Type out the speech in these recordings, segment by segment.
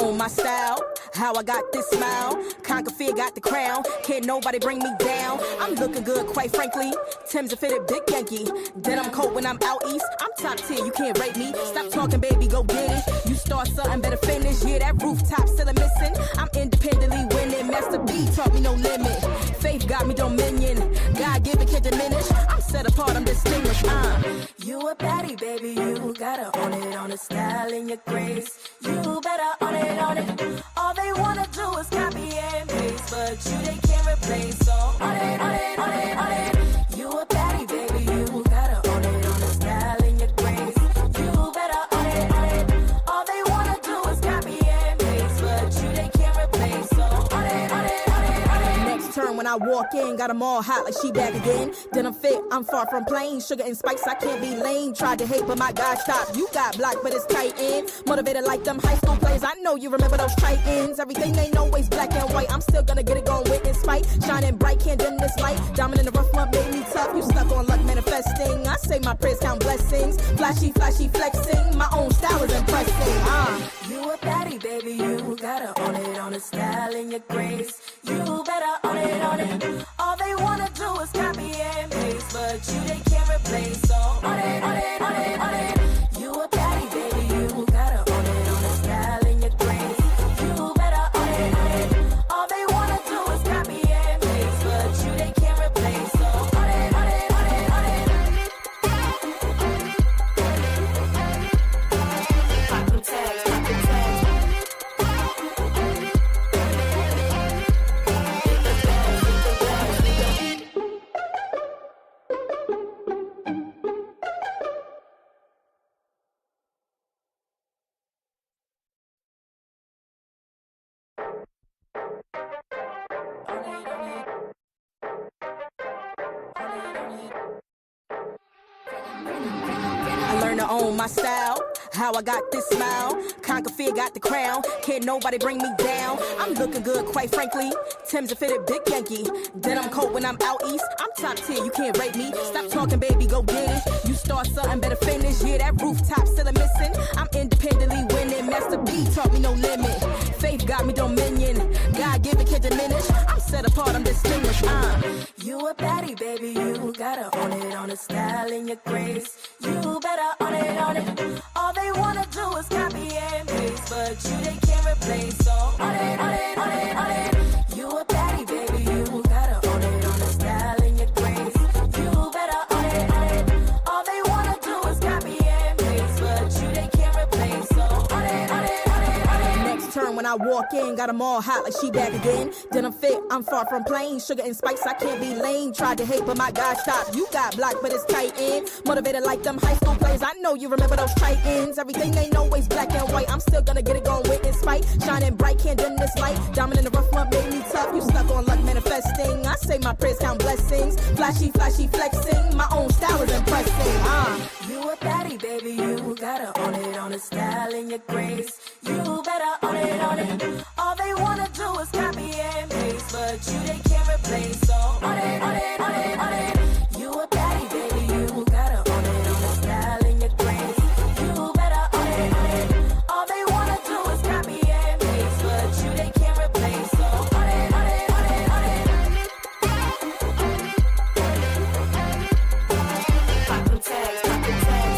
own my style, how I got this smile. Conquer fear, got the crown. Can't nobody bring me down. I'm looking good, quite frankly. Tim's a fitted big Yankee. Then I'm cold when I'm out east. I'm top tier, you can't rate me. Stop talking, baby, go get it. You start something, better finish. Yeah, that rooftop still a missing. I'm independently winning. Master B taught me no limit. Faith got me dominion. God give it, can't diminish. I'm set apart, I'm distinguished. You a baddie, baby. You gotta own it on the style and your grace. You better own it. All they wanna do is copy and paste, but you they can't replace. So own it. You a baddie, baby. You gotta own it on the style and your grace. You better own it. All they wanna do is copy and paste, but you they can't replace. So own it. Next turn when I walk in, got them all hot like she back again. Denim fit, I'm far from plain. Sugar and spice, I can't be lame. Tried to hate, but my God, stop. You got blocked, but it's tight in. Motivated like them high school plays. I know you remember those titans. Everything ain't always black and white. I'm still gonna get it going with this fight. Shining bright, can't dim this light. Diamond in the rough one made me tough. You stuck on luck manifesting. I say my prayers count blessings. Flashy, flashy flexing. My own style is impressing. You a baddie, baby. You gotta own it on the style and your grace. You better own it. All they wanna do is copy and paste, but you they can't replace. So own it. You a baddie, baby. You gotta own it on the style and your grace. You better own it. All they wanna do is copy and paste, but you they can't replace. So own it. Pop them tags, pop them tags. I learned to own my style, how I got this smile. Conquer fear, got the crown. Can't nobody bring me down. I'm looking good, quite frankly. Tim's a fitted big Yankee. Then I'm cold when I'm out east. I'm top tier, you can't rate me. Stop talking, baby, go get it. You start something, better finish. Yeah, that rooftop still a missing. I'm independently winning. Master B taught me no limit. Faith got me dominion. God give it, can't diminish. I'm set apart, I'm distinguished. You a baddie, baby. You gotta own it on the style and your grace. You better own it. All they wanna do is copy and paste, but you they can't replace. So own it. You a baddie, baby. You gotta own it on the style and your grace. You better own it. All they wanna do is copy and paste, but you they can't replace. So own it. Next turn when I walk in, got them all hot like she back again. Denim fit, I'm far from plain. Sugar and spice, I can't be lame. Tried to hate, but my God, stop. You got blocked, but it's tight in. Motivated like them high school plays. I know you remember those titans. Everything ain't always black and white. I'm still gonna get it going with this fight. Shining bright, can't dim this light. Diamond in the rough one made me tough. You stuck on luck manifesting. I say my prayers count blessings. Flashy, flashy flexing. My own style is impressing. You a baddie, baby. You gotta own it on the style and your grace. You better own it. All they wanna do is copy and paste, but you they can't replace. So own it. You a baddie, baby. You gotta own it on the style and your grace. You better own it. All they wanna do is copy and paste, but you they can't replace. So own it. Pop them tags, pop them tags.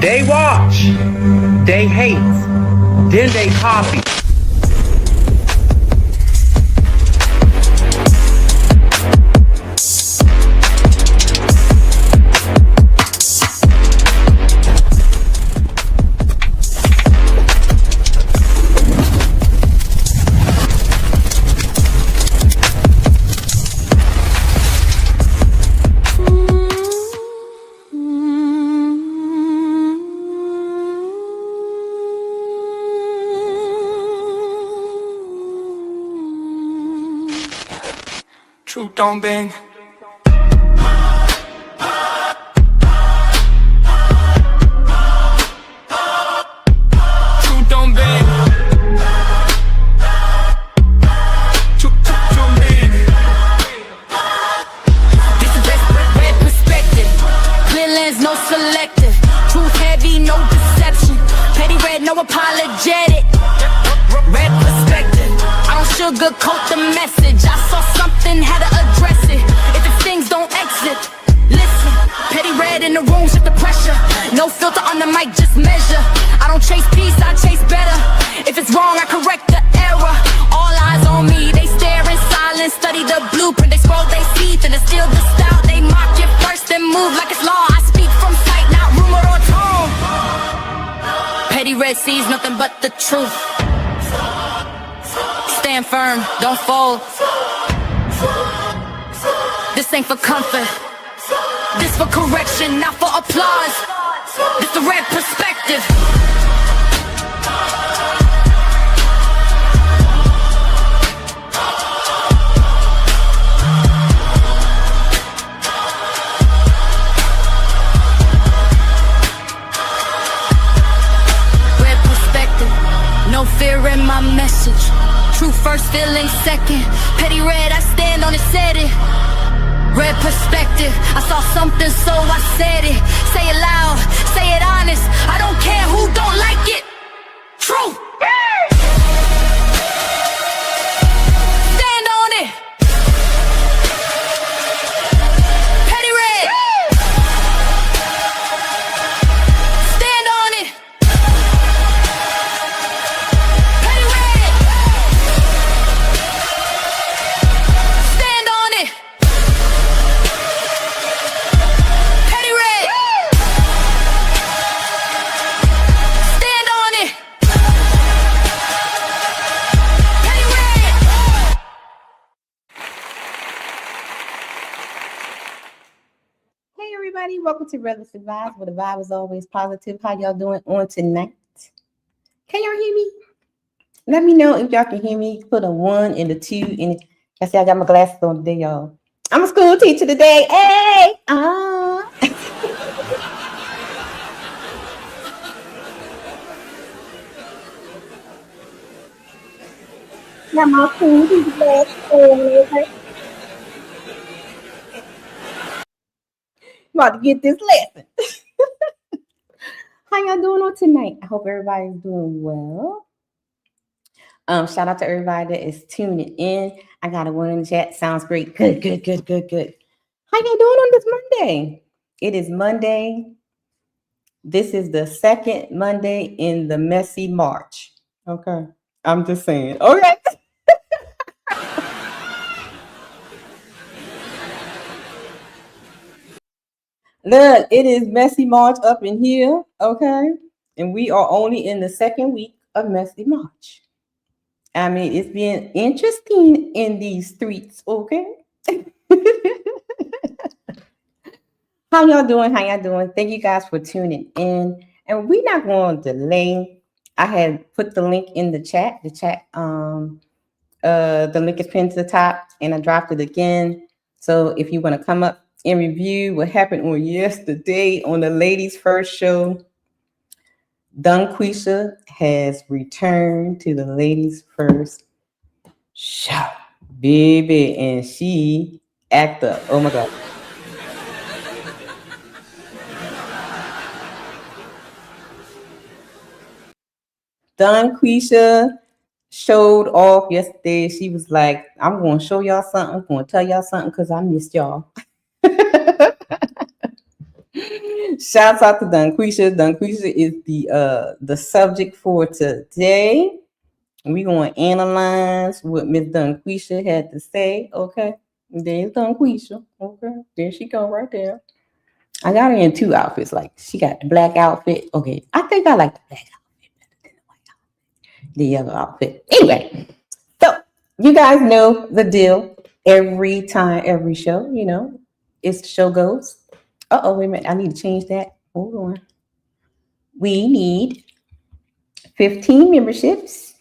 They watch, they hate, then they copy. Truth don't bang. Truth don't bang. Truth bang. no selective. Truth heavy, no deception. PettyRed, no apologetic. Red perspective. I don't sugarcoat the message. I saw something, had to address it. If the things don't exit, listen. PettyRed in the room, shift the pressure. No filter on the mic, just measure. I don't chase peace, I chase better. If it's wrong, I correct the error. All eyes on me, they stare in silence. Study the blueprint, they scroll, they see, and it's still the style. They mock it first, then move like it's law. I speak from sight, not rumor or tone. PettyRed sees nothing but the truth. Stand firm, don't fold. This ain't for comfort. This for correction, not for applause. This the red perspective. Red perspective, no fear in my message. Truth first, feeling second. PettyRed, I stand on it, said it. Red perspective, I saw something, so I said it. Say it loud, say it honest. I don't care who don't like it. Truth. Stand on it. PettyRed. Stand on it. PettyRed. Stand on it. PettyRed. Stand on it. PettyRed. Hey everybody, welcome to Relative Vibes, where the vibe is always positive. How y'all doing on tonight? Can y'all hear me? Let me know if y'all can hear me. Put a 1 and a 2 in it. I see I got my glasses on today, y'all. I'm a school teacher today. Hey! Got my school teacher glasses on, okay? About to get this lesson. How y'all doing on tonight? I hope everybody's doing well. Shout out to everybody that is tuning in. I got a one in the chat. Sounds great. Good. How y'all doing on this Monday? It is Monday. This is the second Monday in the messy March. Okay. I'm just saying. Okay. Look, it is messy March up in here, okay? And we are only in the second week of messy March. I mean, it's been interesting in these streets, okay? How y'all doing? Thank you guys for tuning in. And we're not going to delay. I had put the link in the chat. The link is pinned to the top, and I dropped it again. So if you want to come up and review what happened on yesterday on the Ladies First show, Dungqueesha has returned to the Ladies First show, baby, and she act up. Oh my God. Dungqueesha showed off yesterday. She was like, I'm going to show y'all something. I'm going to tell y'all something because I missed y'all. Shouts out to Dungqueesha. Dungqueesha is the subject for today. We're going to analyze what Miss Dungqueesha had to say. Okay. There's Dungqueesha. Okay. There she go right there. I got her in 2 outfits. Like, she got the black outfit. Okay. I think I like the black outfit better than the white outfit. The yellow outfit. Anyway. So, you guys know the deal. Every time, every show, you know, it's the show goes. Wait a minute. I need to change that. Hold on. We need 15 memberships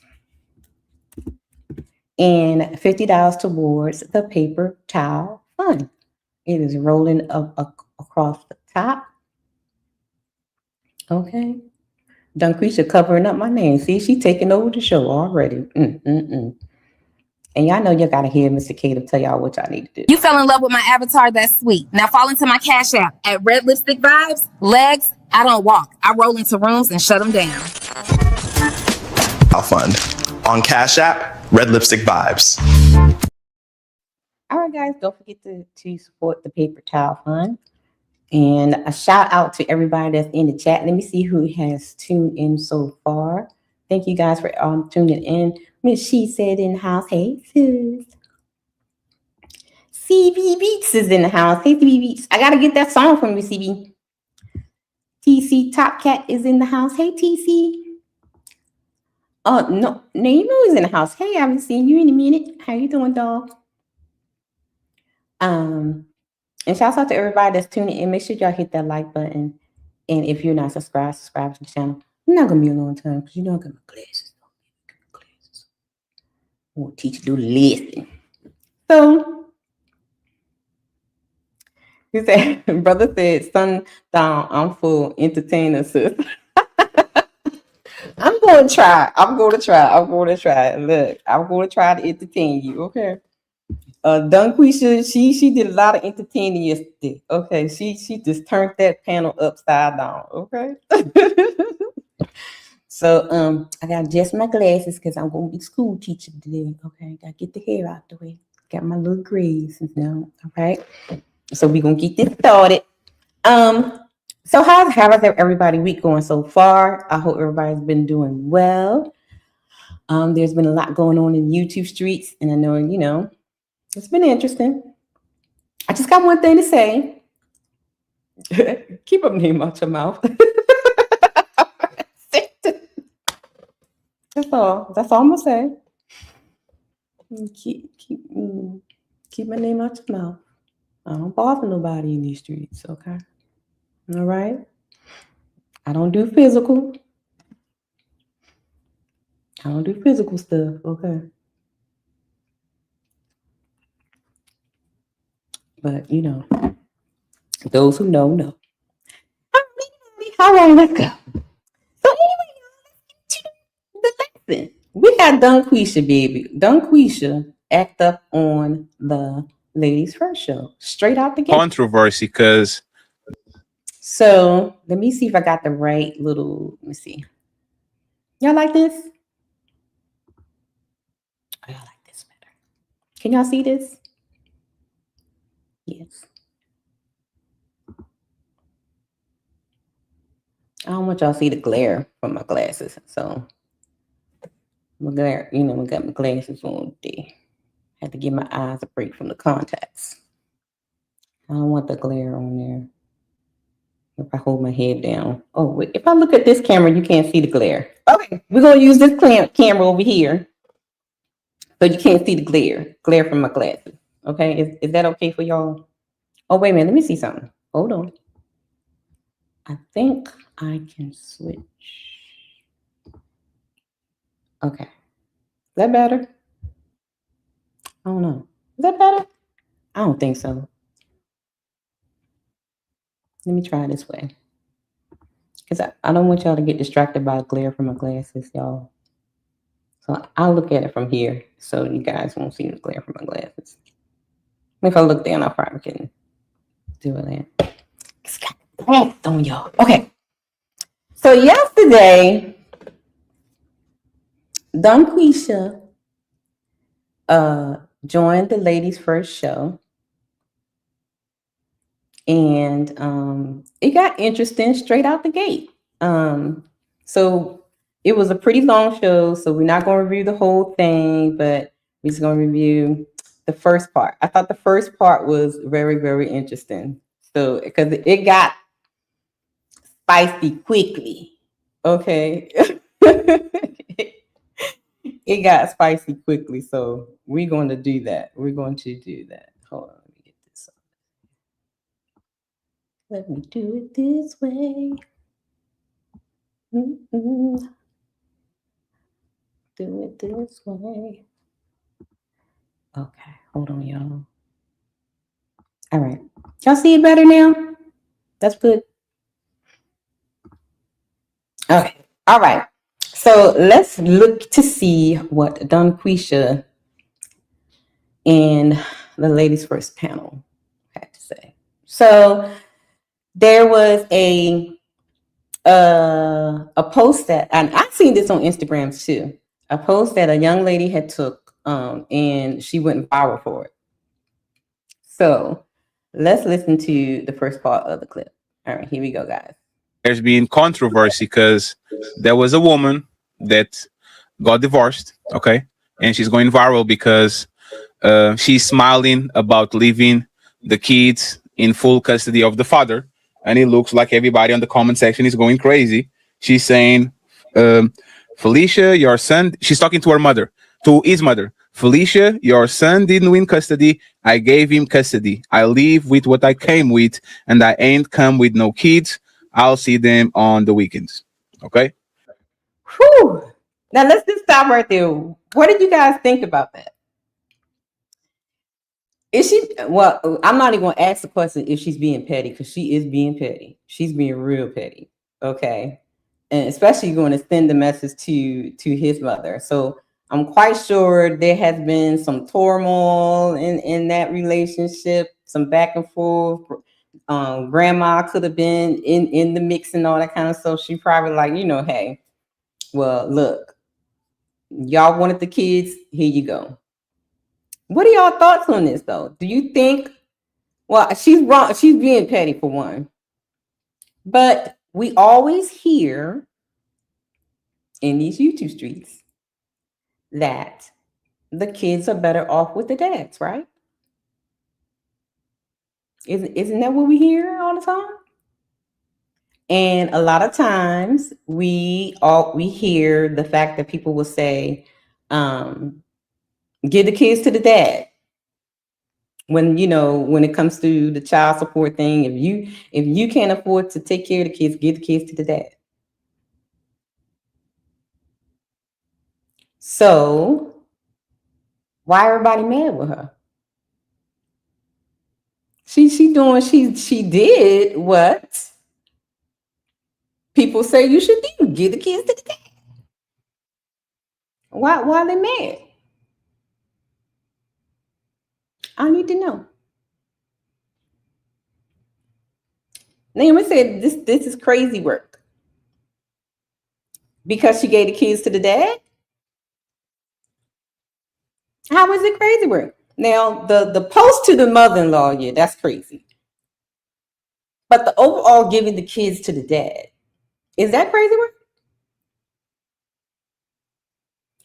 and $50 towards the paper towel fund. It is rolling up across the top. Okay. Dungqueesha covering up my name. See, she's taking over the show already. And y'all know you gotta hear Mr. K to tell y'all what y'all need to do. You fell in love with my avatar, that's sweet. Now fall into my Cash App at Red Lipstick Vibes. Legs, I don't walk. I roll into rooms and shut them down. Fund on Cash App, Red Lipstick Vibes. All right, guys, don't forget to support the Paper Towel Fund. And a shout out to everybody that's in the chat. Let me see who has tuned in so far. Thank you guys for tuning in. Miss She Said in the house. Hey, sis. CB Beats is in the house. Hey, CB Beats. I got to get that song from you, CB. TC Top Cat is in the house. Hey, TC. Oh, no. Nemo is in the house. Hey, I haven't seen you in a minute. How you doing, dog? And shouts out to everybody that's tuning in. Make sure y'all hit that like button. And if you're not subscribed, subscribe to the channel. I'm not going to be a long time because you know I got my glasses. I want to teach you to do the lesson. So, he said, brother said, sun down, I'm full, entertainer, sis. I'm going to try. Look, I'm going to try to entertain you, okay? Dungqueesha, she did a lot of entertaining yesterday. Okay, she just turned that panel upside down. Okay. So I got just my glasses because I'm gonna be school teacher today. Okay, gotta get the hair out the way. Got my little grays now. All right. So we're gonna get this started. So how's everybody week going so far? I hope everybody's been doing well. There's been a lot going on in YouTube streets, and I know, you know, it's been interesting. I just got one thing to say. Keep a name out your mouth. That's all I'm gonna say. Keep my name out your mouth. I don't bother nobody in these streets, okay? All right? I don't do physical. I don't do physical stuff, okay? But, you know, those who know, know. All right, let's go. So anyway, let's get to the lesson. We got Dungqueesha, baby. Dungqueesha act up on the Ladies First show. Straight out the gate. Controversy, because... So, let me see if I got the right little... Let me see. Y'all like this? Oh, y'all like this better. Can y'all see this? Yes. I don't want y'all to see the glare from my glasses. So, my glare, you know, I got my glasses on today. Had to give my eyes a break from the contacts. I don't want the glare on there. If I hold my head down. Oh, wait, if I look at this camera, you can't see the glare. Okay, we're going to use this camera over here. So you can't see the glare from my glasses. Okay, is that okay for y'all? Oh, wait a minute, let me see something. Hold on. I think I can switch. Okay. Is that better? I don't know. Is that better? I don't think so. Let me try this way. Because I don't want y'all to get distracted by the glare from my glasses, y'all. So I'll look at it from here so you guys won't see the glare from my glasses. If I look down, I probably can do it. It's got glass on y'all. Okay. So yesterday, Dungqueesha joined the Ladies First show. And it got interesting straight out the gate. So it was a pretty long show, so we're not going to review the whole thing, but we're just going to review the first part. I thought the first part was very, very interesting. So, because it got spicy quickly. Okay. It got spicy quickly, so we're going to do that. We're going to do that. Hold on, let me get this up. Let me do it this way. Do it this way. Okay, hold on, y'all. All right. Y'all see it better now? That's good. Okay. All right. So let's look to see what Dungqueesha in the ladies' first panel, I have to say. So there was a post that, and I've seen this on Instagram too, a post that a young lady had took, and she went viral for it. So let's listen to the first part of the clip. All right, here we go, guys. There's been controversy because there was a woman that got divorced, okay? And she's going viral because she's smiling about leaving the kids in full custody of the father. And it looks like everybody on the comment section is going crazy. She's saying, Felicia, your son, she's talking to her mother, to his mother. Felicia, your son didn't win custody. I gave him custody. I live with what I came with, and I ain't come with no kids. I'll see them on the weekends. Okay? Whew. Now let's just stop right there. What did you guys think about that? Is she, well, I'm not even going to ask the question if she's being petty, because she is being petty. She's being real petty. Okay. And especially going to send the message to his mother. So I'm quite sure there has been some turmoil in that relationship, some back and forth. Grandma could have been in the mix and all that kind of stuff. She probably like, hey, well, look, y'all wanted the kids, here you go. What are y'all thoughts on this, though? Do you think, well, she's wrong. She's being petty for one. But we always hear in these YouTube streets that the kids are better off with the dads, right? Isn't that what we hear all the time? And a lot of times we hear the fact that people will say, give the kids to the dad. When it comes to the child support thing, if you can't afford to take care of the kids, give the kids to the dad. So why everybody mad with her? She did what people say you should do. Give the kids to the dad. Why are they mad? I need to know. Naomi said this is crazy work. Because she gave the kids to the dad? How is it crazy work? Now, the post to the mother-in-law, yeah, that's crazy. But the overall giving the kids to the dad, is that crazy work?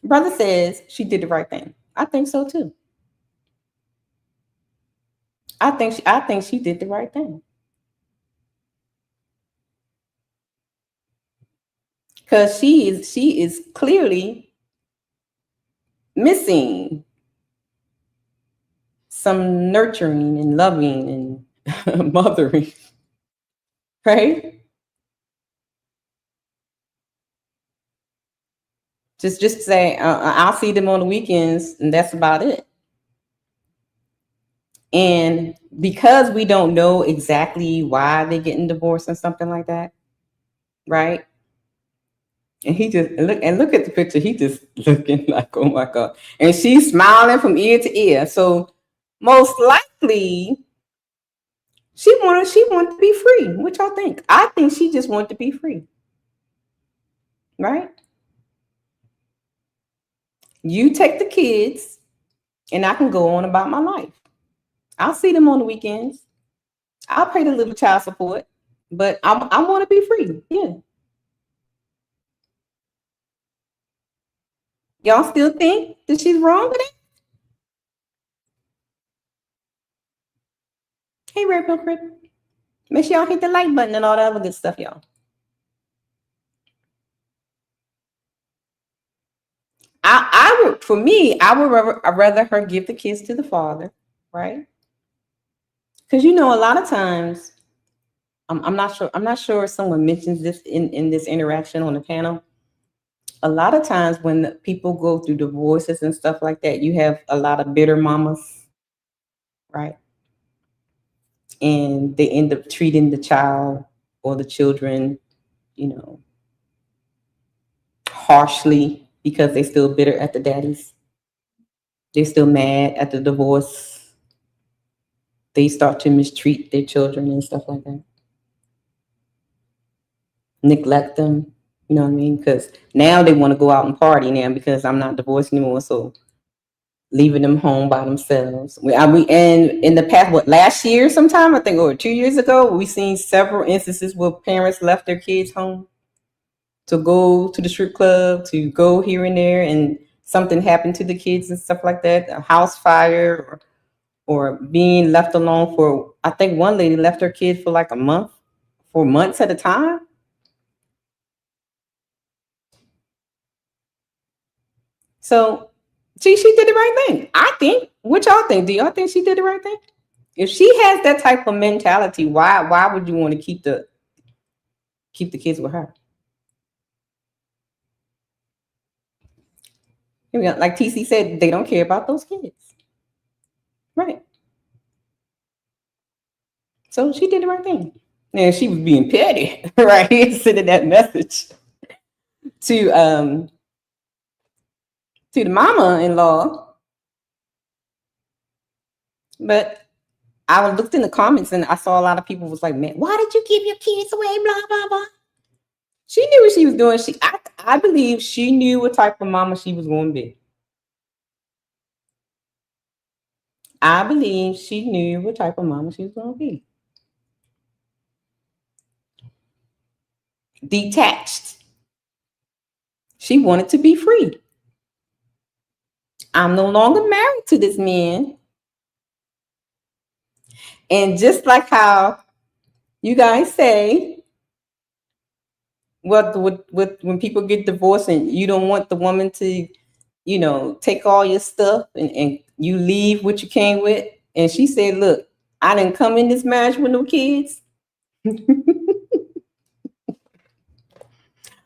Brother says she did the right thing. I think so too. I think she did the right thing. Because she is clearly missing some nurturing and loving and mothering, right? Just say, I'll see them on the weekends, and that's about it. And because we don't know exactly why they're getting divorced and something like that, right? And he just look at the picture. He just looking like, oh my God. And she's smiling from ear to ear. So most likely she wanted to be free. What y'all think? I think she just wanted to be free. Right? You take the kids and I can go on about my life. I'll see them on the weekends. I'll pay the little child support, but I want to be free. Yeah. Y'all still think that she's wrong with it? Hey, Red Pill Crip. Make sure y'all hit the like button and all that other good stuff, y'all. I would, for me, I would rather her give the kids to the father, right? Because a lot of times, I'm not sure if someone mentions this in this interaction on the panel. A lot of times when people go through divorces and stuff like that, you have a lot of bitter mamas, right? And they end up treating the child or the children, harshly because they're still bitter at the daddies. They're still mad at the divorce. They start to mistreat their children and stuff like that. Neglect them, you know what I mean? Because now they want to go out and party now because I'm not divorced anymore. So leaving them home by themselves. And in the past, last year sometime, I think, or 2 years ago, we seen several instances where parents left their kids home to go to the strip club, to go here and there, and something happened to the kids and stuff like that, a house fire or being left alone for, I think one lady left her kid for like a month, for months at a time. So she did the right thing, I think. What y'all think? Do y'all think she did the right thing? If she has that type of mentality, why would you want to keep the kids with her? Like TC said, they don't care about those kids. Right. So she did the right thing. And she was being petty, right? Sending that message to the mama-in-law. But I looked in the comments and I saw a lot of people was like, man, why did you give your kids away? Blah, blah, blah. She knew what she was doing. I believe she knew what type of mama she was going to be. I believe she knew what type of mama she was going to be. Detached. She wanted to be free. I'm no longer married to this man. And just like how you guys say, when people get divorced and you don't want the woman to, take all your stuff and you leave what you came with. And she said, look, I didn't come in this marriage with no kids.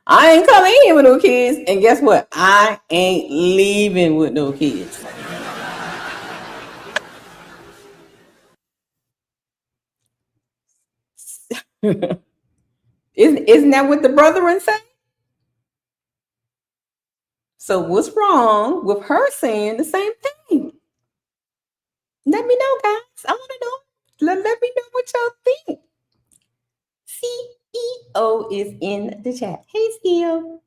I ain't coming in with no kids. And guess what? I ain't leaving with no kids. Isn't that what the brethren say? So what's wrong with her saying the same thing? Let me know, guys. I want to know. Let me know what y'all think. CEO is in the chat. Hey, CEO.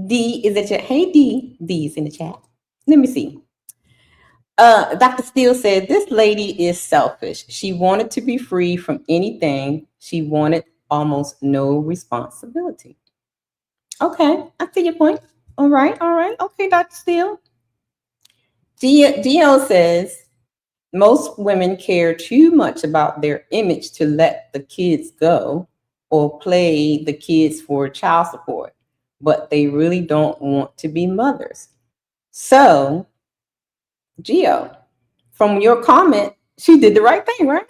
D is in the chat. Hey, D. D is in the chat. Let me see. Dr. Steele said, this lady is selfish. She wanted to be free from anything. She wanted almost no responsibility. Okay, I see your point. All right. Okay, Dr. Steele. DL says, most women care too much about their image to let the kids go or play the kids for child support, but they really don't want to be mothers. So, Gio, from your comment, she did the right thing, right?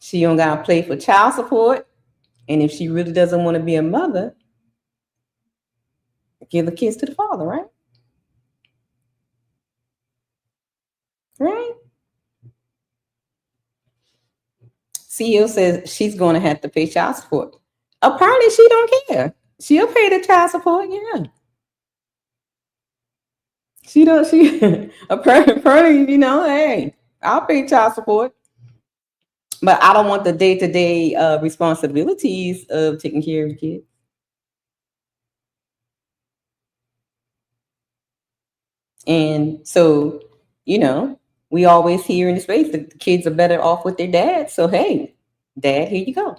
She don't gotta play for child support, and if she really doesn't want to be a mother, give the kids to the father, right? Right? CEO says she's going to have to pay child support. Apparently, she don't care. She'll pay the child support, yeah. She apparently, hey, I'll pay child support. But I don't want the day-to-day responsibilities of taking care of the kids. And so, we always hear in the space that the kids are better off with their dad. So, hey, dad, here you go.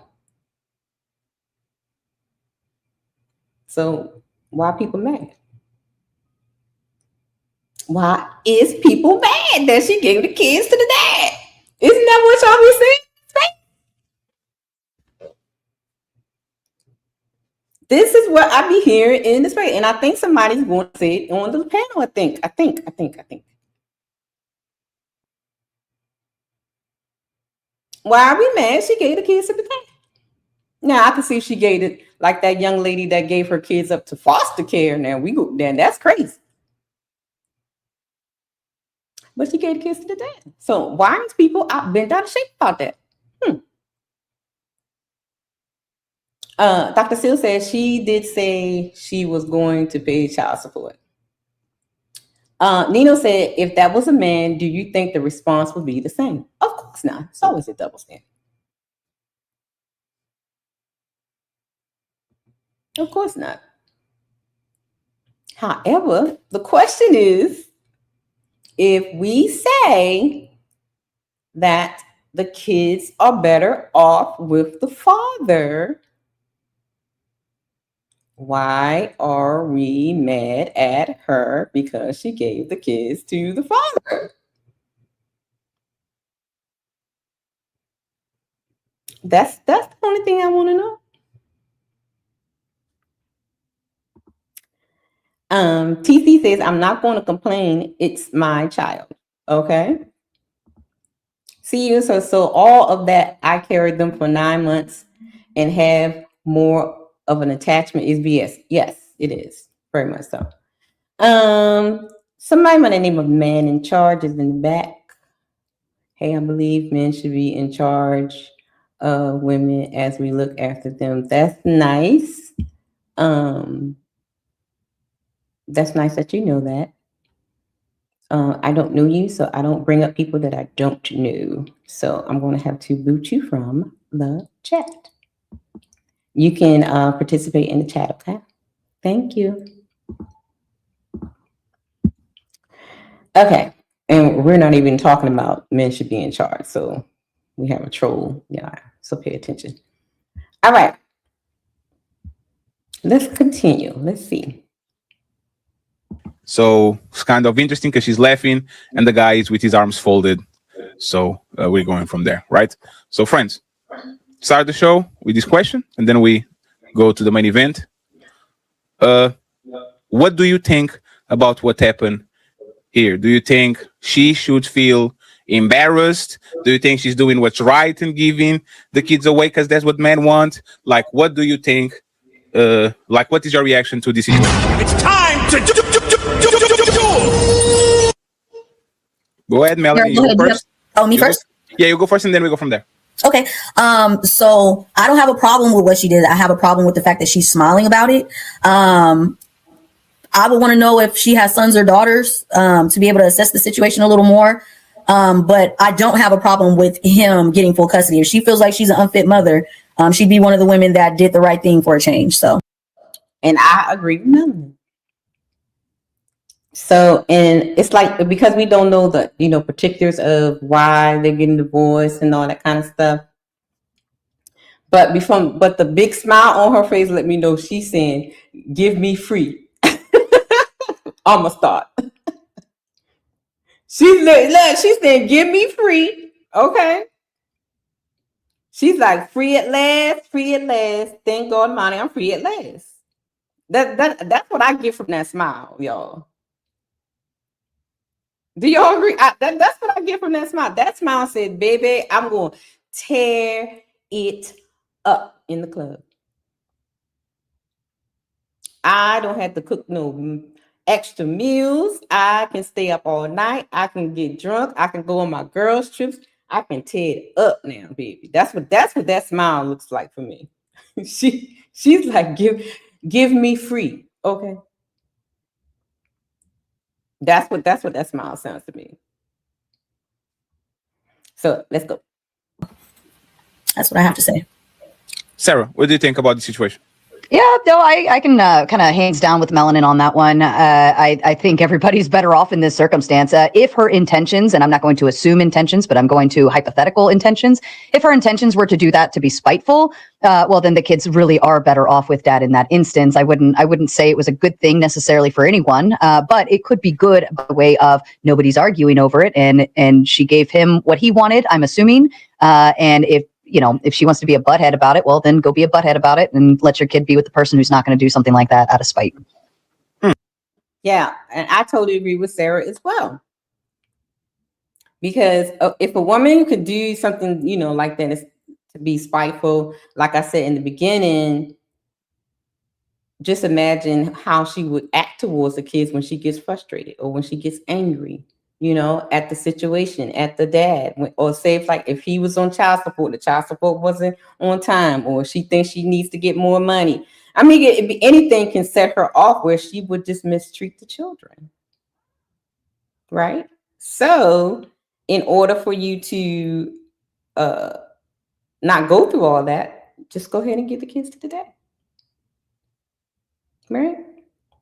So why are people mad? Why is people mad that she gave the kids to the dad? Isn't that what y'all be saying? This is what I be hearing in the space. And I think somebody's going to say it on the panel. I think. Why are we mad she gave the kids to the dad? Now I can see if she gave it like that young lady that gave her kids up to foster care. Now that's crazy. But she gave the kids to the dad. So why is people bent out of shape about that? Dr. Seal says she did say she was going to pay child support. Nino said, if that was a man, do you think the response would be the same? Of course not. It's always a double standard. Of course not. However, the question is, if we say that the kids are better off with the father, why are we mad at her because she gave the kids to the father? That's the only thing I want to know. TC says, I'm not going to complain. It's my child. Okay. See you. So all of that, I carried them for 9 months and have more of an attachment is BS. Yes, it is. Very much so. Somebody by the name of Man in Charge is in the back. Hey, I believe men should be in charge of women as we look after them. That's nice. That's nice that you know that. I don't know you, so I don't bring up people that I don't know. So I'm going to have to boot you from the chat. You can participate in the chat, okay? Thank you. Okay, and we're not even talking about men should be in charge, so we have a troll. Yeah, so pay attention. All right. Let's continue. Let's see. So it's kind of interesting because she's laughing and the guy is with his arms folded. So we're going from there, right? So friends, start the show with this question and then we go to the main event. What do you think about what happened here? Do you think she should feel embarrassed? Do you think she's doing what's right and giving the kids away because that's what men want? Like, what do you think? Like, what is your reaction to this situation? It's time to do. Go ahead, Melanie. You go first. Me first? Yeah, you go first and then we go from there. Okay. So I don't have a problem with what she did. I have a problem with the fact that she's smiling about it. I would want to know if she has sons or daughters to be able to assess the situation a little more. But I don't have a problem with him getting full custody. If she feels like she's an unfit mother, she'd be one of the women that did the right thing for a change. So, and I agree with Melanie. So, and it's like, because we don't know the, particulars of why they're getting divorced and all that kind of stuff. But the big smile on her face let me know she's saying, give me free. I'm gonna start. She's saying, give me free. Okay. She's like, free at last, free at last. Thank God, Monty, I'm free at last. That's what I get from that smile, y'all. Do y'all agree? That's what I get from that smile. That smile said, baby, I'm going to tear it up in the club. I don't have to cook no extra meals. I can stay up all night. I can get drunk. I can go on my girls' trips. I can tear it up now, baby. That's what that smile looks like for me. She's like, give me free. Okay. That's what that smile sounds to me. So let's go. That's what I have to say. Sarah, what do you think about the situation? Yeah, no, I can kind of hands down with Melanin on that one. I think everybody's better off in this circumstance. If her intentions, and I'm not going to assume intentions, but I'm going to hypothetical intentions. If her intentions were to do that to be spiteful, well, then the kids really are better off with dad in that instance. I wouldn't say it was a good thing necessarily for anyone, but it could be good by way of nobody's arguing over it, and she gave him what he wanted, I'm assuming. And if she wants to be a butthead about it, well, then go be a butthead about it and let your kid be with the person who's not going to do something like that out of spite. Yeah, and I totally agree with Sarah as well. Because if a woman could do something, like that, is to be spiteful, like I said in the beginning, just imagine how she would act towards the kids when she gets frustrated or when she gets angry. at the situation, at the dad, or say if he was on child support, the child support wasn't on time, or she thinks she needs to get more money. I mean, anything can set her off where she would just mistreat the children, right? So in order for you to not go through all that, just go ahead and give the kids to the dad, right?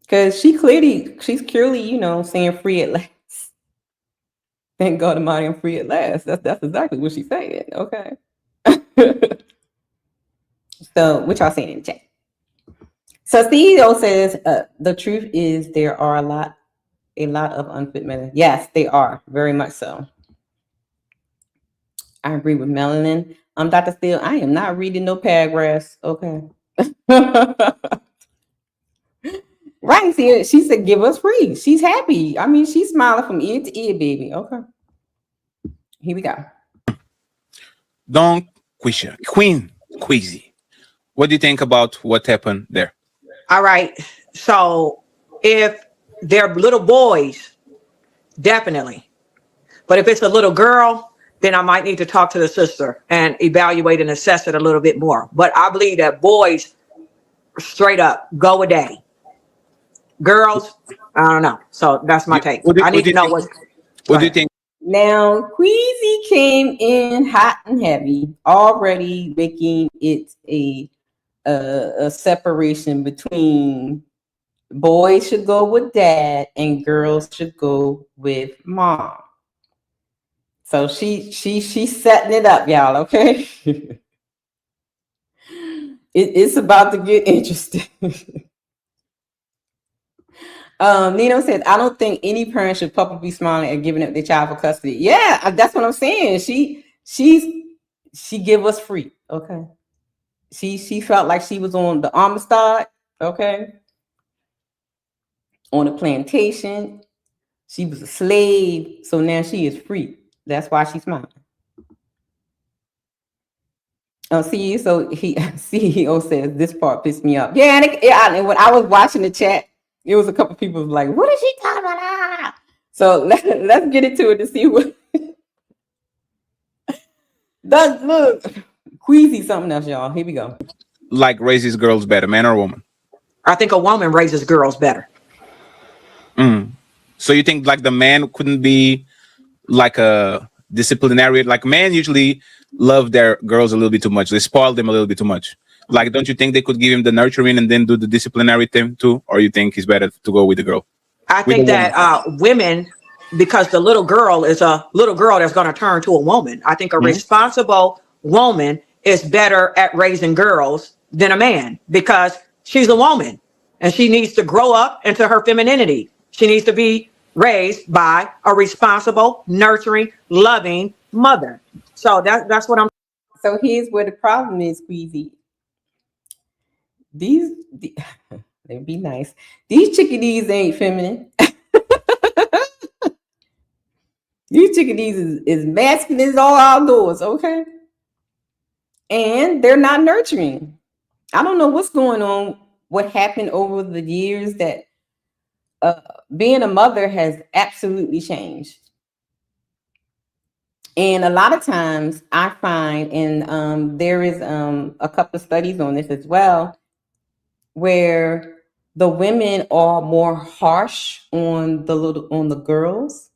Because she's clearly, saying free at last. Thank God Almighty, I'm free at last. That's exactly what she's saying. Okay. So, what y'all saying in the chat? So, CEO says the truth is there are a lot of unfit men. Yes, they are, very much so. I agree with Melanin. Dr. Steele, I am not reading no paragraphs. Okay. Right. She said, give us free. She's happy. I mean, she's smiling from ear to ear, baby. Okay. Here we go. Dungqueesha, Queen Queasy. What do you think about what happened there? All right. So if they're little boys, definitely. But if it's a little girl, then I might need to talk to the sister and evaluate and assess it a little bit more. But I believe that boys, straight up, go a day. Girls, I don't know. So that's my take. I need to know what do you think? Now, Queasy came in hot and heavy, already making it a separation between boys should go with dad and girls should go with mom. So she's setting it up, y'all. Okay, it's about to get interesting. Nino said, I don't think any parent should publicly be smiling at giving up their child for custody. Yeah, that's what I'm saying. She give us free. Okay. She felt like she was on the Amistad, okay, on a plantation. She was a slave, so now she is free. That's why she's smiling. See, so CEO says this part pissed me off. Yeah, and when I was watching the chat, it was a couple people like, "What is she talking about?" So let's get into it to see what. Look, Queasy something else, y'all. Here we go. Like raises girls better, man or woman? I think a woman raises girls better. So you think like the man couldn't be like a disciplinary? Like men usually love their girls a little bit too much. They spoil them a little bit too much. Like, don't you think they could give him the nurturing and then do the disciplinary thing too? Or you think it's better to go with the girl? I think that women, because the little girl is a little girl that's going to turn to a woman. I think a responsible woman is better at raising girls than a man because she's a woman and she needs to grow up into her femininity. She needs to be raised by a responsible, nurturing, loving mother. So that's what I'm. So here's where the problem is, Queasy. They be nice. These chickadees ain't feminine. These chickadees is masculine as all outdoors, okay? And they're not nurturing. I don't know what's going on, what happened over the years that being a mother has absolutely changed. And a lot of times I find, and there is a couple of studies on this as well, where the women are more harsh on the girls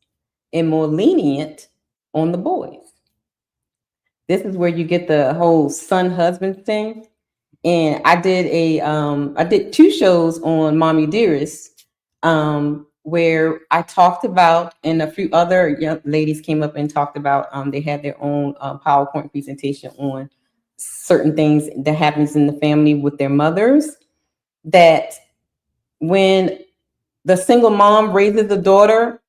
and more lenient on the boys. This is where you get the whole son husband thing. And I did 2 shows on Mommy Dearest, where I talked about, and a few other young ladies came up and talked about, they had their own PowerPoint presentation on certain things that happens in the family with their mothers, that when the single mom raises a daughter,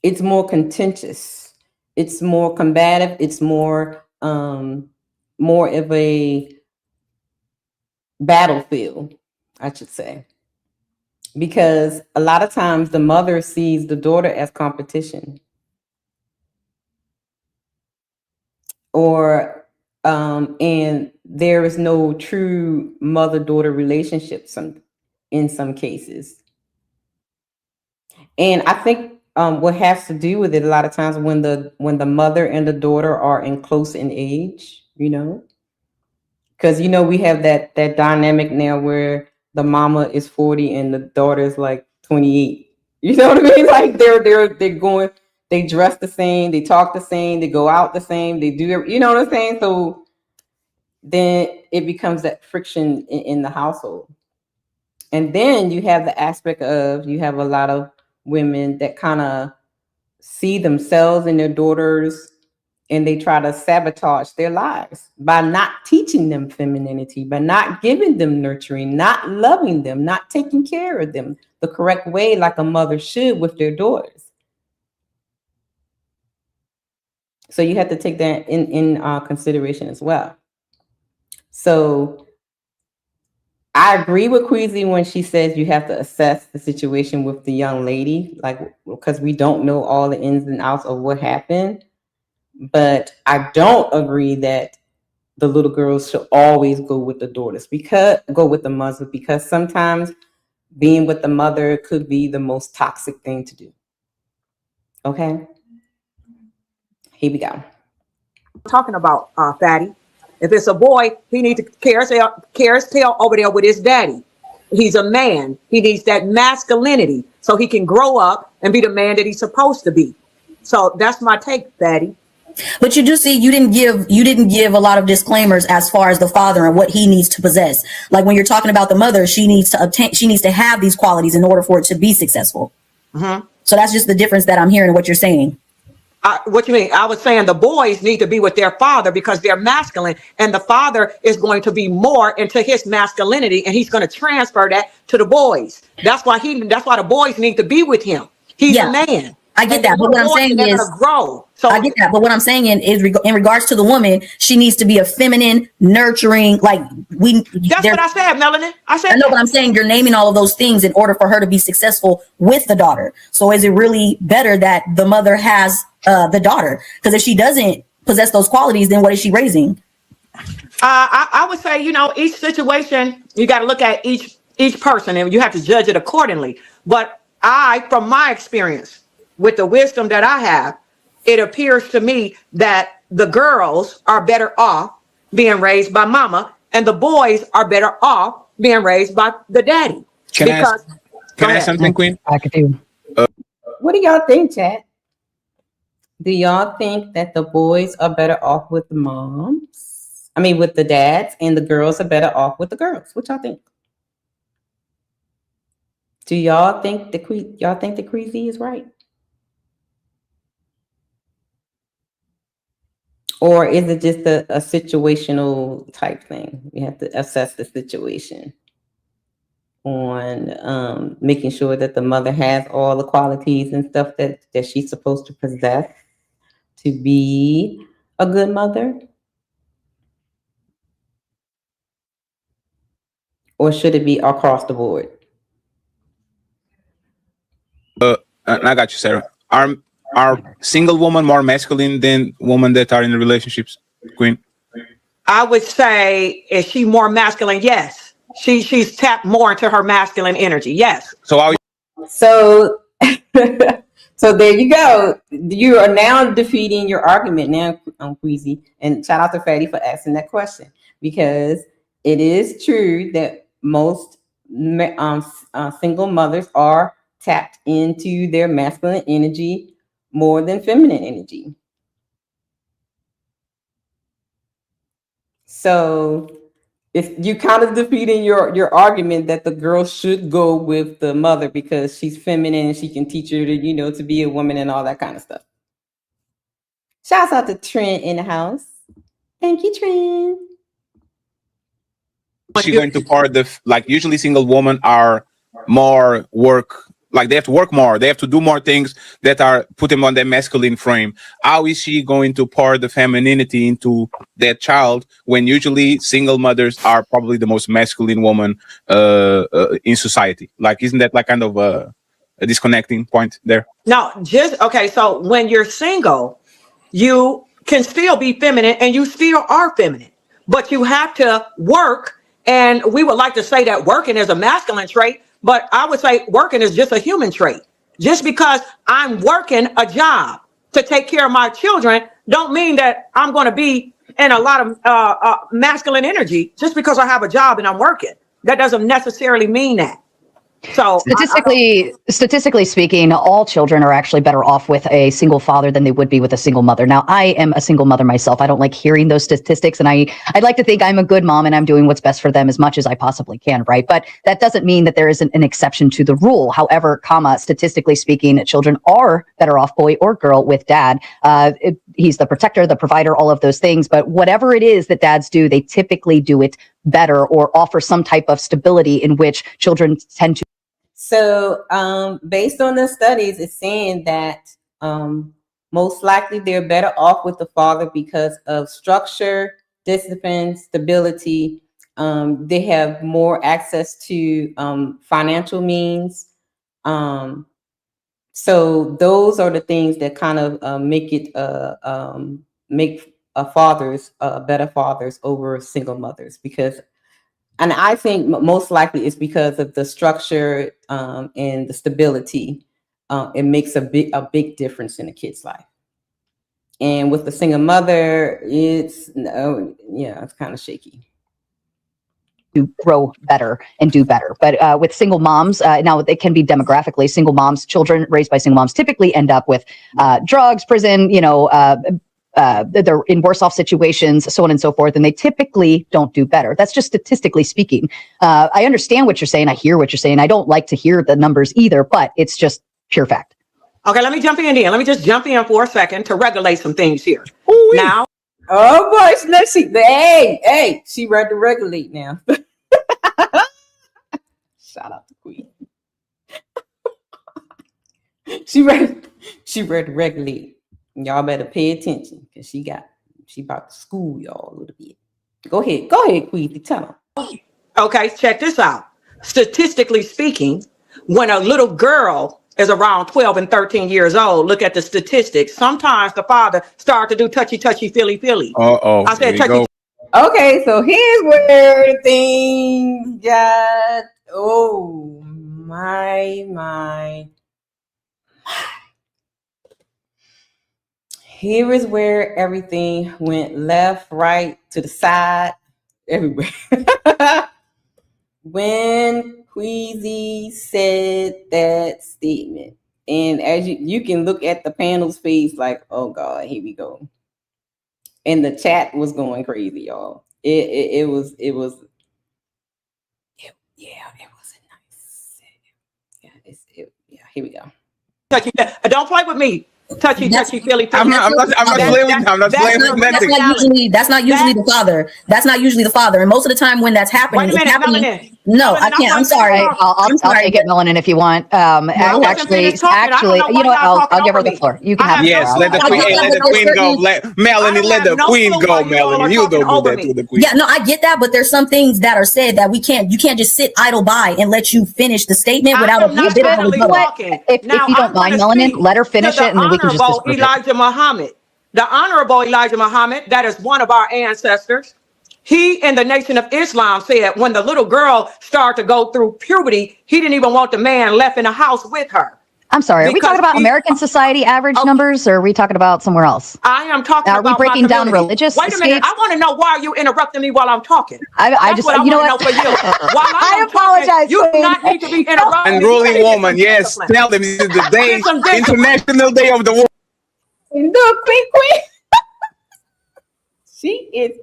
it's more contentious, it's more combative, it's more of a battlefield, I should say, because a lot of times the mother sees the daughter as competition, or and there is no true mother-daughter relationship in some cases. And I think what has to do with it a lot of times when the mother and the daughter are in close in age, because we have that dynamic now where the mama is 40 and the daughter is like 28. You know what I mean? Like they dress the same, they talk the same, they go out the same, they do, you know what I'm saying? So then it becomes that friction in the household. And then you have the aspect of, you have a lot of women that kind of see themselves in their daughters, and they try to sabotage their lives by not teaching them femininity, by not giving them nurturing, not loving them, not taking care of them the correct way like a mother should with their daughters. So you have to take that in consideration as well. So I agree with Queasy when she says you have to assess the situation with the young lady, like, because we don't know all the ins and outs of what happened. But I don't agree that the little girls should always go with the daughters, go with the mother, because sometimes being with the mother could be the most toxic thing to do. Okay, here we go. Talking about Fatty. If it's a boy, he needs to carry his tail over there with his daddy. He's a man. He needs that masculinity so he can grow up and be the man that he's supposed to be. So that's my take, Fatty. But you do see, you didn't give a lot of disclaimers as far as the father and what he needs to possess. Like when you're talking about the mother, she needs to have these qualities in order for it to be successful. Mm-hmm. So that's just the difference that I'm hearing in what you're saying. What you mean? I was saying the boys need to be with their father because they're masculine, and the father is going to be more into his masculinity, and he's going to transfer that to the boys. That's why the boys need to be with him. He's a man. I get that, but what I'm saying is, grow. So I get that, but what I'm saying is, in regards to the woman, she needs to be a feminine, nurturing. Like that's what I said, Melanie. I know, but I'm saying you're naming all of those things in order for her to be successful with the daughter. So is it really better that the mother has the daughter? Because if she doesn't possess those qualities, then what is she raising? I would say, each situation, you got to look at each person, and you have to judge it accordingly. But from my experience, with the wisdom that I have, it appears to me that the girls are better off being raised by mama, and the boys are better off being raised by the daddy. Can I ask something, Queen? I could do. What do y'all think, chat? Do y'all think that the boys are better off with the moms? I mean, with the dads, and the girls are better off with the girls? What y'all think? Do y'all think the Queasy is right? Or is it just a situational type thing? We have to assess the situation on making sure that the mother has all the qualities and stuff that she's supposed to possess to be a good mother? Or should it be across the board? I got you, Sarah. Are single women more masculine than women that are in relationships, Queen? I would say, is she more masculine? Yes. She's tapped more into her masculine energy. Yes. So there you go. You are now defeating your argument now, Queasy. And shout out to Fatty for asking that question, because it is true that most single mothers are tapped into their masculine energy more than feminine energy. So if you kind of defeating your argument that the girl should go with the mother because she's feminine and she can teach her to, to be a woman and all that kind of stuff. Shouts out to Trent in the house. Thank you, Trent. She's going to part usually single women are more work. Like they have to work more. They have to do more things that are put them on their masculine frame. How is she going to pour the femininity into that child when usually single mothers are probably the most masculine woman in society? Like, isn't that like kind of a disconnecting point there? No, okay. So when you're single, you can still be feminine and you still are feminine, but you have to work. And we would like to say that working is a masculine trait, but I would say working is just a human trait. Just because I'm working a job to take care of my children, don't mean that I'm going to be in a lot of masculine energy just because I have a job and I'm working. That doesn't necessarily mean that. So statistically speaking, all children are actually better off with a single father than they would be with a single mother. Now, I am a single mother myself. I don't like hearing those statistics, and I'd like to think I'm a good mom and I'm doing what's best for them as much as I possibly can, right? But that doesn't mean that there isn't an exception to the rule. However, statistically speaking, children are better off, boy or girl, with dad. He's the protector, the provider, all of those things. But whatever it is that dads do, they typically do it better or offer some type of stability in which children tend to. So based on the studies, it's saying that most likely they're better off with the father because of structure, discipline, stability. They have more access to financial means. So those are the things that kind of make fathers better fathers over single mothers, because, and I think most likely it's because of the structure and the stability. It makes a big difference in a kid's life. And with the single mother, it's kind of shaky. To grow better and do better. But with single moms, now it can be demographically, single moms, children raised by single moms typically end up with drugs, prison, they're in worse off situations, so on and so forth, and they typically don't do better. That's just statistically speaking. I understand what you're saying. I hear what you're saying. I don't like to hear the numbers either, but it's just pure fact. Okay, let me jump in. Let me just jump in for a second to regulate some things here. Ooh-wee. Now, oh boy, let's see. Hey, she read to regulate now. Shout out to Queen. She read to regulate. Y'all better pay attention because she about to school y'all a little bit. Go ahead, Queen. Tell them. Okay, check this out. Statistically speaking, when a little girl is around 12 and 13 years old, look at the statistics. Sometimes the father starts to do touchy, feely. I said touchy. Okay, so here's where things got, oh my. Here is where everything went left, right, to the side, everywhere. When Queasy said that statement, and as you can look at the panel's face like, oh God, here we go. And the chat was going crazy, y'all. It was nice. Here we go. Don't play with me. Touchy, feely. I'm not playing with nothing. That's not usually the father. That's not usually the father. And most of the time when that's happening, wait a minute, Melanin. No, I can't. I'm sorry. I'll take it, Melanin, if you want. Actually, you know what? I'll give her the floor. You can have. Yes, let the queen go. Melanie, let the queen go. Melanie, you don't do that to the queen. Yeah, no, I get that, but there's some things that are said that you can't just sit idle by and let you finish the statement without a bit of a rebuttal. If you don't mind, Melanin, let her finish it, and then we can just discuss it. Elijah Muhammad, the Honorable Elijah Muhammad, that is one of our ancestors. He in the Nation of Islam said when the little girl started to go through puberty, he didn't even want the man left in the house with her. I'm sorry, are we talking about American society average numbers, or are we talking about somewhere else? I am talking about. Are we breaking down religious? Wait a minute, I want to know why you interrupting me while I'm talking. I just, you know what? For you. I apologize. You do not need to be interrupting. Unruly woman, yes. Tell them this is the day, International Day of the Woman. Look, queen. She is.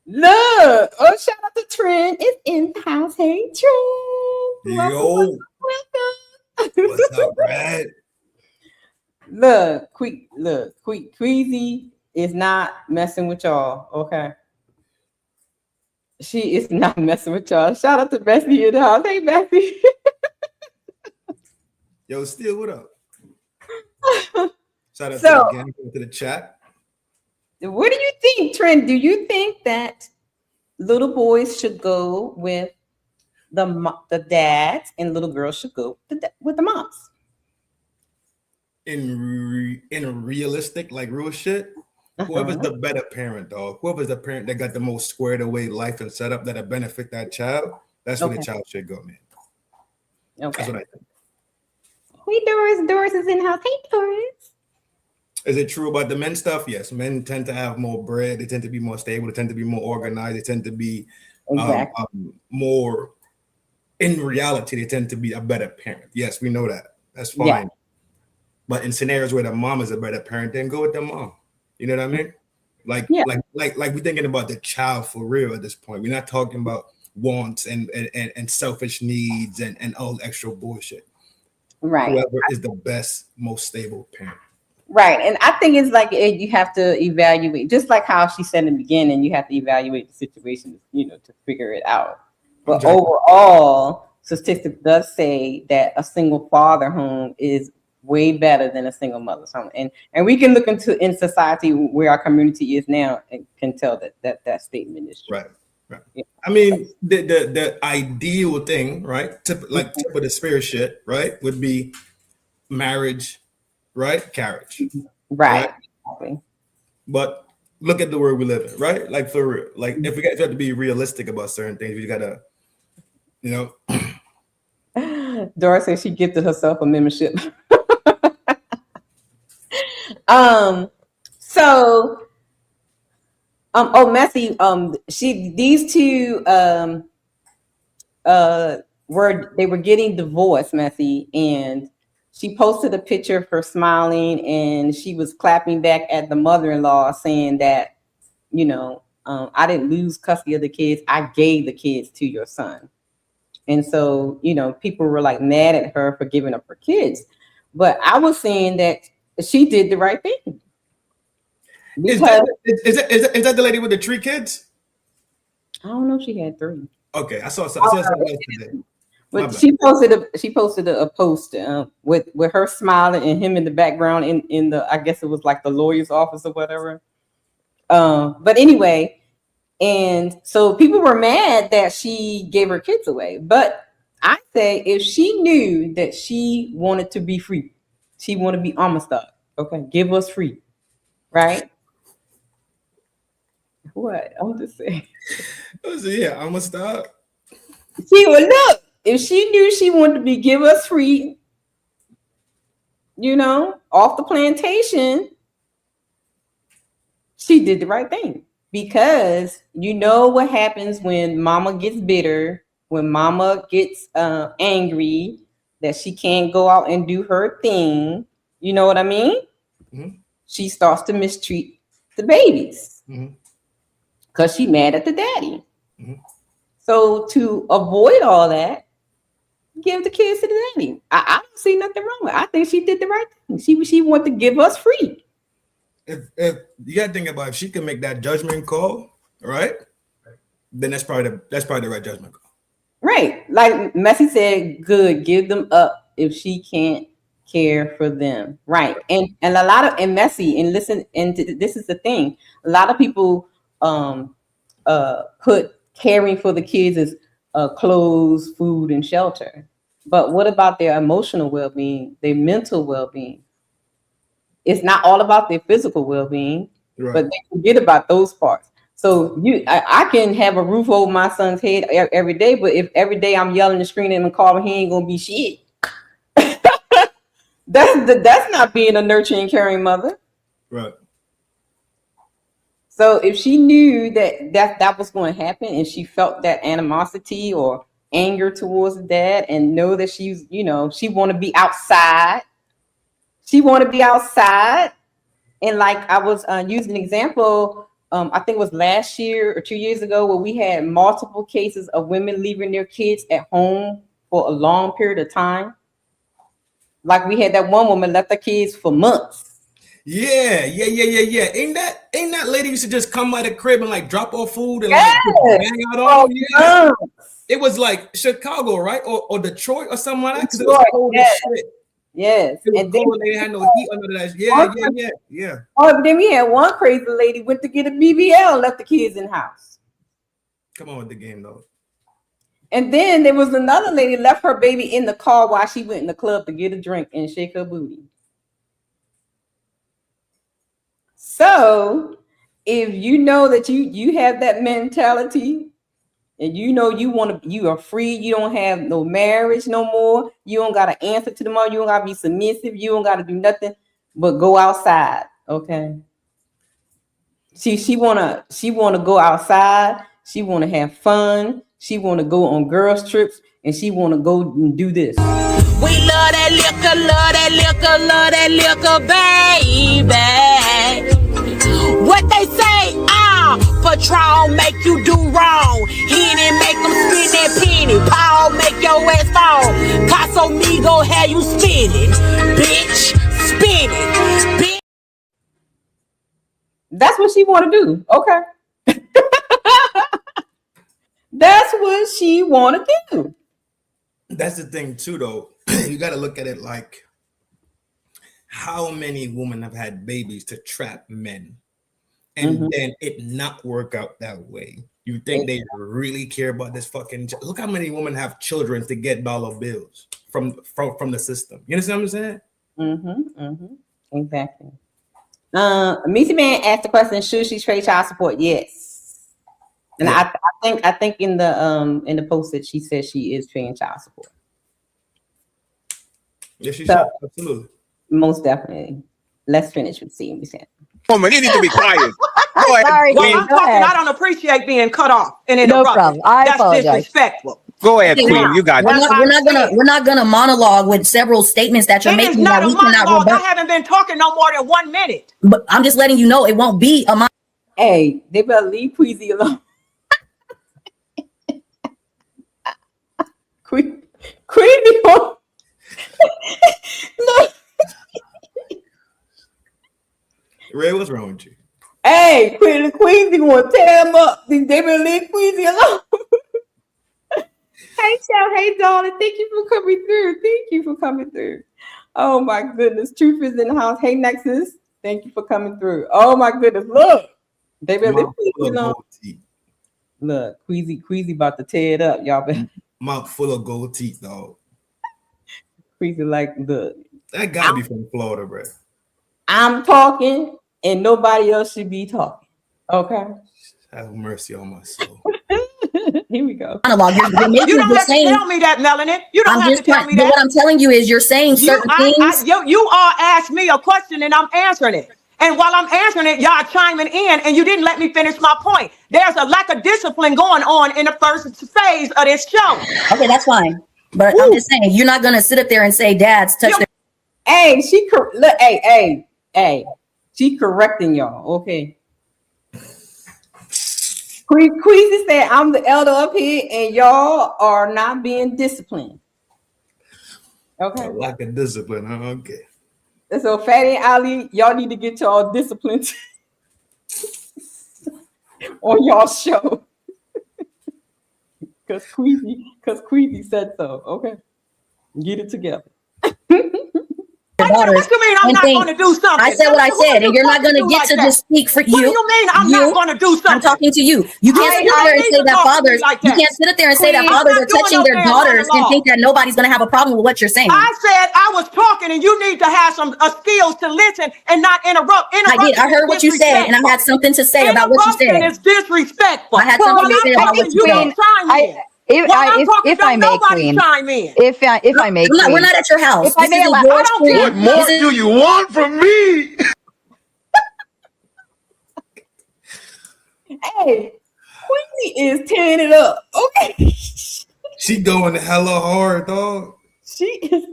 Look. Oh, shout out to Trent. It's in the house. Hey, Trent. Yo. What's up, Brad? Look, Queasy is not messing with y'all, okay? She is not messing with y'all. Shout out to Bessie in the house. Hey, Bessie. Yo, Steele, what up? Shout out to the chat. What do you think, Trent? Do you think that little boys should go with the dads and little girls should go with the moms? In a realistic, like real shit, whoever's the better parent, dog. Whoever's the parent that got the most squared away life and setup that'll benefit that child, that's where the child should go, man. Okay. That's what I think. Hey, Doris. Doris is in the house. Hey, Doris. Is it true about the men stuff? Yes, men tend to have more bread. They tend to be more stable. They tend to be more organized. They tend to be more. In reality, they tend to be a better parent. Yes, we know that. That's fine. Yeah. But in scenarios where the mom is a better parent, then go with the mom. You know what I mean? Like we're thinking about the child for real at this point. We're not talking about wants and selfish needs and all extra bullshit. Right. Whoever is the best, most stable parent. Right. And I think it's like you have to evaluate, just like how she said in the beginning, you have to evaluate the situation, to figure it out. But overall, statistics does say that a single father home is way better than a single mother's home. And we can look in society where our community is now and can tell that statement is true. Right. Yeah. I mean, the ideal thing, right? Tip of the spirit shit, right? Would be marriage, right? Carriage. Right. But look at the world we live in, right? Like for real. Like if we have to be realistic about certain things, we gotta, Dora says she gifted herself a membership. Messy, these two were getting divorced, Messy, and she posted a picture of her smiling and she was clapping back at the mother-in-law saying that, I didn't lose custody of the kids. I gave the kids to your son. And so, people were like mad at her for giving up her kids. But I was saying that she did the right thing. Is that the lady with the 3 kids? I don't know if she had 3. Okay, I saw something else today. But she posted a post with her smiling and him in the background in the, I guess it was like the lawyer's office or whatever. But anyway, and so people were mad that she gave her kids away. But I say if she knew that she wanted to be free, she wanted to be Amistad. Okay, give us free, right? What? I'm just saying. Yeah, Amistad. She would look. If she knew she wanted to give us free, off the plantation, she did the right thing. Because what happens when mama gets bitter, when mama gets angry, that she can't go out and do her thing. You know what I mean? Mm-hmm. She starts to mistreat the babies. Because she mad at the daddy. Mm-hmm. So to avoid all that, give the kids to the daddy. I don't see nothing wrong with it. I think she did the right thing. She wanted to give us free. If you gotta think about if she can make that judgment call, right? Then that's probably the right judgment call. Right. Like Messi said, good, give them up if she can't care for them. Right. And a lot of Messi, and listen, and this is the thing. A lot of people put caring for the kids as clothes, food, and shelter. But what about their emotional well-being, their mental well-being? It's not all about their physical well-being, right, but they forget about those parts. So I can have a roof over my son's head every day, but if every day I'm yelling and screaming and calling, he ain't gonna be shit. That's not being a nurturing, caring mother. Right. So if she knew that was going to happen, and she felt that animosity or anger towards the dad, and know that she's, she want to be outside. She want to be outside. And like I was using an example, I think it was last year or 2 years ago, where we had multiple cases of women leaving their kids at home for a long period of time. Like we had that one woman left her kids for months. Yeah. Ain't that lady used to just come by the crib and like drop off food and like hang out on? Yeah. It was like Chicago, right? Or Detroit or something like that. Because it was cold as shit. Yes. And then they had no heat under that. Yeah. Oh, but then we had one crazy lady went to get a BBL and left the kids in the house. Come on with the game though. And then there was another lady left her baby in the car while she went in the club to get a drink and shake her booty. So if you know that you have that mentality and you know you are free. You don't have no marriage no more. You don't got to answer to the mom. You don't got to be submissive. You don't got to do nothing but go outside. Okay. She wanna go outside. She wanna have fun. She wanna go on girls trips, and she wanna go and do this. We love that liquor, love that liquor, love that liquor, baby. What they say, Patron make you do wrong. Henny make them spin that penny. Paul make your ass fall. Casamigos have you spinning, bitch, spinning, bitch. That's what she want to do. Okay. That's what she want to do. That's the thing too, though. You got to look at it like how many women have had babies to trap men, and then it not work out that way. You think they really care about this fucking? Look how many women have children to get dollar bills from the system. You understand what I'm saying? Exactly. Missy Man asked the question: should she trade child support? Yes. And I think in the post that she said she is trading child support. Yes, she should. Absolutely. Most definitely. Let's finish with CNBC. Oh man, you need to be quiet. Go ahead. Sorry, well, I'm talking, I don't appreciate being cut off and interrupted. No problem. I That's apologize. disrespectful. Go ahead, Queen. You got it. We're not gonna monologue with several statements that you're making that we cannot rebut. I haven't been talking no more than 1 minute. But I'm just letting you know it won't be a monologue. Hey, they better leave Queasy alone. Queasy. No. Ray, what's wrong with you? Hey, Queasy want to tear him up. They better leave Queasy alone. Hey, child. Hey, darling. Thank you for coming through. Oh, my goodness. Truth is in the house. Hey, Nexus. Thank you for coming through. Oh, my goodness. Look. They better leave Queasy alone. Look, Queasy about to tear it up. Y'all better. Mouth full of gold teeth, dog. Queasy like, look. That gotta be from Florida, bro. I'm talking, and nobody else should be talking. Okay? Have mercy on my soul. Here we go. You don't have to tell me that, Melanin. You don't have to tell me that. What I'm telling you is you're saying certain things. You all asked me a question, and I'm answering it. And while I'm answering it, y'all chiming in, and you didn't let me finish my point. There's a lack of discipline going on in the first phase of this show. Okay, that's fine. But I'm just saying, you're not going to sit up there and say dads touch their... Hey, she correcting y'all, okay? Queasy said, I'm the elder up here, and y'all are not being disciplined. Okay. A lack of discipline, huh? Okay. So Fatty and Ali, y'all need to get y'all disciplined on y'all show. Because Queasy said so. Okay. Get it together. What you mean I'm not going to do something? I said what I said, and you're not going to get to just speak for you. What do you mean I'm not going to do something? I'm talking to you. You can't sit there and say that fathers. You can't sit up there and say that fathers are touching their daughters and think that nobody's going to have a problem with what you're saying. I said I was talking, and you need to have some skills to listen and not interrupt. I did. I heard what you said, and I had something to say about what you said. It's disrespectful. I had something to say about what you said. If I may, Queen. If I may, we're not at your house. If I may, what more do you want from me? Hey, Queasy is tearing it up. Okay. She going hella hard, dog. She is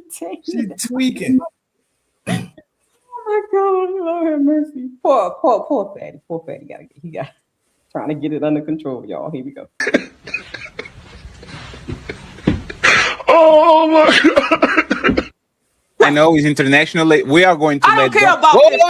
tweaking. Oh my God, Lord have mercy. Poor Fatty. Poor Fatty he got trying to get it under control, y'all. Here we go. Oh my God. I know it's international. We are going to I don't care about this.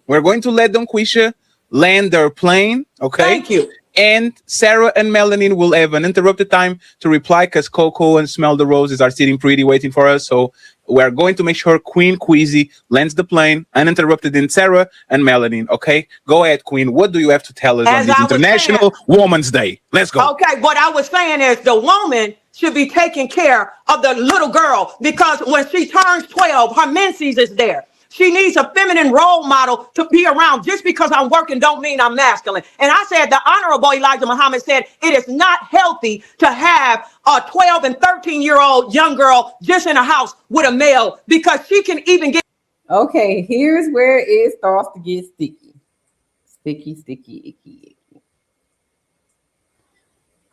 We're going to let Dungqueesha land their plane. Okay. Thank you. And Sarah and Melanin will have an interrupted time to reply because Coco and Smell the Roses are sitting pretty waiting for us. So we're going to make sure Queen Queasy lands the plane uninterrupted in Sarah and Melanin. Okay, go ahead, Queen. What do you have to tell us on this International Women's Day? Let's go. Okay, what I was saying is the woman should be taking care of the little girl because when she turns 12, her menses is there. She needs a feminine role model to be around. Just because I'm working don't mean I'm masculine. And I said, the Honorable Elijah Muhammad said, it is not healthy to have a 12 and 13-year-old young girl just in a house with a male, because she can even get. Okay, here's where it starts to get sticky. Sticky, icky.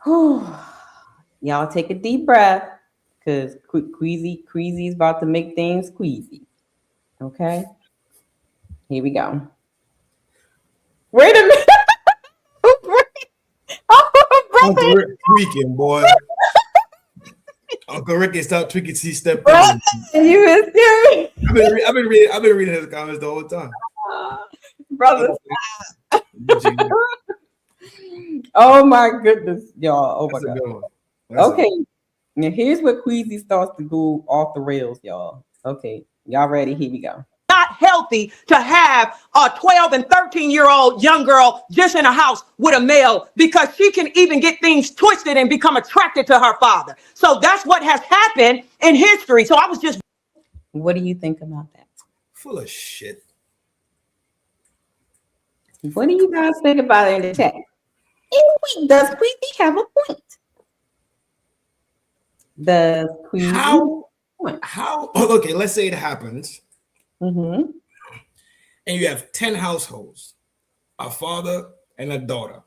Y'all take a deep breath, because Queasy is about to make things queasy. Okay, here we go. Wait a minute. Uncle Rick tweaking, boy. Uncle Rick stop tweaking. See, step in. You is serious. I've been reading his comments the whole time, brother. Oh my goodness, y'all. Oh my god. Okay, now here's where Queasy starts to go off the rails, y'all. Okay, y'all ready? Here we go. Not healthy to have a 12 and 13-year-old young girl just in a house with a male, because she can even get things twisted and become attracted to her father. So that's what has happened in history. So I was just. What do you think about that? Full of shit. What do you guys think about it in the chat? Does Queasy have a point? Does Queasy how? Okay, let's say it happens. Mm-hmm. And you have 10 households, a father and a daughter.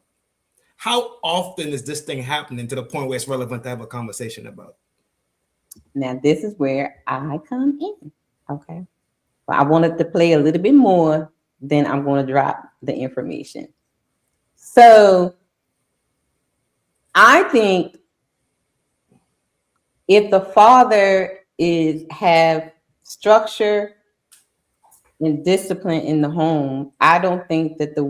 How often is this thing happening to the point where it's relevant to have a conversation about? Now, this is where I come in. Okay. Well, I wanted to play a little bit more, then I'm going to drop the information. So I think if the father have structure and discipline in the home, I don't think that a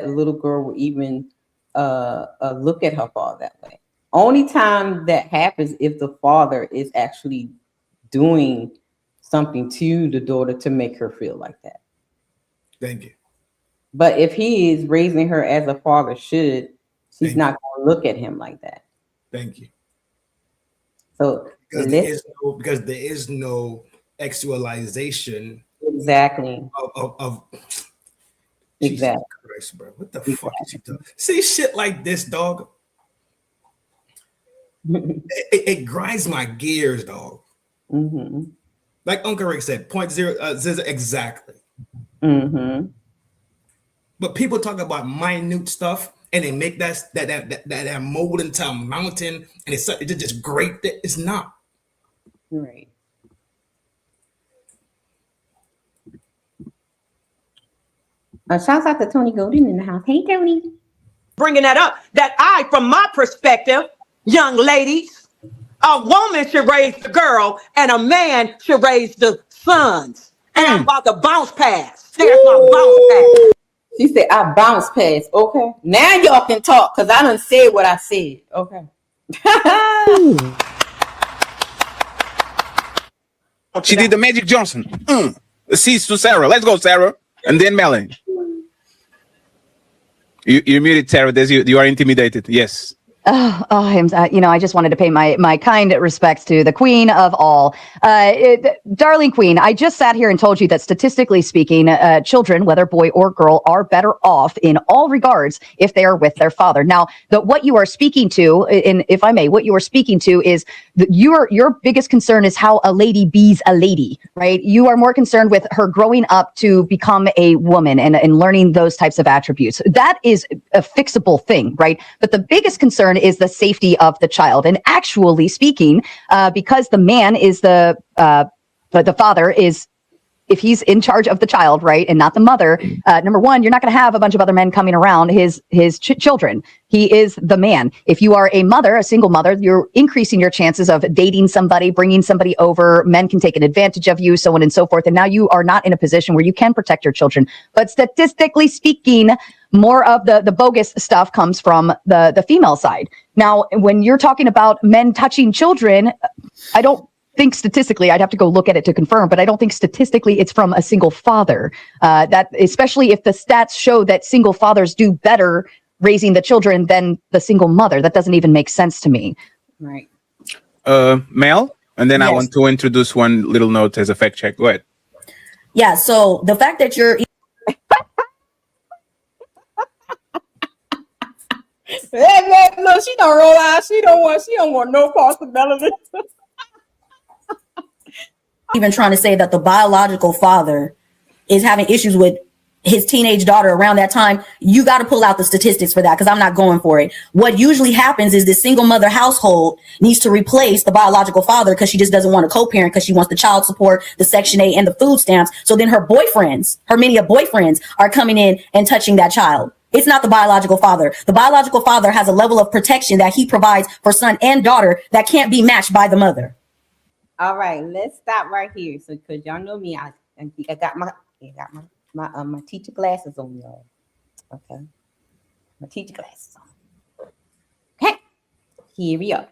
little girl will even look at her father that way. Only time that happens if the father is actually doing something to the daughter to make her feel like that. Thank you. But if he is raising her as a father should, she's not going to look at him like that. Thank you. So because there is no actualization. Exactly. Of exactly. Christ, bro. What the fuck is you doing? See shit like this, dog. it grinds my gears, dog. Mm-hmm. Like Uncle Rick said, 0.0 exactly. Mm-hmm. But people talk about minute stuff and they make that mold into a mountain, and it's just great. That it's not. Right. Shouts out to Tony Golden in the house. Hey, Tony. Bringing that up, that from my perspective, young ladies, a woman should raise the girl and a man should raise the sons. And I'm about to bounce past. There's my bounce pass. She said, I bounce past. Okay. Now y'all can talk, because I done said what I said. Okay. She did the Magic Johnson. Cease to Sarah. Let's go, Sarah. And then Melanie. You're muted, Sarah. You are intimidated. Yes. I just wanted to pay my kind respects to the queen of all. Darling queen, I just sat here and told you that statistically speaking, children, whether boy or girl, are better off in all regards if they are with their father. Now, what you are speaking to, and if I may, what you are speaking to is your biggest concern is how a lady bees a lady, right? You are more concerned with her growing up to become a woman and learning those types of attributes. That is a fixable thing, right? But the biggest concern is the safety of the child. And actually speaking, because the man is the father is, if he's in charge of the child, right, and not the mother, number one, you're not going to have a bunch of other men coming around his children. He is the man. If you are a mother, a single mother, you're increasing your chances of dating somebody, bringing somebody over. Men can take an advantage of you, so on and so forth. And now you are not in a position where you can protect your children. But statistically speaking, more of the bogus stuff comes from the female side. Now, when you're talking about men touching children, I don't think statistically, I'd have to go look at it to confirm, but I don't think statistically it's from a single father. That especially if the stats show that single fathers do better raising the children than the single mother. That doesn't even make sense to me. Right. Mel, and then I want to introduce one little note as a fact check. Go ahead. Yeah. So the fact that you're No, she don't roll out. She don't want no possibility. even trying to say that the biological father is having issues with his teenage daughter around that time, you got to pull out the statistics for that, because I'm not going for it. What usually happens is this single mother household needs to replace the biological father because she just doesn't want to co-parent, because she wants the child support, the Section 8, and the food stamps. So then her many boyfriends are coming in and touching that child. It's not the biological father. The biological father has a level of protection that he provides for son and daughter that can't be matched by the mother. All right, let's stop right here. So, because y'all know me, I got my teacher glasses on, y'all. Okay, my teacher glasses on. Okay, here we are.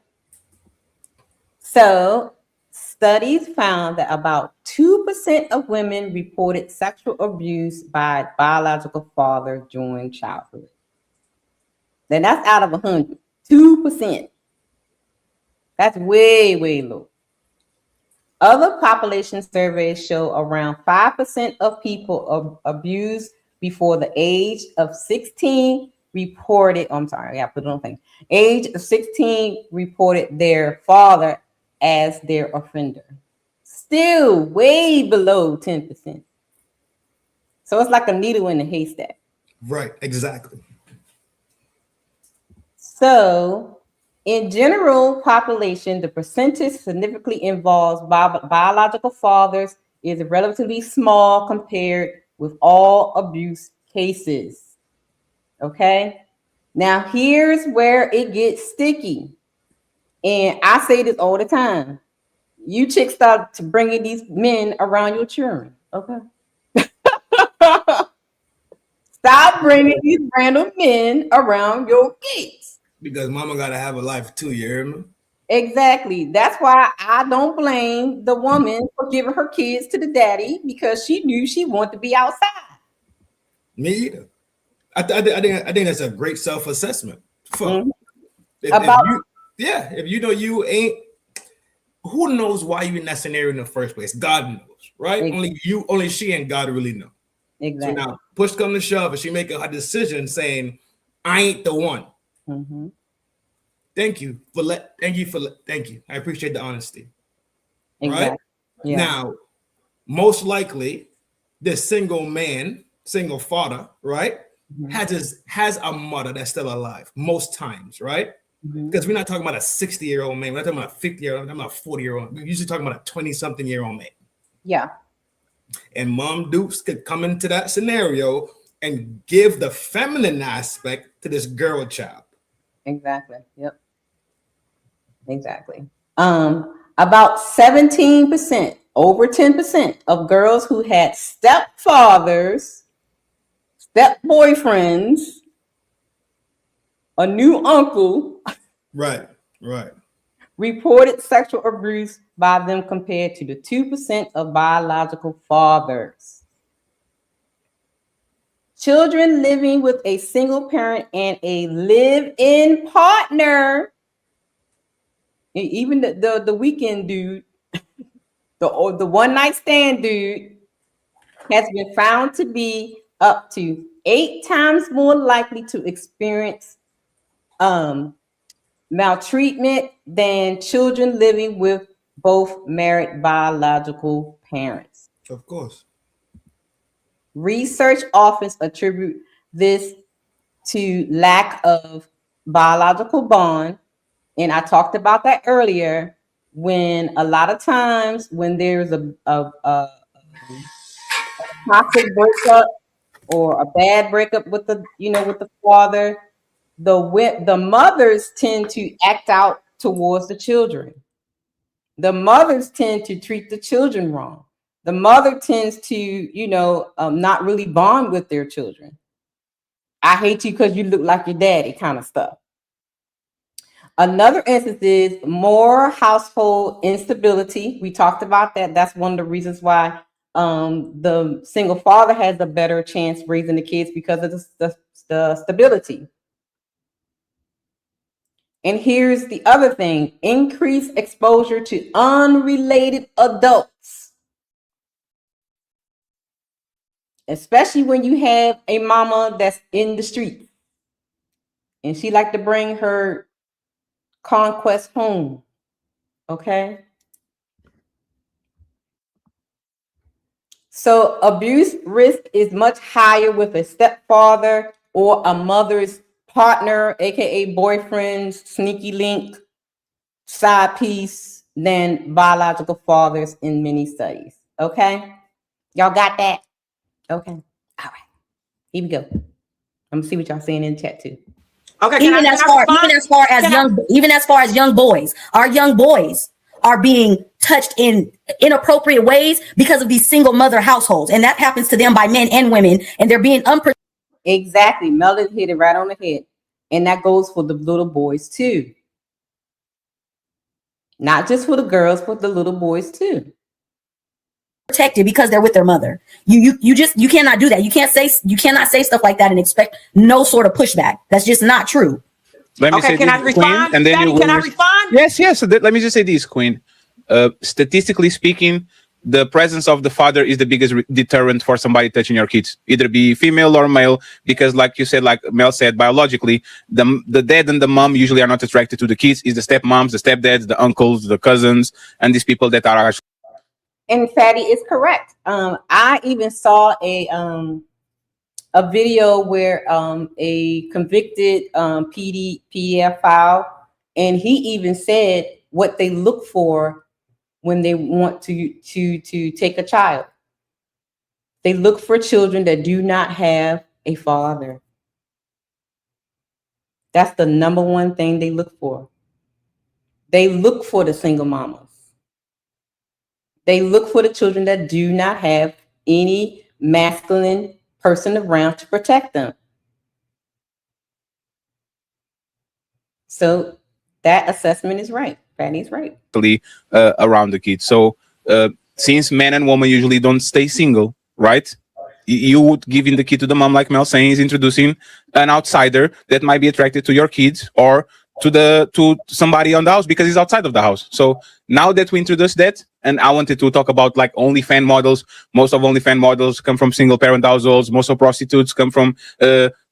So, studies found that about 2% of women reported sexual abuse by a biological father during childhood. Then that's out of 100. 2%. That's way, way low. Other population surveys show around 5% of people abused before the age of 16 reported. I'm sorry, I got to put it on thing. Age of 16 reported their father as their offender. Still way below 10%. So it's like a needle in a haystack. Right, exactly. So in general population, the percentage significantly involves biological fathers is relatively small compared with all abuse cases. Okay. Now here's where it gets sticky. And I say this all the time. You chicks start to bringing these men around your children. Okay. Stop bringing these random men around your kids. Because mama got to have a life too, you hear me? Exactly. That's why I don't blame the woman for giving her kids to the daddy, because she knew she wanted to be outside. Me either. I think that's a great self-assessment. Mm-hmm. If you know you ain't, who knows why you in that scenario in the first place? God knows, right? Exactly. Only she and God really know. Exactly. So now push come to shove, and she make a decision saying, I ain't the one. Mm-hmm. Thank you. I appreciate the honesty. Exactly. Right? Yeah. Now, most likely, this single father, right, mm-hmm. has a mother that's still alive most times, right? Because mm-hmm. we're not talking about a 60-year-old man. We're not talking about a 50-year-old. We're talking about a 40-year-old. We're usually talking about a 20-something-year-old man. Yeah. And Mom Dukes could come into that scenario and give the feminine aspect to this girl child. Exactly. Yep. Exactly. About 17%, over 10% of girls who had stepfathers, step boyfriends, a new uncle, right, reported sexual abuse by them compared to the 2% of biological fathers. Children living with a single parent and a live-in partner, even the weekend dude, the one-night stand dude, has been found to be up to 8 times more likely to experience maltreatment than children living with both married biological parents. Of course. Research often attribute this to lack of biological bond. And I talked about that earlier, when a lot of times when there's a toxic breakup or a bad breakup with the father, the mothers tend to act out towards the children. The mothers tend to treat the children wrong. The mother tends to, not really bond with their children. I hate you because you look like your daddy kind of stuff. Another instance is more household instability. We talked about that. That's one of the reasons why the single father has a better chance raising the kids, because of the stability. And here's the other thing: increased exposure to unrelated adults. especially when you have a mama that's in the street and she like to bring her conquest home. Okay. So abuse risk is much higher with a stepfather or a mother's partner, aka boyfriend, sneaky link, side piece, than biological fathers in many studies. Okay, y'all got that? Okay, all right. Here we go. I'm gonna see what y'all saying in the chat too. Okay, even as far as young boys, our young boys are being touched in inappropriate ways because of these single mother households, and that happens to them by men and women, and they're being unprotected. Exactly, Melody hit it right on the head, and that goes for the little boys too. Not just for the girls, but the little boys too. Protected because they're with their mother. You cannot do that. You cannot say stuff like that and expect no sort of pushback. That's just not true. Let me say can I this, respond? Queen, and then Daddy, you can I respond? Yes. So let me just say this, Queen. Statistically speaking, the presence of the father is the biggest deterrent for somebody touching your kids, either be female or male, because like you said, like Mel said, biologically, the dad and the mom usually are not attracted to the kids. It's the stepmoms, the stepdads, the uncles, the cousins, and these people that are actually. And Fatty is correct. I even saw a video where a convicted pedophile, and he even said what they look for when they want to take a child. They look for children that do not have a father. That's the number one thing they look for. They look for the single mamas. They look for the children that do not have any masculine person around to protect them. So that assessment is right. Fanny's right. Around the kids. So since men and women usually don't stay single, right? You would giving the kid to the mom, like Mel saying, is introducing an outsider that might be attracted to your kids or to somebody on the house because he's outside of the house. So now that we introduced that, and I wanted to talk about like OnlyFans models. Most of OnlyFans models come from single parent households. Most of prostitutes come from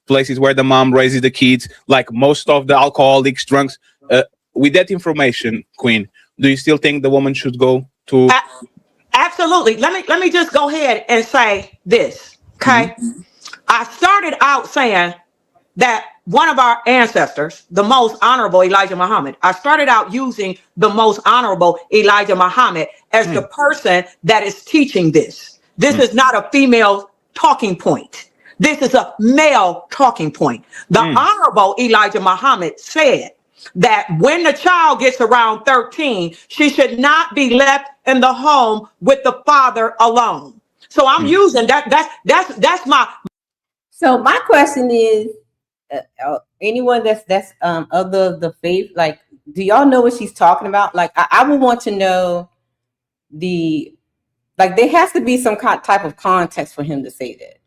places where the mom raises the kids. Like most of the alcoholics, drunks. With that information, Queen, do you still think the woman should go to? Absolutely. Let me just go ahead and say this. Okay. Mm-hmm. I started out saying that one of our ancestors, the most honorable Elijah Muhammad, I started out using the most honorable Elijah Muhammad as the person that is teaching this. This is not a female talking point. This is a male talking point. The honorable Elijah Muhammad said that when the child gets around 13, she should not be left in the home with the father alone. So I'm using that. That's my. So my question is, anyone that's of the faith, like, do y'all know what she's talking about? Like, I would want to know there has to be some type of context for him to say that.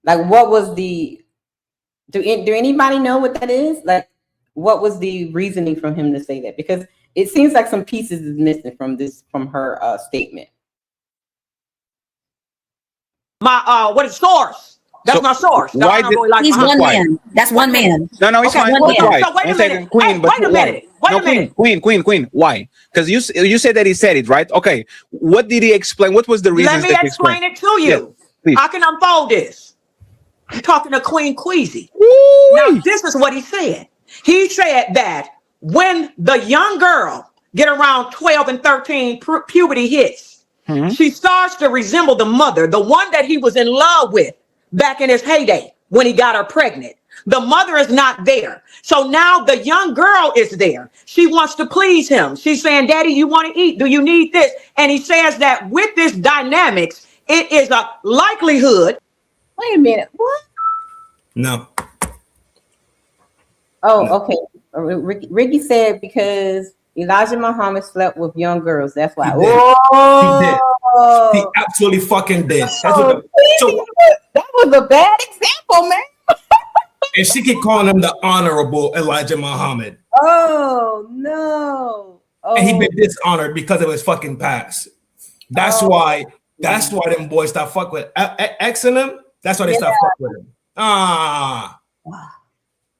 Like, what was do anybody know what that is? Like, what was the reasoning from him to say that? Because it seems like some pieces is missing from her statement. My what is source? That's my source. He's one man. That's one man. No, it's fine. Why? So wait a minute. Queen, wait a minute. Wait a minute. Queen. Why? Because you said that he said it, right? Okay. What did he explain? What was the reason? Let me explain it to you. Yes, I can unfold this. I'm talking to Queen Queasy. Now, this is what he said. He said that when the young girl get around 12 and 13, puberty hits, she starts to resemble the mother, the one that he was in love with back in his heyday when he got her pregnant. The mother is not there. So now the young girl is there. She wants to please him. She's saying, Daddy, you want to eat? Do you need this? And he says that with this dynamics, it is a likelihood. Wait a minute. What? No. Oh, okay. Ricky said because Elijah Muhammad slept with young girls. That's why. He did. He absolutely fucking did. That was a bad example, man. And she keep calling him the honorable Elijah Muhammad. Oh no. And he been dishonored because of his fucking past. That's why That's why them boys stop fuck with X and them. That's why they stop fuck with him.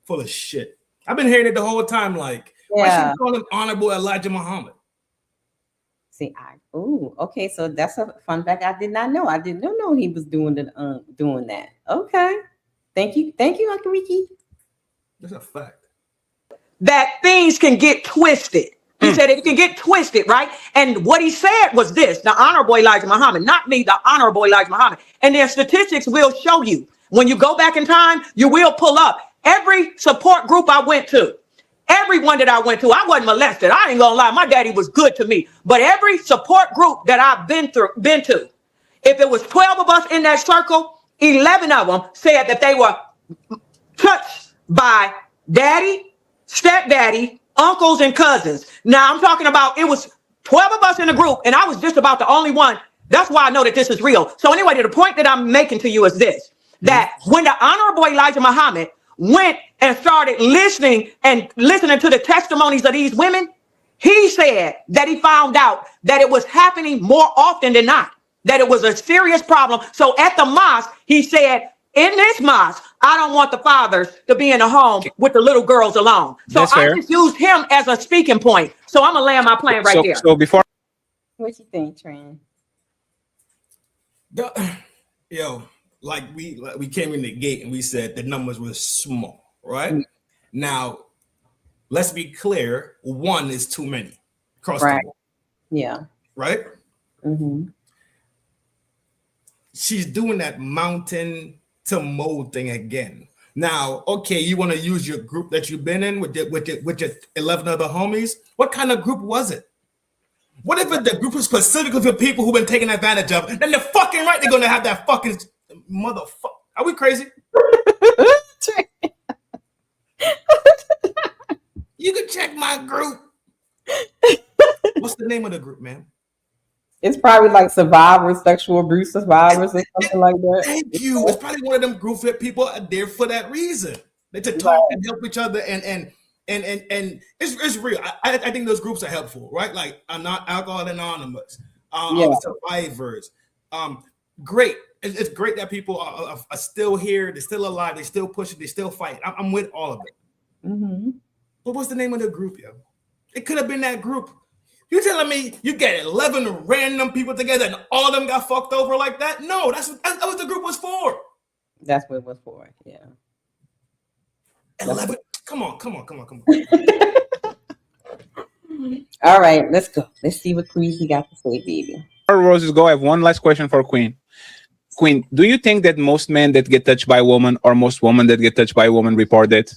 Full of shit. I've been hearing it the whole time. Like, why she call him Honorable Elijah Muhammad? See, okay. So that's a fun fact I did not know. I didn't know he was doing that. Okay. Thank you, Uncle Ricky. That's a fact. That things can get twisted. He said it can get twisted, right? And what he said was this, the Honorable Elijah Muhammad, not me, the Honorable Elijah Muhammad. And their statistics will show you. When you go back in time, you will pull up every support group I went to. Everyone that I went to, I wasn't molested. I ain't gonna lie, my daddy was good to me. But every support group that I've been to, if it was 12 of us in that circle, 11 of them said that they were touched by daddy, stepdaddy, uncles, and cousins. Now I'm talking about, it was 12 of us in the group, and I was just about the only one. That's why I know that this is real. So anyway, the point that I'm making to you is this, that when the Honorable Elijah Muhammad went and started listening to the testimonies of these women, he said that he found out that it was happening more often than not, that it was a serious problem. So at the mosque, he said, in this mosque, I don't want the fathers to be in the home with the little girls alone. So I just used him as a speaking point. So I'm gonna land my plane right there. So before, what you think, Tran? Yo, like we came in the gate and we said the numbers were small, right? Now, let's be clear. 1 is too many. Across the board. Yeah. Right? Mm-hmm. She's doing that mountain to mold thing again. Now, okay, you want to use your group that you've been in with your 11 other homies. What kind of group was it? What if the group was specifically for people who've been taken advantage of? Then they're fucking right. They're gonna have that fucking motherfucker. Are we crazy? You can check my group. What's the name of the group, man? It's probably like survivors, sexual abuse survivors, or something like that. Thank you. It's probably one of them groups that people are there for that reason. They to talk and help each other, and it's real. I think those groups are helpful, right? Like not Alcohol Anonymous, survivors. Great. It's great that people are still here. They're still alive. They still pushing. They still fight. I'm with all of it. Mm-hmm. But what's the name of the group, yo? It could have been that group. You telling me you get 11 random people together and all of them got fucked over like that? No, that's what the group was for. That's what it was for. Yeah. 11. Come on. All right, let's go. Let's see what Queasy got to say, baby. Roses go. I have one last question for Queen. Queen, do you think that most men that get touched by a woman or most women that get touched by a woman report it?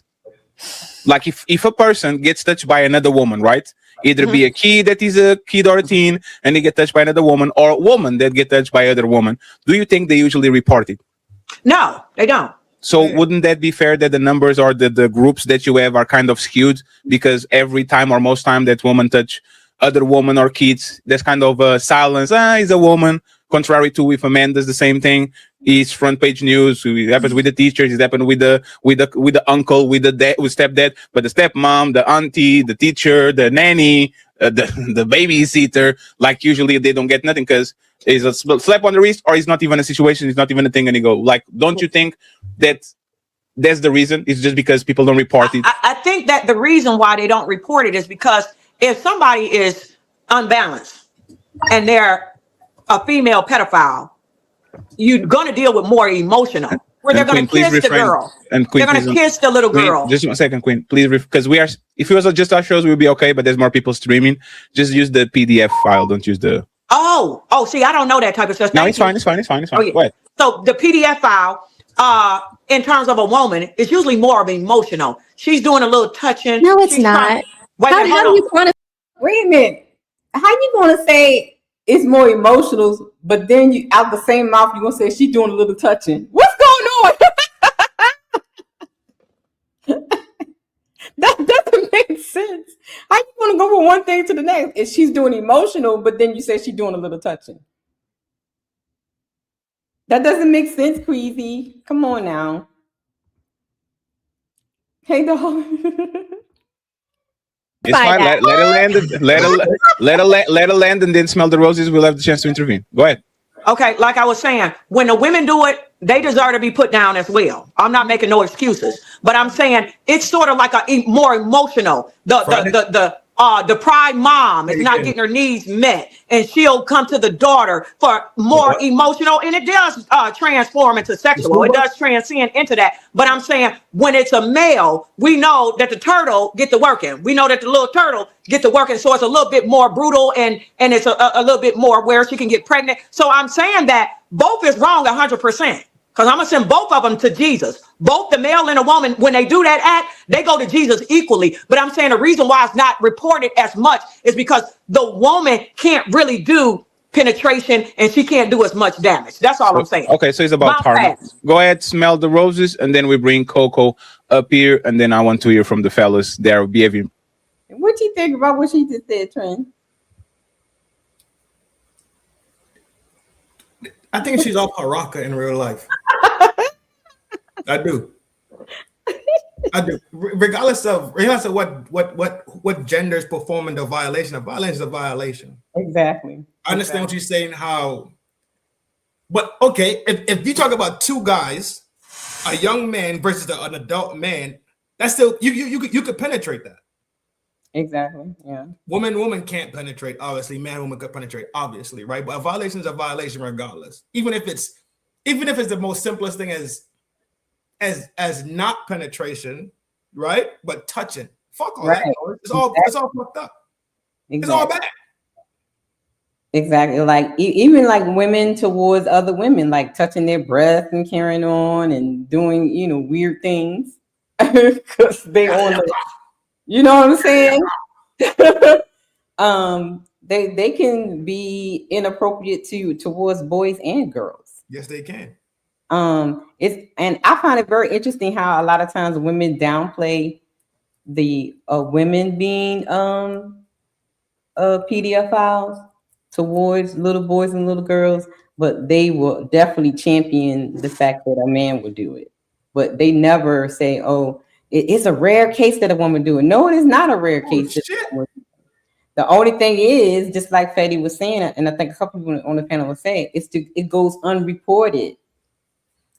Like if a person gets touched by another woman, right? Either be a kid that is a kid or a teen and they get touched by another woman, or a woman that get touched by other woman. Do you think they usually report it? No, they don't. So wouldn't that be fair that the numbers or the groups that you have are kind of skewed because every time or most time that woman touch other woman or kids, there's kind of a silence. He's a woman. Contrary to if a man does the same thing, it's front page news. It happens with the teachers. It happened with the uncle, with the dad, with stepdad, but the stepmom, the auntie, the teacher, the nanny, the babysitter. Like usually they don't get nothing because it's a slap on the wrist, or it's not even a situation. It's not even a thing. And you go like, don't you think that that's the reason? It's just because people don't report it. I think that the reason why they don't report it is because if somebody is unbalanced and they're a female pedophile, you're going to deal with more emotional, where they're going to kiss the girl. And Queen, they're going to kiss the little girl. Just 1 second, Queen, please, because we are. If it was just our shows, we'll be okay. But there's more people streaming. Just use the PDF file. Don't use the. Oh, see, I don't know that type of stuff. No, it's fine. It's fine. Oh, yeah. Go ahead. So the PDF file, in terms of a woman, is usually more of emotional. She's doing a little touching. No, it's not. How do you want to? Wait a minute. How you going to say it's more emotional, but then you out the same mouth you're gonna say she's doing a little touching? What's going on? That doesn't make sense. How you gonna go from one thing to the next? If she's doing emotional, but then you say she's doing a little touching. That doesn't make sense, Queasy. Come on now. Hey, dog. It's fine. Let her land. Let her land, and then smell the roses. We'll have the chance to intervene. Go ahead. Okay, like I was saying, when the women do it, they deserve to be put down as well. I'm not making no excuses, but I'm saying it's sort of like more emotional. The pride mom is not getting her needs met, and she'll come to the daughter for more emotional, and it does transform into sexual. It does transcend into that. But I'm saying when it's a male, we know that the turtle get to working. We know that the little turtle get to working, so it's a little bit more brutal, and it's a little bit more where she can get pregnant. So I'm saying that both is wrong 100%. Because I'm going to send both of them to Jesus. Both the male and the woman, when they do that act, they go to Jesus equally. But I'm saying the reason why it's not reported as much is because the woman can't really do penetration and she can't do as much damage. That's all I'm saying. Okay, so it's about harmony. Go ahead, smell the roses, and then we bring Coco up here, and then I want to hear from the fellas. They're behaving. What do you think about what she just said, Trent? I think she's off her rocker in real life. I do. Regardless of what genders performing the violation, a violation is a violation. Exactly. I understand what you're saying. But okay, if you talk about two guys, a young man versus an adult man, that's still you could penetrate that. Exactly. Yeah. Woman can't penetrate. Obviously, woman could penetrate. Obviously, right? But a violation is a violation, regardless. Even if it's the most simplest thing as not penetration, right? But touching. Fuck all that. It's all fucked up. Exactly. It's all bad. Exactly. Like even like women towards other women, like touching their breath and carrying on and doing weird things because they on the. You know what I'm saying? They can be inappropriate towards boys and girls. Yes, they can. And I find it very interesting how a lot of times women downplay the women being pedophiles towards little boys and little girls, but they will definitely champion the fact that a man would do it. But they never say, "Oh, it's a rare case that a woman do it." No, it is not a rare case. The only thing is, just like Fetty was saying, and I think a couple people on the panel will say, it goes unreported.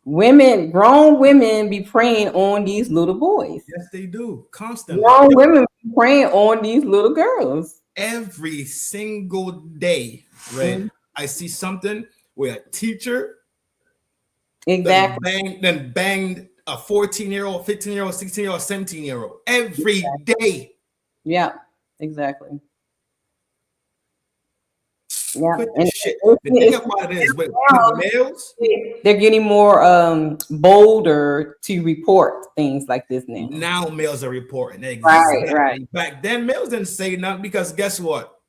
Grown women be preying on these little boys. Yes, they do. Constantly. Grown women be preying on these little girls. Every single day, right? Mm-hmm. I see something where a teacher then banged a 14-year-old, 15-year-old, 16-year-old, 17-year-old every day. Yeah, exactly. Yeah, the thing about it is with males, they're getting more bolder to report things like this now. Now males are reporting. Exactly. Right. Back then, males didn't say nothing because guess what?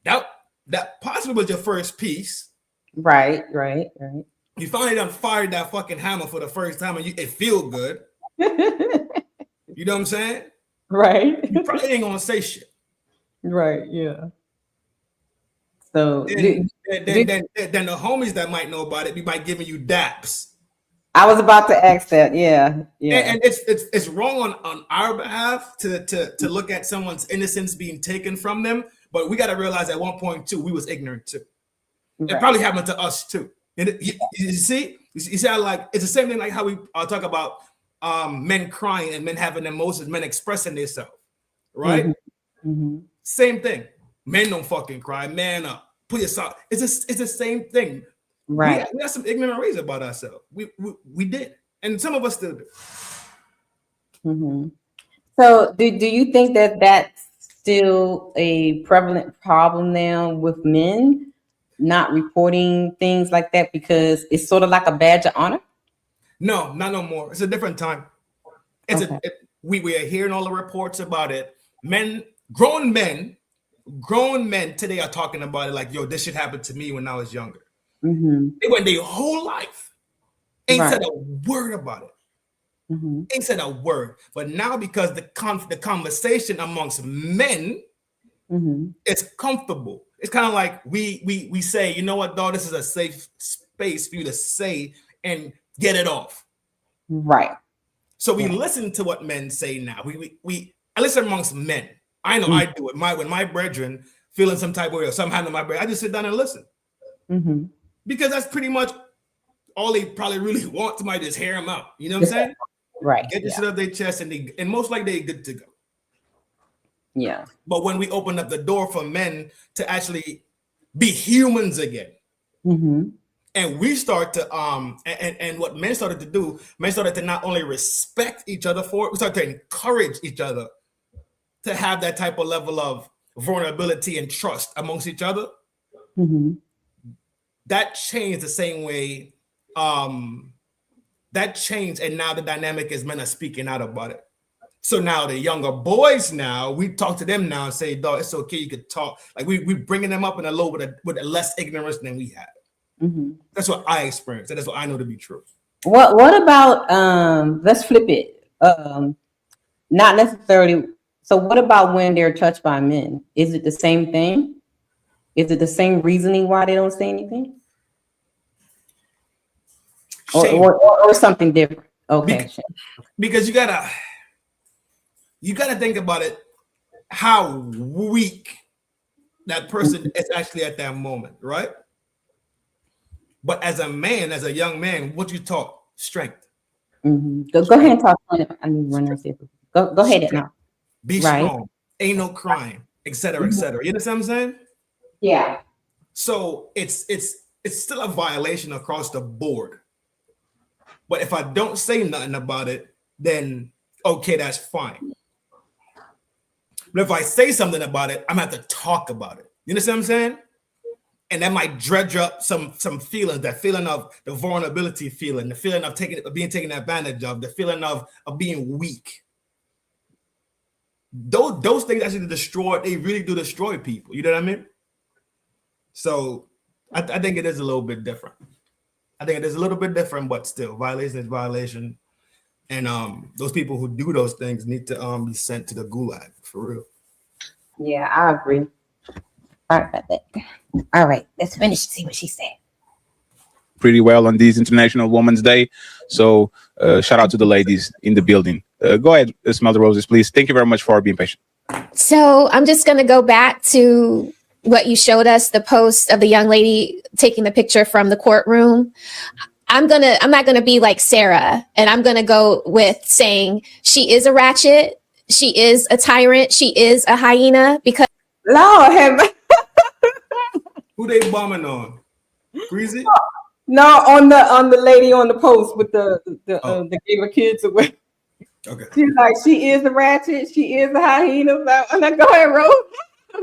That possibly was your first piece. Right. You finally done fired that fucking hammer for the first time, and it feel good. You know what I'm saying? Right. You probably ain't gonna say shit. Right. Yeah. So then the homies that might know about it be by giving you daps. I was about to ask that. Yeah. And it's wrong on our behalf to look at someone's innocence being taken from them, but we got to realize at one point too we was ignorant too. Right. It probably happened to us too. And you see how like it's the same thing like how we talk about men crying and men having emotions, men expressing themselves, right? Mm-hmm. Mm-hmm. Same thing. Men don't fucking cry. Man up. Put yourself. It's the same thing. Right. We have some ignorant ways about ourselves. We did, and some of us still do. Mm-hmm. So, do you think that that's still a prevalent problem now with men not reporting things like that because it's sort of like a badge of honor? No, not no more. It's a different time. We are hearing all the reports about it. Grown men today are talking about it like, yo, this shit happened to me when I was younger. Mm-hmm. They went their whole life, ain't said a word about it. Mm-hmm. Ain't said a word. But now because the conversation amongst men is comfortable. It's kind of like we say, you know what, dog, this is a safe space for you to say and get it off. Right. So we listen to what men say now. I listen amongst men. I know I do it. When my brethren feeling some type of way or something happening to my brethren, I just sit down and listen. Mm-hmm. Because that's pretty much all they probably really want. Somebody just hear them out. You know what I'm saying? Right. Get this shit off their chest, and most likely they're good to go. Yeah. But when we open up the door for men to actually be humans again, and we start to and what men started to do, men started to not only respect each other for it, we started to encourage each other to have that type of level of vulnerability and trust amongst each other. That changed the same way. That changed, and now the dynamic is men are speaking out about it. So now the younger boys, now we talk to them now and say, "Dog, it's okay. You could talk." Like we bringing them up in a low with a less ignorance than we had. That's what I experienced, and that's what I know to be true. What about let's flip it. Not necessarily. So what about when they're touched by men? Is it the same thing? Is it the same reasoning why they don't say anything? Or something different? Okay. Because you gotta think about it, how weak that person is actually at that moment, right? But as a man, as a young man, what you taught? Strength. Go ahead and talk. I need to run and see. Go ahead now. Be strong. Ain't no crime, etc., etc. You understand what I'm saying? Yeah. So it's still a violation across the board. But if I don't say nothing about it, then okay, that's fine. But if I say something about it, I'm gonna have to talk about it. You understand what I'm saying? And that might dredge up some feelings, that feeling of the vulnerability feeling, the feeling of being taken advantage of, the feeling of being weak. Those things actually they really do destroy people. You know what I mean? So I think it is a little bit different. I think it is a little bit different, but still, violation is violation. And those people who do those things need to be sent to the gulag for real. Yeah, I agree. All right, all right, let's finish. See what she said. Pretty well on this International Women's Day. So shout out to the ladies in the building. Go ahead, smell the roses, please. Thank you very much for being patient. So I'm just going to go back to what you showed us, the post of the young lady taking the picture from the courtroom. I'm not going to be like Sarah, and I'm going to go with saying she is a ratchet. She is a tyrant. She is a hyena because Lord have who they bombing on? Greasy? No, on the lady on the post with the gave her kids away. Okay. She's like, she is a ratchet. She is a hyena. I'm like, go ahead, Rose.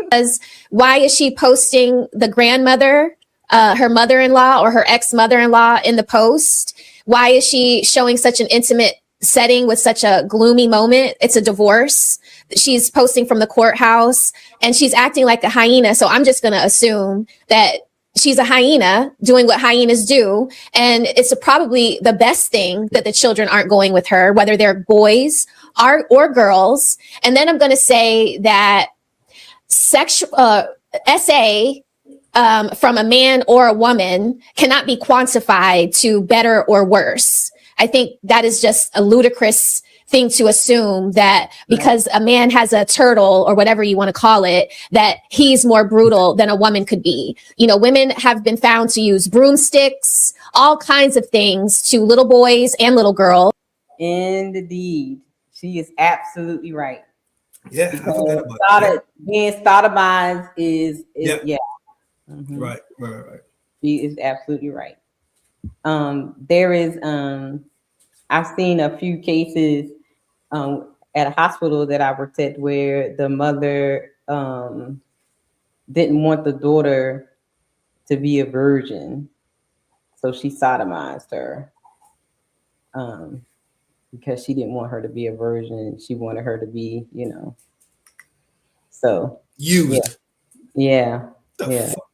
Because why is she posting the grandmother, her mother-in-law or her ex-mother-in-law in the post? Why is she showing such an intimate setting with such a gloomy moment? It's a divorce. She's posting from the courthouse and she's acting like a hyena. So I'm just going to assume that she's a hyena doing what hyenas do. And it's probably the best thing that the children aren't going with her, whether they're boys or girls. And then I'm going to say that SA from a man or a woman cannot be quantified to better or worse. I think that is just a ludicrous thing to assume that because a man has a turtle or whatever you want to call it, that he's more brutal than a woman could be. You know, women have been found to use broomsticks, all kinds of things to little boys and little girls. Indeed. She is absolutely right. Yeah, because I forgot about that. Being sodomized is yeah. Mm-hmm. Right. She is absolutely right. There is I've seen a few cases at a hospital that I worked at where the mother didn't want the daughter to be a virgin, so she sodomized her because she didn't want her to be a virgin. She wanted her to be, so used. Yeah.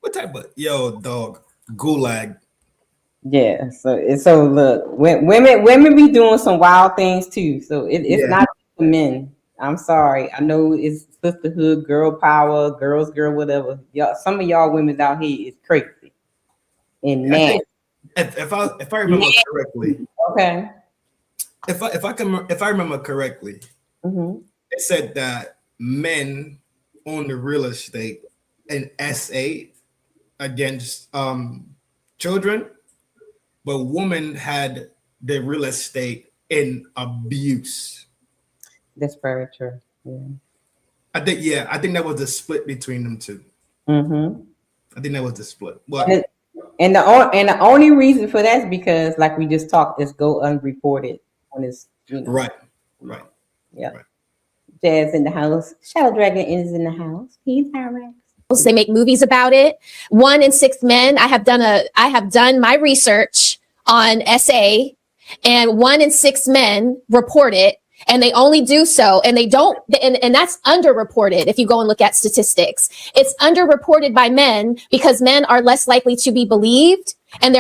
What type of dog gulag? Yeah, so look, women be doing some wild things too. So it's not the men. I'm sorry. I know it's sisterhood, girl power, girls, whatever. Y'all, some of y'all women out here is crazy. And man, if I remember correctly, okay. If I remember correctly, it said that men own the real estate in SA against children, but women had the real estate in abuse. That's very true. Yeah. I think that was the split between them two. Mm-hmm. I think that was the split. But and the only reason for that is because, like we just talked, is go unreported on his, right. Yeah. Right. Jazz in the house. Shadow Dragon is in the house. He's Tyrex. They make movies about it. 1 in 6 men. I have done my research on SA, and 1 in 6 men report it, and they only do so, and they don't, and that's underreported. If you go and look at statistics, it's underreported by men because men are less likely to be believed, and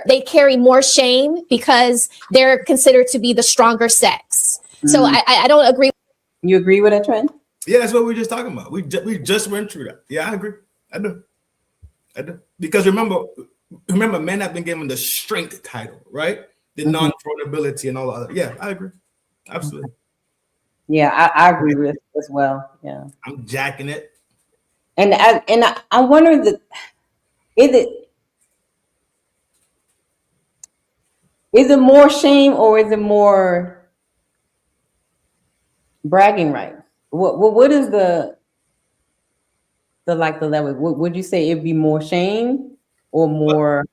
they carry more shame because they're considered to be the stronger sex. So I don't agree. You agree with that, Trent? Yeah, that's what we were just talking about. We just went through that. Yeah, I agree. I do. Because remember, men have been given the strength title, right? The non-vulnerability and all the other. Yeah, I agree. Absolutely. Yeah, I agree with it as well. Yeah, I'm jacking it. And I wonder is it more shame or is it more bragging rights? What is the level? Would you say it'd be more shame or more?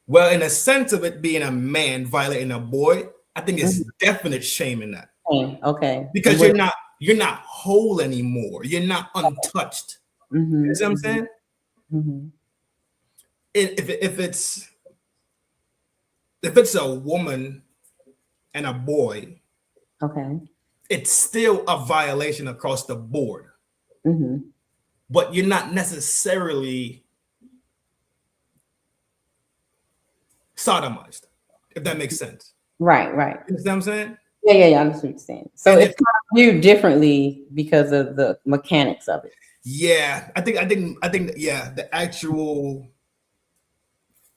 Well, in a sense of it being a man violating a boy, I think it's definite shame in that. Okay. Because you're not whole anymore. You're not untouched. You know what I'm saying? Mm-hmm. If it's a woman and a boy, okay, it's still a violation across the board. But you're not necessarily sodomized, if that makes sense. Right. You understand what I'm saying? Yeah, I understand what you're saying. So it's kind of viewed differently because of the mechanics of it. Yeah, I think the actual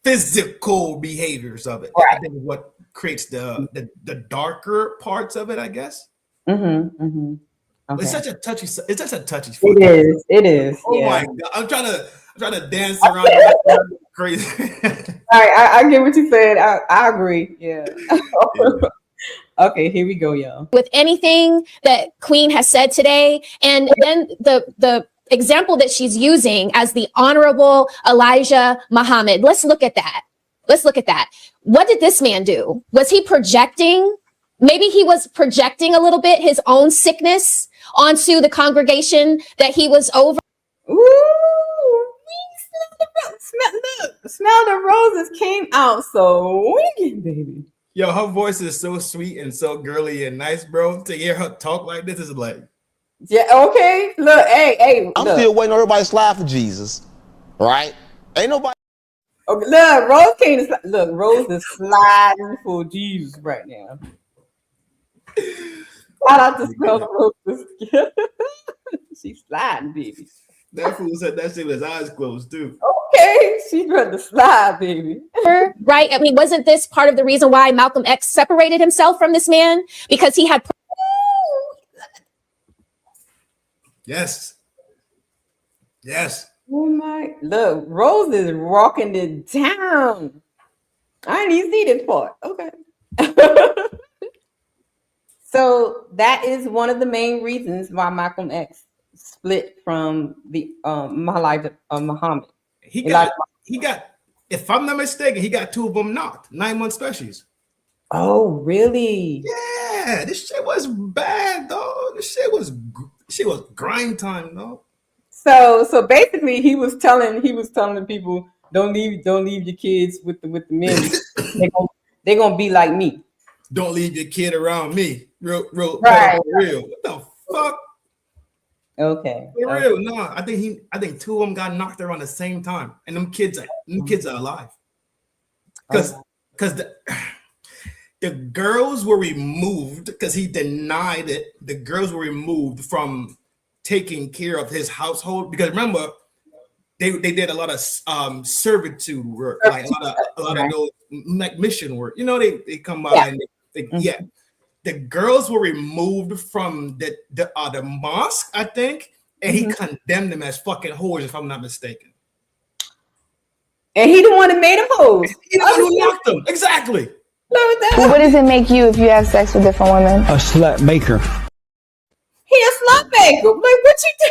physical behaviors of it, right. I think is what creates the darker parts of it, I guess. Okay. It's such a touchy spot. It is. Oh yeah. my God. I'm trying to dance around it. Crazy. All right, I get what you said. I agree. Yeah. Okay, here we go, y'all. With anything that Queen has said today, and then the example that she's using as the Honorable Elijah Muhammad. Let's look at that. What did this man do? Was he projecting? Maybe he was projecting a little bit his own sickness onto the congregation that he was over. Ooh, smell the roses came out so wicked, baby. Yo, her voice is so sweet and so girly and nice, bro. To hear her talk like this is like, yeah, okay. Look, hey, I'm still waiting on everybody to slide for Jesus, right? Ain't nobody. Okay, look, Rose came. Look, Rose is sliding for Jesus right now. Shout out to Smell the Roses. She's sliding, baby. That fool said that shit with his eyes closed too. Okay, she's ready to slide, baby. Right? I mean, wasn't this part of the reason why Malcolm X separated himself from this man? Because he had. Yes. Oh my! Look, Rose is rocking it down. I didn't even see this part. Okay. So that is one of the main reasons why Malcolm X split from the Muhammad. He got, if I'm not mistaken, he got 2 of them knocked, 9-month specials. Oh, really? Yeah, this shit was bad, though. This shit was grind time, though. So basically, he was telling the people, don't leave your kids with the men. They're gonna be like me. Don't leave your kid around me. Real, right. Real. What the fuck? Okay. For real, no. I think 2 of them got knocked around the same time, and them kids are alive. Because the girls were removed because he denied it. The girls were removed from taking care of his household because remember, they did a lot of servitude work, like a lot of those like mission work. You know, they come by and the girls were removed from the mosque, I think, and he condemned them as fucking whores, if I'm not mistaken. And he the one that made him hoes. He the one who knocked them. Exactly. Well, what does it make you if you have sex with different women? A slut maker. He a slut maker. Like, what you do?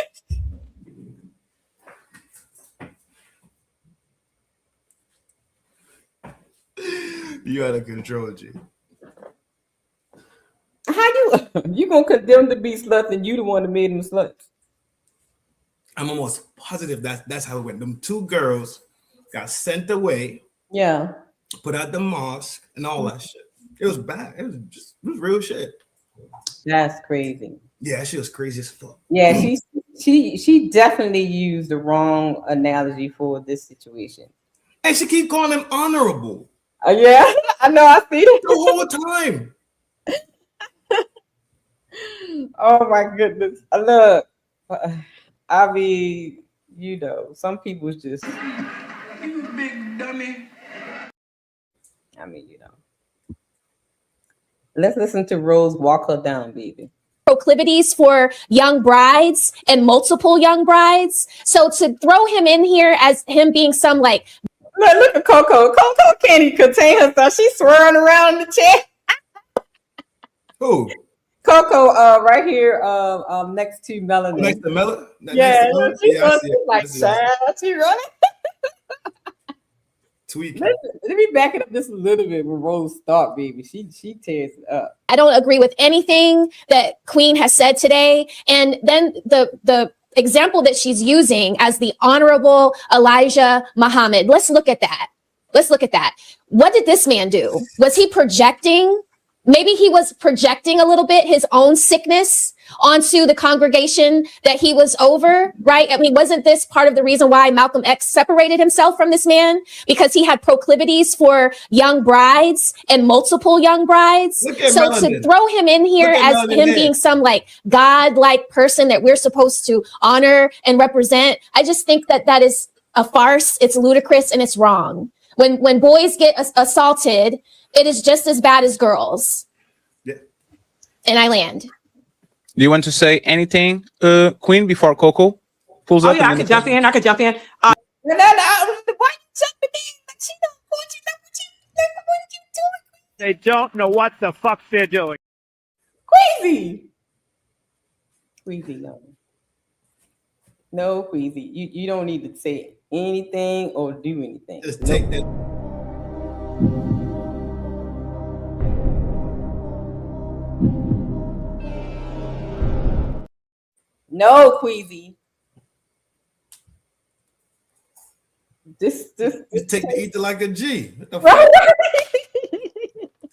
You out of control, G. How you gonna condemn to be sluts and you the one that made them sluts? I'm almost positive that's how it went. Them two girls got sent away. Yeah. Put out the mosque and all that shit. It was bad. It was real shit. That's crazy. Yeah, she was crazy as fuck. Yeah, she definitely used the wrong analogy for this situation. And she keep calling him honorable. Yeah, I know. I see it the whole time. Oh my goodness! Look, I mean, you know, some people's just you big dummy. I mean, you know. Let's listen to Rose Walk Her Down, baby. Proclivities for young brides and multiple young brides. So to throw him in here as him being some like look at Coco. Coco can't even contain herself. She's swirling around in the chair. Who? Coco, right here, next to Melanie. Next to Melanie? Yeah, she's like, child, she running. Tweaking. Let me back it up just a little bit with Rose Stark, baby. She tears it up. I don't agree with anything that Queen has said today. And then the example that she's using as the Honorable Elijah Muhammad. Let's look at that. What did this man do? Was he projecting? Maybe he was projecting a little bit his own sickness onto the congregation that he was over, right? I mean, wasn't this part of the reason why Malcolm X separated himself from this man? Because he had proclivities for young brides and multiple young brides. So to throw him in here as him being some like God-like person that we're supposed to honor and represent, I just think that is a farce. It's ludicrous and it's wrong. When boys get assaulted, it is just as bad as girls. Yeah. And I land. Do you want to say anything, Queen, before Coco pulls up? Yeah, I could jump in. No. Why you jumping in? Like, she don't want you. What are you doing? They don't know what the fuck they're doing. Queasy, no. No, Queasy. You don't need to say anything or do anything. Just take that. No, Queasy. Just take the ether like a G. What the fuck?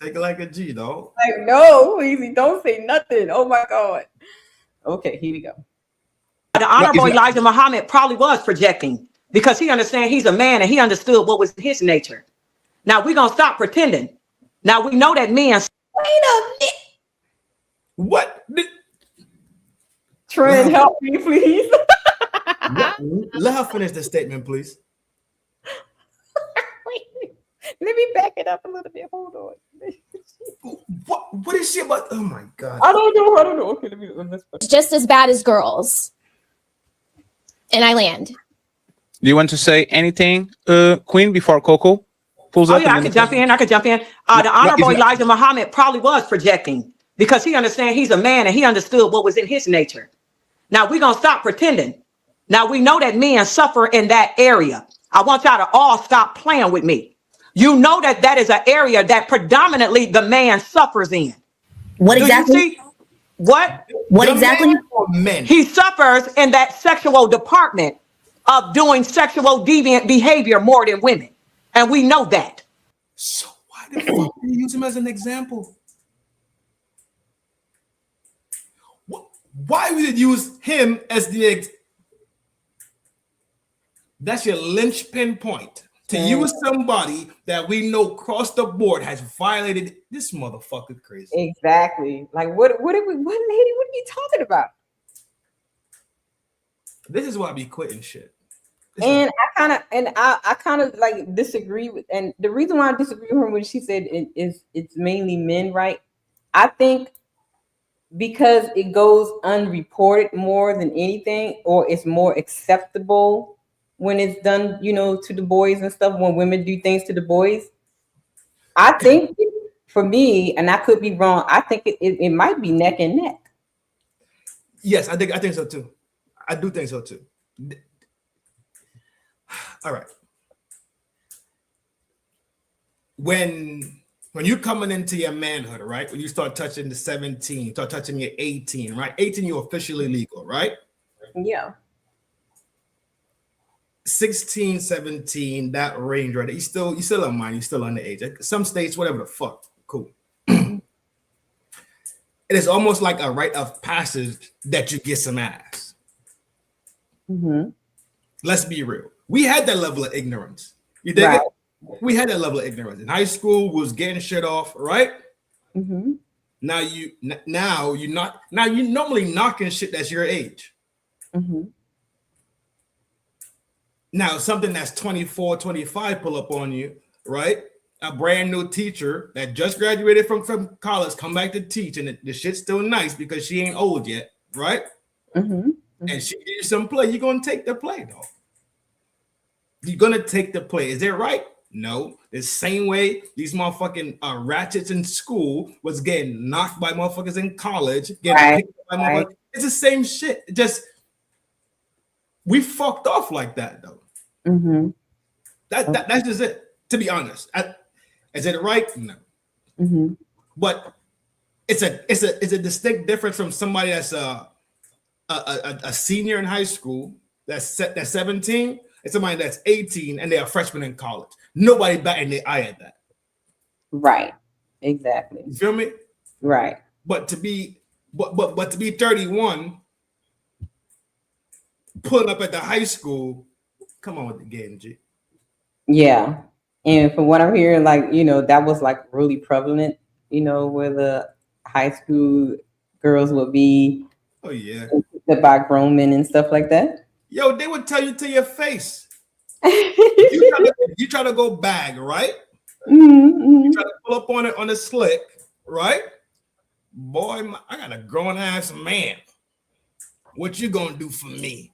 Take it like a G, dog. Like, no, Queasy, don't say nothing. Oh my God. Okay, here we go. The Honorable Elijah Muhammad probably was projecting because he understands he's a man and he understood what was his nature. Now we're gonna stop pretending. Now we know that men. Wait a minute. What? Trent, help me, please. Let her finish the statement, please. Let me back it up a little bit. Hold on. What is she about? Oh my God. I don't know. Okay, let me. It's just as bad as girls. And I land. Do you want to say anything, Queen, before Coco pulls up? Yeah, I could jump in. The Honorable Elijah Muhammad probably was projecting because he understands he's a man and he understood what was in his nature. Now we're gonna stop pretending. Now we know that men suffer in that area. I want y'all to all stop playing with me. You know that is an area that predominantly the man suffers in. What exactly? Do you see? What exactly? Men. He suffers in that sexual department of doing sexual deviant behavior more than women. And we know that. So why the fuck do you use him as an example? Why would you use him as the that's your linchpin point to use somebody that we know across the board has violated this motherfucker crazy. Exactly. Like what lady, what are you talking about? This is why I be quitting shit. And I kind of like disagree with, and the reason why I disagree with her when she said it's mainly men, right? I think because it goes unreported more than anything, or it's more acceptable when it's done, to the boys and stuff, when women do things to the boys. I think for me, and I could be wrong, I think it might be neck and neck. Yes, I think so too. I do think so too. All right. When you're coming into your manhood, right? When you start touching the 17, start touching your 18, right? 18, you're officially legal, right? Yeah. 16, 17, that range, right? You still a minor, you still underage. Some states, whatever the fuck, cool. It is almost like a rite of passage that you get some ass. Mm-hmm. Let's be real. We had that level of ignorance. You dig it? We had that level of ignorance. In high school, we was getting shit off, right? Mm-hmm. Now you normally knocking shit that's your age. Mm-hmm. Now something that's 24, 25 pull up on you, right? A brand new teacher that just graduated from college come back to teach, and the shit's still nice because she ain't old yet, right? Mm-hmm. And she give you some play. You're gonna take the play, though. You're gonna take the play. Is it right? No. The same way these motherfucking ratchets in school was getting knocked by motherfuckers in college, getting picked up by motherfuckers. It's the same shit. Just we fucked off like that, though. Mm-hmm. That's just it. To be honest, is it right? No. Mm-hmm. But it's a distinct difference from somebody that's a senior in high school that's 17, and somebody that's 18 and they're a freshman in college. Nobody batting their eye at that. Right. Exactly. You feel me? Right. But to be 31, pulling up at the high school, come on with the game, G. Yeah. And from what I'm hearing, like, that was like really prevalent, where the high school girls would be by grown men and stuff like that. Yo, they would tell you to your face. you try to go bag, right? Mm-hmm. You try to pull up on it on a slick, right? Boy, I got a grown ass man. What you gonna do for me?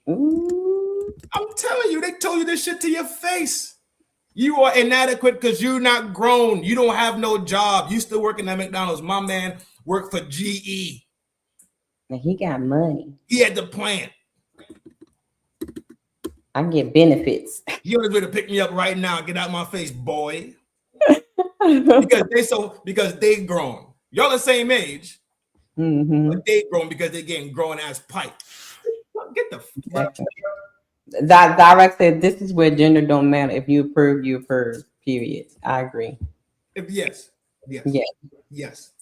Ooh. I'm telling you, they told you this shit to your face. You are inadequate because you're not grown. You don't have no job. You still working at McDonald's. My man worked for GE. And he got money. He had the plant. I get benefits. You on his way to pick me up right now. Get out my face, boy. because they grown. Y'all the same age, but they grown because they getting grown ass pipe. Get the fuck. That Direct said this is where gender don't matter. If you approve, you approve. Period. I agree. Yes.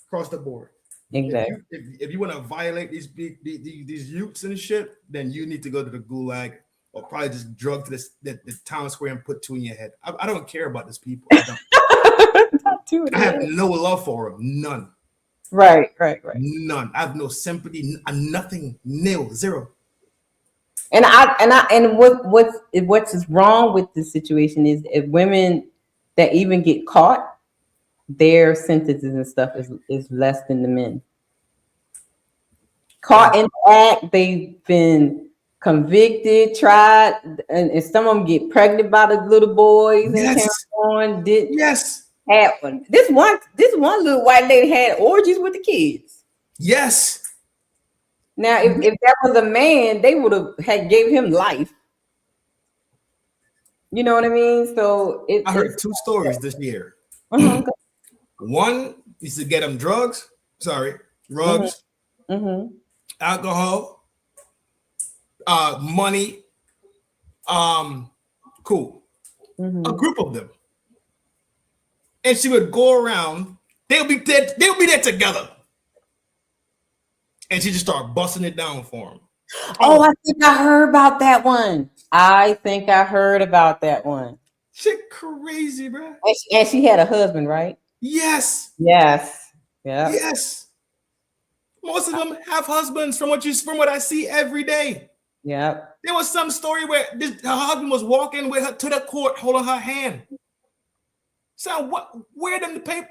Across the board. Exactly. If you want to violate these youths and shit, then you need to go to the gulag or probably just drug to the town square and put 2 in your head. I don't care about these people. I have no love for them. None. Right. None. I have no sympathy. Nothing. Nil. Zero. And what's wrong with this situation is if women that even get caught, their sentences and stuff is less than the men. Caught in the act, they've been convicted, tried, and some of them get pregnant by the little boys. Yes. And yes. This one little white lady had orgies with the kids. Yes. Now, if that was a man, they would have gave him life. You know what I mean? So I heard 2 stories this year. One is to get them drugs, alcohol, money, cool. A group of them. And she would go around, they'll be there together. And she just started busting it down for him. Oh, I think I heard about that one. Shit crazy, bro. And she had a husband, right? Yes. Yeah. Yes. Most of them have husbands from what I see every day. Yeah. There was some story where her husband was walking with her to the court holding her hand. So what? Where them the paper?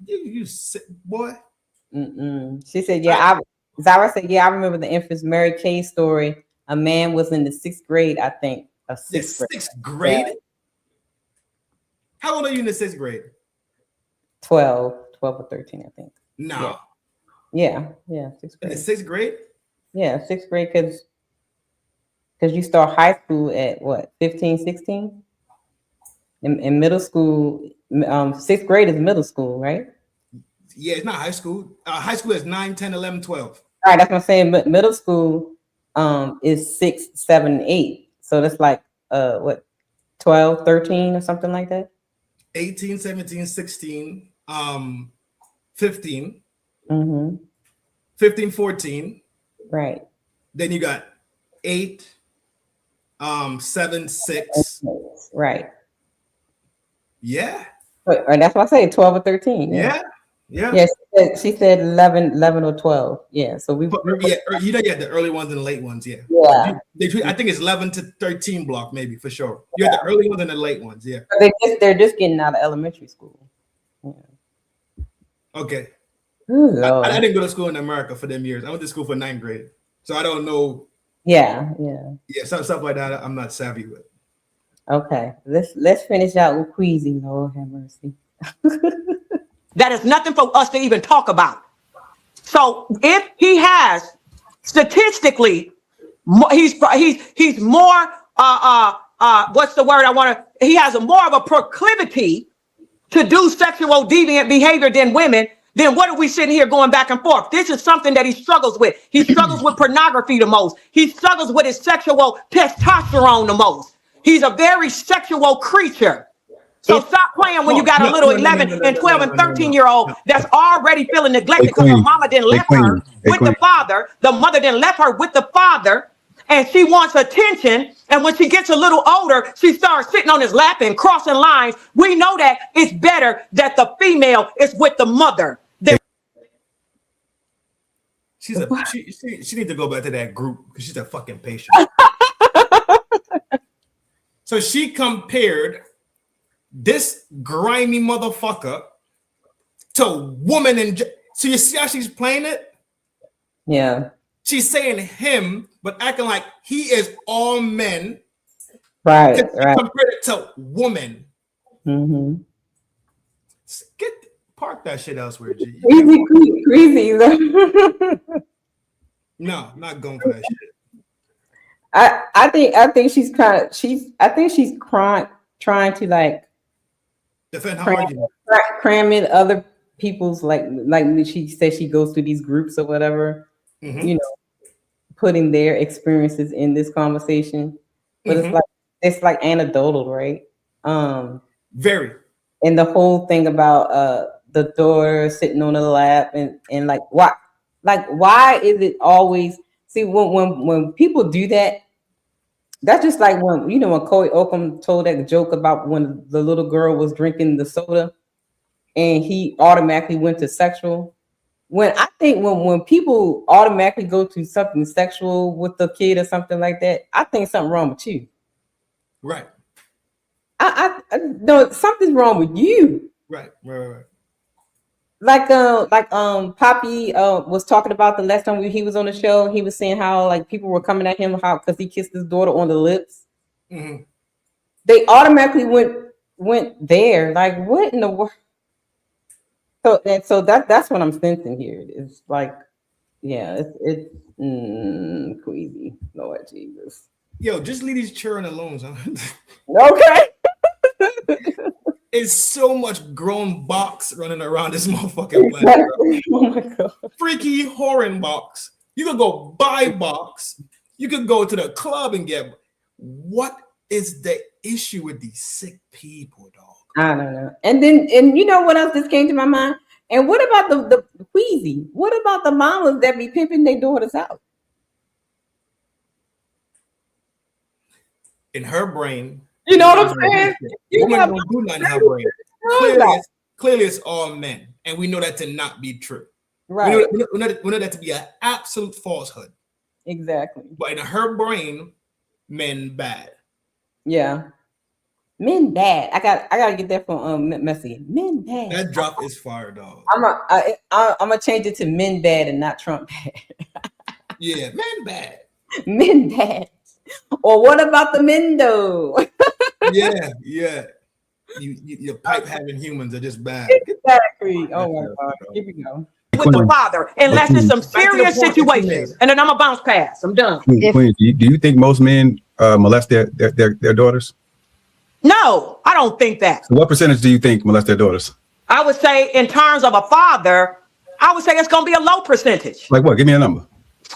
You sick boy. She said, yeah. Zara said, yeah, I remember the infamous Mary Kay story. A man was in the 6th grade, I think, a sixth grade. Sixth grade? Yeah. How old are you in the sixth grade? 12 or 13, I think. No. Yeah, sixth grade. In the sixth grade? Yeah, sixth grade, because you start high school at what, 15, 16? In middle school, sixth grade is middle school, right? Yeah, it's not high school. High school is 9, 10, 11, 12. All right, that's what I'm saying. But middle school is 6, 7, 8. So that's like what, 12, 13 or something like that? 18, 17, 16, 15. Mm-hmm. 15, 14. Right. Then you got 8, 7, 6. Right. Yeah. But that's why I say 12 or 13. Yeah. She said 11 or 12. Yeah. So you had the early ones and the late ones. Yeah. Yeah. I think it's 11 to 13 block, maybe, for sure. You had the early ones and the late ones. Yeah. They're just getting out of elementary school. Yeah. Okay. Ooh, I didn't go to school in America for them years. I went to school for 9th grade. So I don't know. Yeah. Stuff like that I'm not savvy with. Okay. Let's finish out with Queasy. Lord have mercy. That is nothing for us to even talk about. So if he has statistically, he's more what's the word I want to? He has more of a proclivity to do sexual deviant behavior than women. Then what are we sitting here going back and forth? This is something that he struggles with. He struggles with pornography the most. He struggles with his sexual testosterone the most. He's a very sexual creature. So stop playing when you got a little 11 and 12 and 13-year-old that's already feeling neglected because her mama didn't left her with the father. The mother didn't left her with the father, and she wants attention. And when she gets a little older, she starts sitting on his lap and crossing lines. We know that it's better that the female is with the mother. She needs to go back to that group because she's a fucking patient. So she compared this grimy motherfucker to woman and so you see how she's playing it? Yeah. She's saying him, but acting like he is all men. Right. Compared it to woman. Mm-hmm. Park that shit elsewhere, G. Crazy. No, not going for that shit. I think she's trying to like defend her cram in other people's like she says she goes through these groups or whatever, you know, putting their experiences in this conversation. But it's like anecdotal, right? Very. And the whole thing about the daughter sitting on the lap and like why is it always when people do that? That's just like when Corey Oakham told that joke about when the little girl was drinking the soda and he automatically went to sexual. When people automatically go to something sexual with the kid or something like that, I think something wrong with you. Right. I no, something's wrong with you. Right. Like Poppy was talking about the last time he was on the show. He was saying how like people were coming at him because he kissed his daughter on the lips. Mm-hmm. They automatically went there. Like what in the world? So that's what I'm sensing here. It's like, yeah, it's queasy. Lord Jesus. Yo, just leave these children alone, son. Okay. It's so much grown box running around this motherfucking planet. Oh my God. Freaky whoring box. You could go buy box. You could go to the club and get. What is the issue with these sick people, dog? I don't know. And you know what else just came to my mind? And what about the queasy? What about the mamas that be pimping their daughters out? In her brain. You know what I'm saying? Women don't do nothing in her brain. Clearly, it's all men, and we know that to not be true. Right. We know that to be an absolute falsehood. Exactly. But in her brain, men bad. Yeah. Men bad. I gotta get that from Messy. Men bad. That drop is fire, dog. I'm gonna change it to men bad and not Trump bad. Yeah, men bad. Men bad. Or what about the men though? Yeah. Your pipe having humans are just bad. Exactly. Oh my God. Here we go. With the father, unless it's some serious situations. And then I'm gonna bounce past. I'm done. Queen, do you think most men molest their daughters? No, I don't think that. So what percentage do you think molest their daughters? I would say in terms of a father, I would say it's gonna be a low percentage. Like what? Give me a number.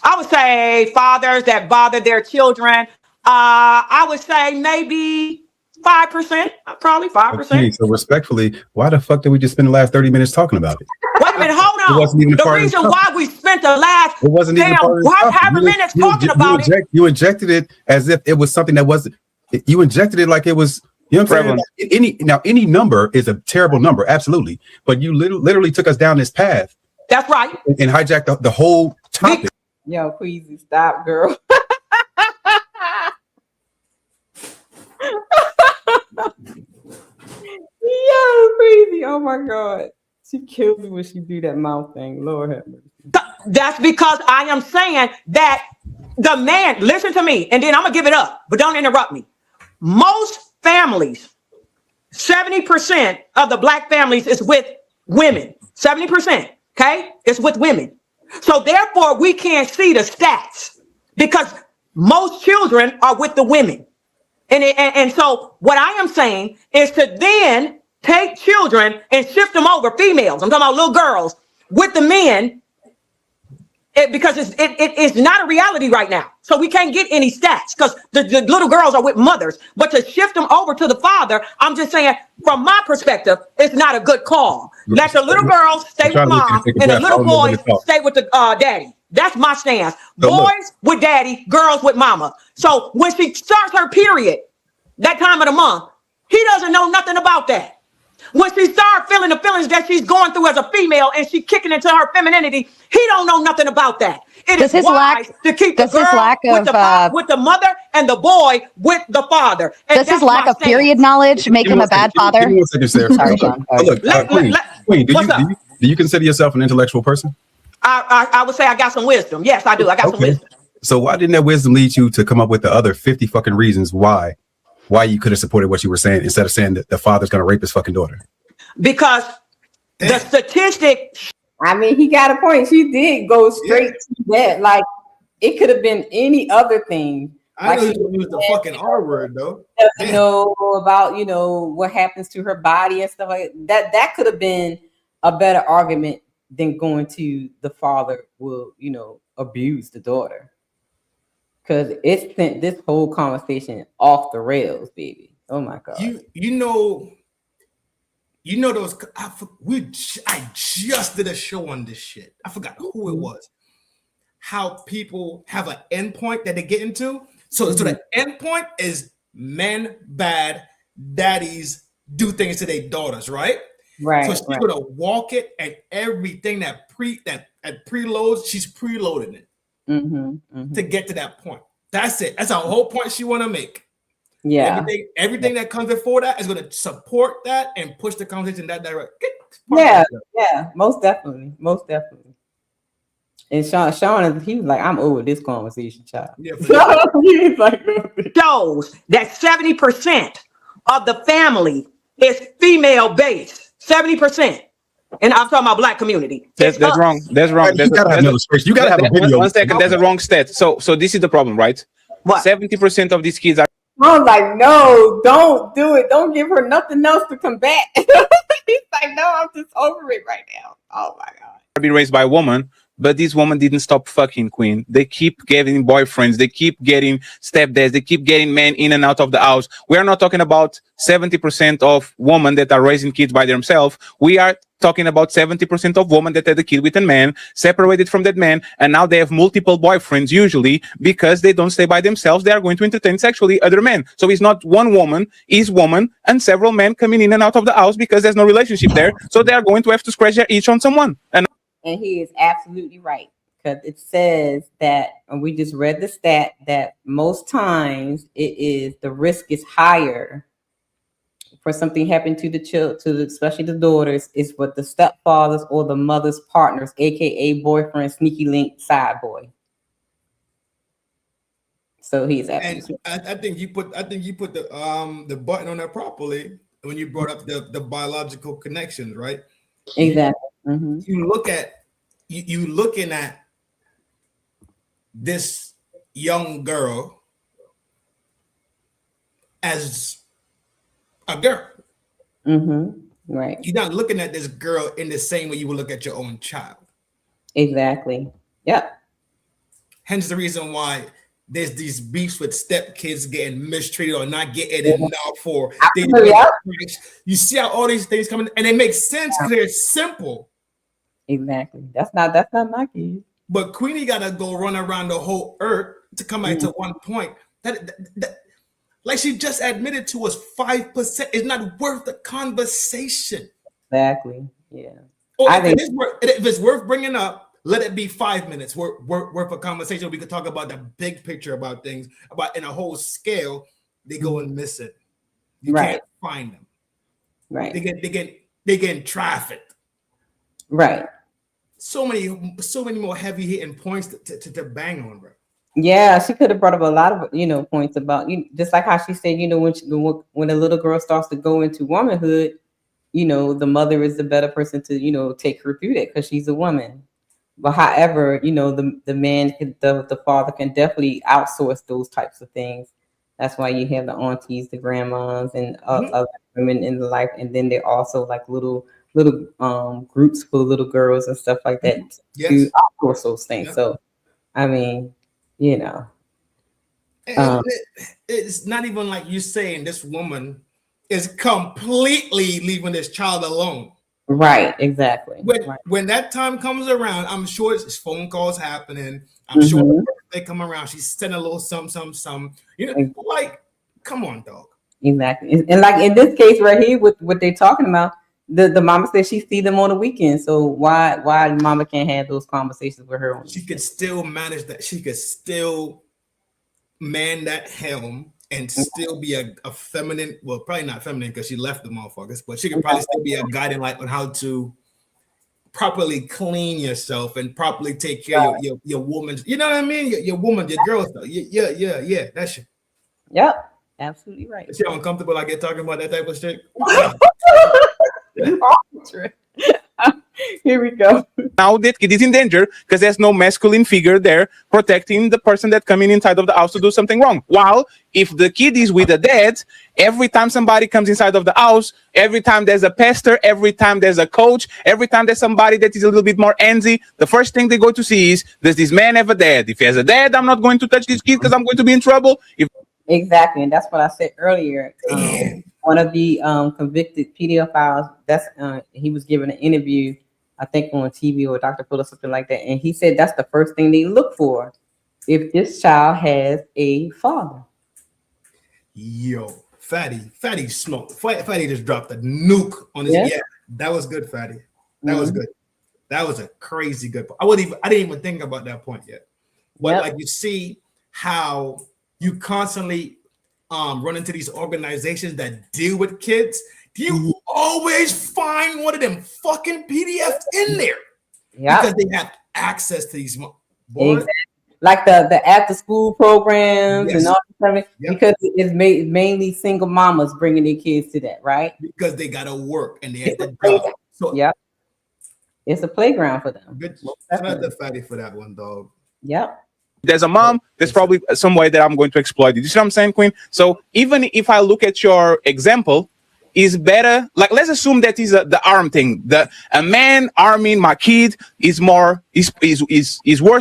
I would say fathers that bother their children. I would say maybe 5%, probably 5%. Okay, so respectfully, why the fuck did we just spend the last 30 minutes talking about it? Wait a minute, hold on. It wasn't even a The part of reason the why we spent the last It wasn't even part of the topic. however minutes talking about it. You injected it as if it was something that wasn't. You injected it like it was. You know what I'm saying? Like any number is a terrible number, absolutely. But you literally took us down this path. That's right. And hijacked the whole topic. Yo, Queasy, stop, girl. Yo, crazy. Oh my God. She killed me when she do that mouth thing. Lord have mercy. That's because I am saying that the man, listen to me, and then I'm gonna give it up, but don't interrupt me. Most families, 70% of the black families is with women. 70%, okay? It's with women. So therefore, we can't see the stats because most children are with the women. And so what I am saying is to then take children and shift them over, females, I'm talking about little girls, with the men, because it's not a reality right now. So we can't get any stats because the little girls are with mothers. But to shift them over to the father, I'm just saying, from my perspective, it's not a good call. Let the little girls stay with mom and the little boys stay with the daddy. That's my stance. Boys with daddy, girls with mama. So when she starts her period, that time of the month, he doesn't know nothing about that. When she starts feeling the feelings that she's going through as a female and she's kicking into her femininity, he don't know nothing about that. It is wise to keep the girl with the mother and the boy with the father. And does his lack of period knowledge make him a bad father? Give me 1 second, Sarah. Sorry, Sean. Look, Queen, do you consider yourself an intellectual person? I would say I got some wisdom. Yes, I do. I got some wisdom. So why didn't that wisdom lead you to come up with the other 50 fucking reasons why you could have supported what you were saying instead of saying that the father's going to rape his fucking daughter? Because the statistic. I mean, he got a point. She did go straight to that. Like, it could have been any other thing. I know you use the fucking R word though. Doesn't know about, what happens to her body and stuff like that. That could have been a better argument than going to the father will, abuse the daughter. Because it sent this whole conversation off the rails, baby. Oh my God. You know those. I just did a show on this shit. I forgot who it was. How people have an endpoint that they get into. So the endpoint is men bad, daddies do things to their daughters, right? Right. So she's gonna walk it, and everything that preloads, she's preloading it to get to that point. That's it. That's a whole point she want to make. Yeah. Everything that comes before that is going to support that and push the conversation in that direction. Yeah, most definitely. And Sean, he was like, I'm over this conversation, child. Yeah, he's like, shows that 70% of the family is female based. 70%. And I'm talking about black community. That's wrong. That's wrong. You gotta have an illustration. You gotta have a video. 1 second. That's a wrong stat. So this is the problem, right? What? 70% of these kids are. I was like, no, don't do it. Don't give her nothing else to combat. He's like, no, I'm just over it right now. Oh my God. Be raised by a woman, but this woman didn't stop fucking, Queen. They keep getting boyfriends. They keep getting stepdads. They keep getting men in and out of the house. We are not talking about 70% of women that are raising kids by themselves. We are talking about 70% of women that had a kid with a man, separated from that man, and now they have multiple boyfriends, usually because they don't stay by themselves. They are going to entertain sexually other men. So it's not one woman, it's woman and several men coming in and out of the house because there's no relationship there. So they are going to have to scratch their itch on someone. And he is absolutely right, because it says that, and we just read the stat, that most times the risk is higher for something happening to the children, especially the daughters, is with the stepfathers or the mother's partners, aka boyfriend, sneaky link, side boy. So he's and I think you put the button on that properly when you brought up the biological connections, right? Exactly. You look at you looking at this young girl as a girl. Right. You're not looking at this girl in the same way you would look at your own child. Exactly. Yep. Hence the reason why there's these beefs with stepkids getting mistreated or not getting enough for. You see how all these things coming, and it makes sense because they're simple. Exactly. That's not my kid. But Queenie got to go run around the whole earth to come back to one point. That, like she just admitted to us, 5% is not worth the conversation. Exactly. Yeah. Or if it's worth bringing up, let it be 5 minutes worth of conversation. We could talk about the big picture about things, about in a whole scale. They go and miss it. You can't find them. Right. They get trafficked. Right. So many more heavy hitting points to bang on, bro. Yeah, she could have brought up a lot of points about just like how she said, when a little girl starts to go into womanhood, the mother is the better person to take her through that because she's a woman. But however, the man, the father can definitely outsource those types of things. That's why you have the aunties, the grandmas, and other women in the life, and then they're also like little groups for little girls and stuff like that to outsource those things. So, I mean, it's not even like you saying this woman is completely leaving this child alone. Right, exactly. When that time comes around, I'm sure it's phone calls happening. I'm sure they come around. She's sending a little some. Like, come on, dog. Exactly. And like in this case right here, with what they're talking about, the mama said she see them on the weekend. So why mama can't have those conversations with her? She could still manage that. She could still man that helm and still be a feminine. Well, probably not feminine because she left the motherfuckers, but she could probably still be a guiding light on how to properly clean yourself and properly take care of your woman. You know what I mean? Your woman, your girl stuff. Yeah. That shit. Yep. Absolutely right. See how uncomfortable I get talking about that type of shit? Here we go. Now that kid is in danger because there's no masculine figure there protecting the person that coming inside of the house to do something wrong. While if the kid is with the dad, every time somebody comes inside of the house, every time there's a pastor, every time there's a coach, every time there's somebody that is a little bit more antsy, the first thing they go to see is, does this man have a dad? If he has a dad, I'm not going to touch this kid because I'm going to be in trouble. Exactly, and that's what I said earlier. One of the convicted pedophiles, he was given an interview, I think on TV or Dr. Phil or something like that, and he said that's the first thing they look for if this child has a father. Yo, Fatty smoked. Fatty just dropped a nuke on his. Yeah, that was good, Fatty. That was good. That was a crazy good point. I didn't even think about that point yet. But like you see how you constantly run into these organizations that deal with kids. You always find one of them fucking PDFs in there. Yeah. Because they have access to these boys. Exactly. Like the after school programs and all that stuff. Because it's mainly single mamas bringing their kids to that, right? Because they gotta work and they have to job. So it's a playground for them. Good. Shout out to Fatty for that one, dog. Yep. There's a mom, there's probably some way that I'm going to exploit it. You see what I'm saying, Queen? So even if I look at your example, is better, like let's assume that is the arm thing. A man arming my kid is worse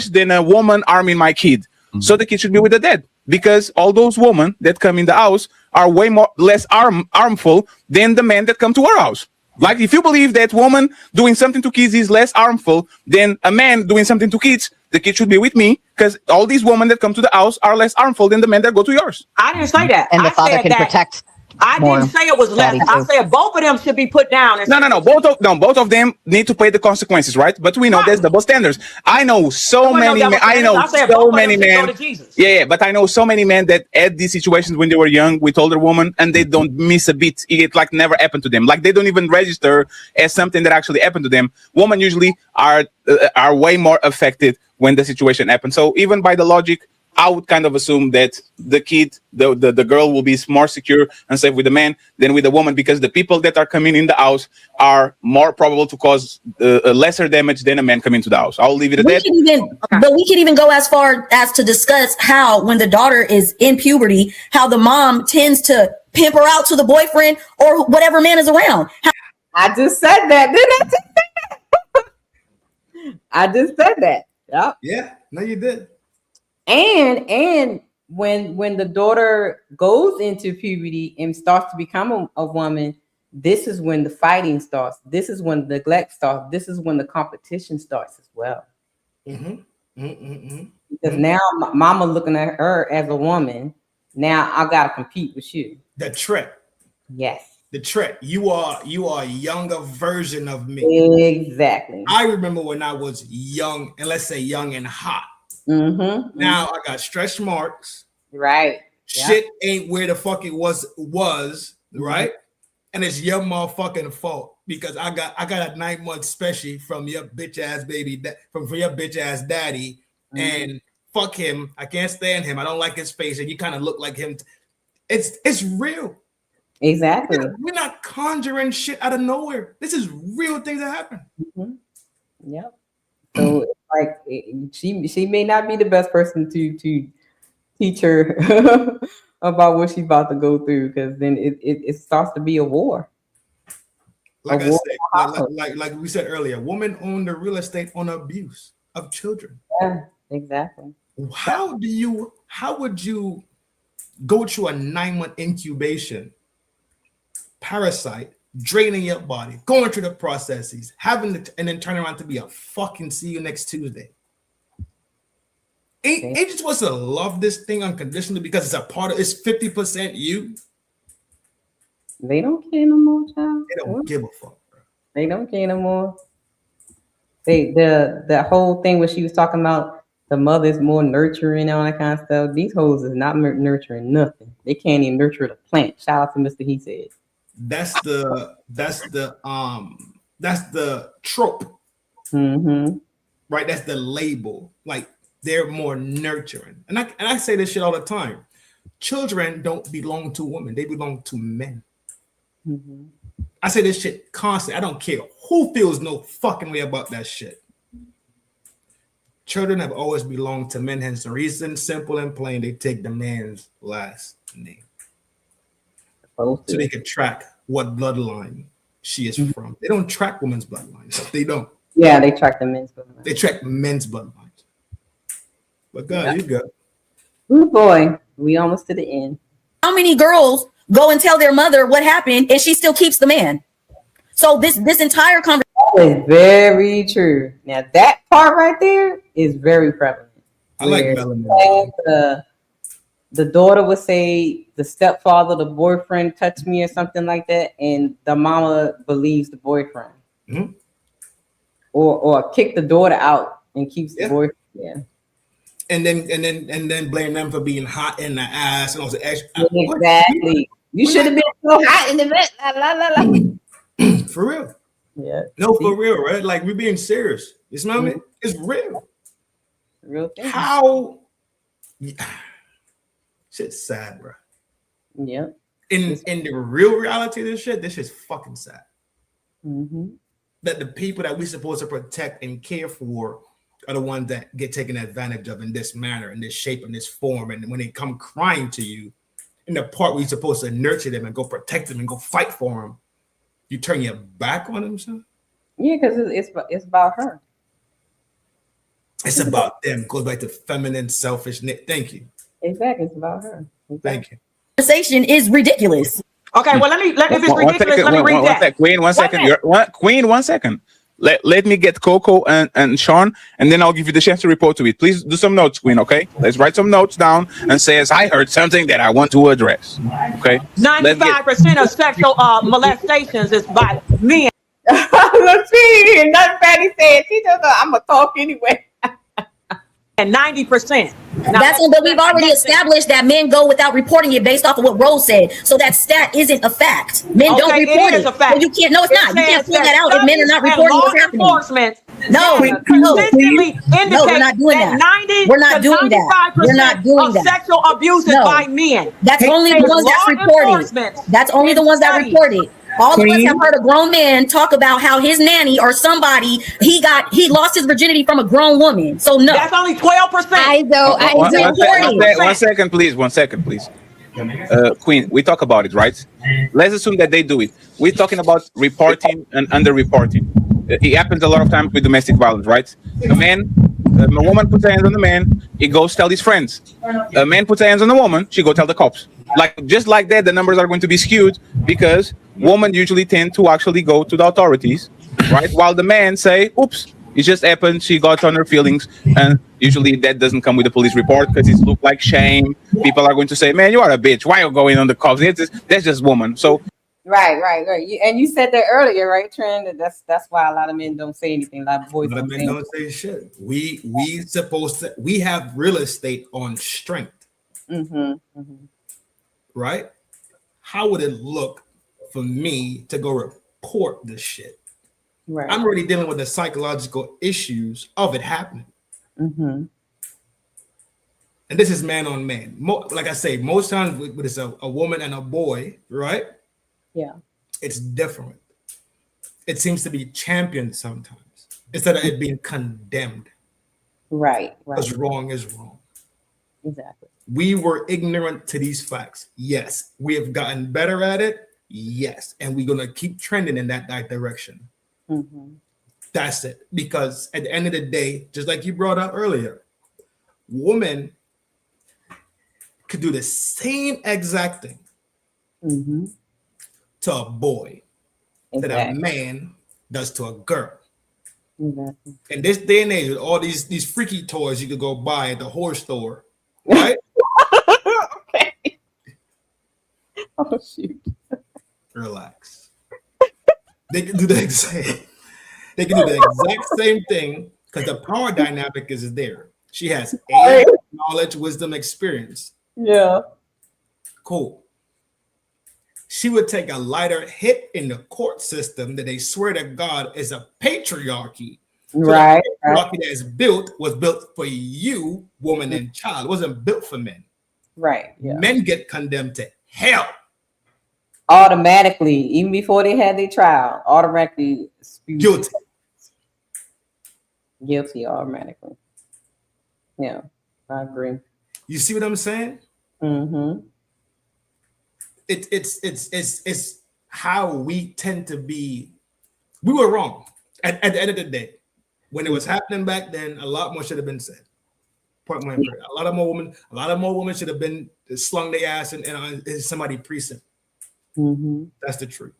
than a woman arming my kid. Mm-hmm. So the kid should be with the dad, because all those women that come in the house are way less harmful than the men that come to our house. Like if you believe that woman doing something to kids is less harmful than a man doing something to kids, the kid should be with me, because all these women that come to the house are less harmful than the men that go to yours. I didn't say that. And the father can protect. I didn't say it was less. I said both of them should be put down. No. Both of them need to pay the consequences, right? But we know there's double standards. I know so many men. Yeah, but I know so many men that had these situations when they were young with older women, and they don't miss a bit. It like never happened to them. Like they don't even register as something that actually happened to them. Women usually are way more affected when the situation happens. So even by the logic, I would kind of assume that the kid, the girl will be more secure and safe with the man than with the woman, because the people that are coming in the house are more probable to cause lesser damage than a man coming to the house. I'll leave it at that. But we can even go as far as to discuss how, when the daughter is in puberty, how the mom tends to pimp her out to the boyfriend or whatever man is around. I just said that, didn't I? I just said that. Yep. Yeah. No, you did. And when the daughter goes into puberty and starts to become a woman, this is when the fighting starts. This is when the neglect starts. This is when the competition starts as well. Because now mama looking at her as a woman. Now I gotta compete with you. The threat. Yes. The threat. You are a younger version of me. Exactly. I remember when I was young, and let's say young and hot. Now I got stretch marks. Right. Shit ain't where the fuck it was, right? And it's your motherfucking fault, because I got a 9 month special from your bitch ass baby, from your bitch ass daddy, and fuck him. I can't stand him. I don't like his face, and you kind of look like him. It's real. Exactly. We're not conjuring shit out of nowhere. This is real things that happen. Yep. So it's like she may not be the best person to teach her about what she's about to go through, because then it starts to be a war. Like I said, like we said earlier, women own the real estate on abuse of children. Yeah, exactly. How would you go through a 9 month incubation, parasite, draining your body, going through the processes, and then turn around to be a fucking see you next Tuesday? Ain't you supposed to love this thing unconditionally because it's a part of, it's 50% you? They don't care no more, child. They don't give a fuck, bro. They don't care no more. The whole thing where she was talking about the mother's more nurturing and all that kind of stuff. These hoes is not nurturing nothing. They can't even nurture the plant. Shout out to Mr. He Said. That's the trope. Right? That's the label. Like, they're more nurturing. And I say this shit all the time. Children don't belong to women. They belong to men. I say this shit constantly. I don't care who feels no fucking way about that shit. Children have always belonged to men. Hence the reason, simple and plain, they take the man's last name. So they can track what bloodline she is from. They don't track women's bloodlines. They don't. Yeah, they track the men's bloodlines. They track men's bloodlines. But God, you go. Oh boy, we almost to the end. How many girls go and tell their mother what happened and she still keeps the man? So this entire conversation is very true. Now that part right there is very prevalent. I like melanin. The daughter would say the stepfather, the boyfriend touched me or something like that, and the mama believes the boyfriend. Or kick the daughter out and keeps the boyfriend. Yeah. And then blame them for being hot in the ass and also exactly. You should have been so hot in the bed. La, la, la. For real. Yeah. No, for real, right? Like, we're being serious. You smell me? It's real. Real thing. How shit's sad, bro. Yeah. In the real reality of this shit's fucking sad. That the people that we're supposed to protect and care for are the ones that get taken advantage of in this manner, in this shape, in this form. And when they come crying to you, in the part where you're supposed to nurture them and go protect them and go fight for them, you turn your back on them, son? Yeah, because it's about her. It's about them. It goes back to feminine, selfish. Thank you. Exactly, it's about her. Exactly. Thank you. Conversation is ridiculous. Okay, well, if it's ridiculous, let me read that. Queen, 1 second. Queen, 1 second. Let me get Coco and Sean, and then I'll give you the chance to report to it. Please do some notes, Queen, okay? Let's write some notes down and say, as I heard something that I want to address, okay? 95% of sexual molestations is by men. Look, see, nothing Patty said. She just, I'm going to talk anyway. And 90%. But we've already established that men go without reporting it based off of what Rose said. So that stat isn't a fact. Men don't report it. Is a fact. Well, you can't. No, it's not. You can't pull that out if men are not reporting what's happening. Enforcement No, consistently no, we're not doing that. 90 We're not to doing that. We're not 95% doing of that. sexual abuse is No. by men. That's only the ones that's reported. That's only the ones that reported. All of us have heard a grown man talk about how his nanny or somebody he lost his virginity from a grown woman. So no, that's only 12%. One second, please. 1 second, please. Queen, we talk about it, right? Let's assume that they do it. We're talking about reporting and underreporting. It happens a lot of times with domestic violence, right? A woman puts her hands on the man, he goes tell his friends. A man puts her hands on the woman, she go tell the cops. Like just like that, the numbers are going to be skewed because women usually tend to actually go to the authorities, right? While the man say, "Oops, it just happened. She got on her feelings," and usually that doesn't come with a police report because it looks like shame. People are going to say, "Man, you are a bitch. Why are you going on the cops?" That's just woman. So. Right. And you said that earlier, right, Trent? That's why a lot of men don't say anything. Like boys don't say shit. We have real estate on strength. Right? How would it look for me to go report this shit? Right. I'm already dealing with the psychological issues of it happening. And this is man on man. Like I say, most times when it's a woman and a boy, right? Yeah. It's different. It seems to be championed sometimes instead of it being condemned. Right. Because wrong is wrong. Exactly. We were ignorant to these facts. Yes. We have gotten better at it. Yes. And we're going to keep trending in that direction. That's it. Because at the end of the day, just like you brought up earlier, women could do the same exact thing to a boy that a man does to a girl. In this day and age, with all these freaky toys you could go buy at the horse store, right? Okay. Oh shoot. Relax. They can do the exact same thing because the power dynamic is there. She has age, knowledge, wisdom, experience. Yeah. Cool. She would take a lighter hit in the court system that they swear to God is a patriarchy. So right. The patriarchy that is was built for you, woman and child. It wasn't built for men. Right. Yeah. Men get condemned to hell. Automatically, even before they had their trial, automatically guilty. Guilty automatically. Yeah, I agree. You see what I'm saying? It's how we tend to be. We were wrong at the end of the day. When it was happening back then, a lot more should have been said. Point blank. A lot more women should have been slung their ass in somebody's precinct. That's the truth.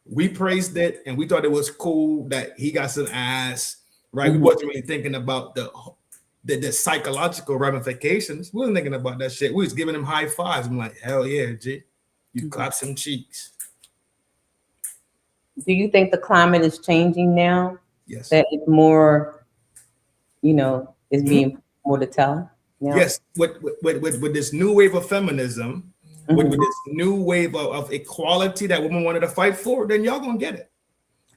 We praised it and we thought it was cool that he got some ass, right? We wasn't really thinking about the psychological ramifications. We wasn't thinking about that shit. We was giving him high fives. I'm like, hell yeah, G. You clap some cheeks. Do you think the climate is changing now? Yes. That it's more, is being more to tell? Now? Yes. With this new wave of feminism, with this new wave of equality that women wanted to fight for, then y'all gonna get it.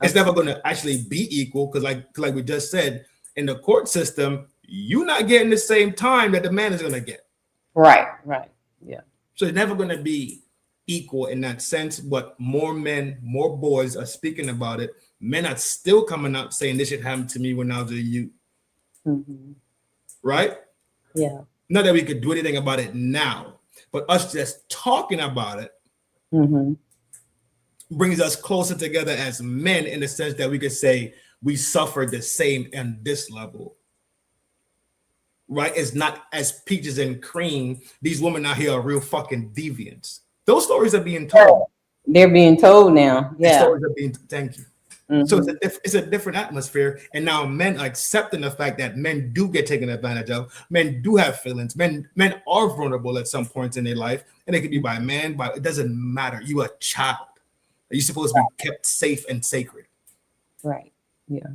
It's never gonna actually be equal because like we just said, in the court system, you're not getting the same time that the man is gonna get. Right. Yeah. So it's never gonna be equal in that sense, but more men, more boys are speaking about it. Men are still coming up saying this should happen to me when I was a youth. Right? Yeah. Not that we could do anything about it now, but us just talking about it brings us closer together as men in the sense that we could say we suffer the same on this level. Right? It's not as peaches and cream. These women out here are real fucking deviants. Those stories are being told. They're being told now. Yeah. Stories are being. Thank you. So it's a different atmosphere, and now men are accepting the fact that men do get taken advantage of. Men do have feelings. Men are vulnerable at some points in their life, and it could be by a man. But it doesn't matter. You are a child. You're supposed to be kept safe and sacred. Right. Yeah.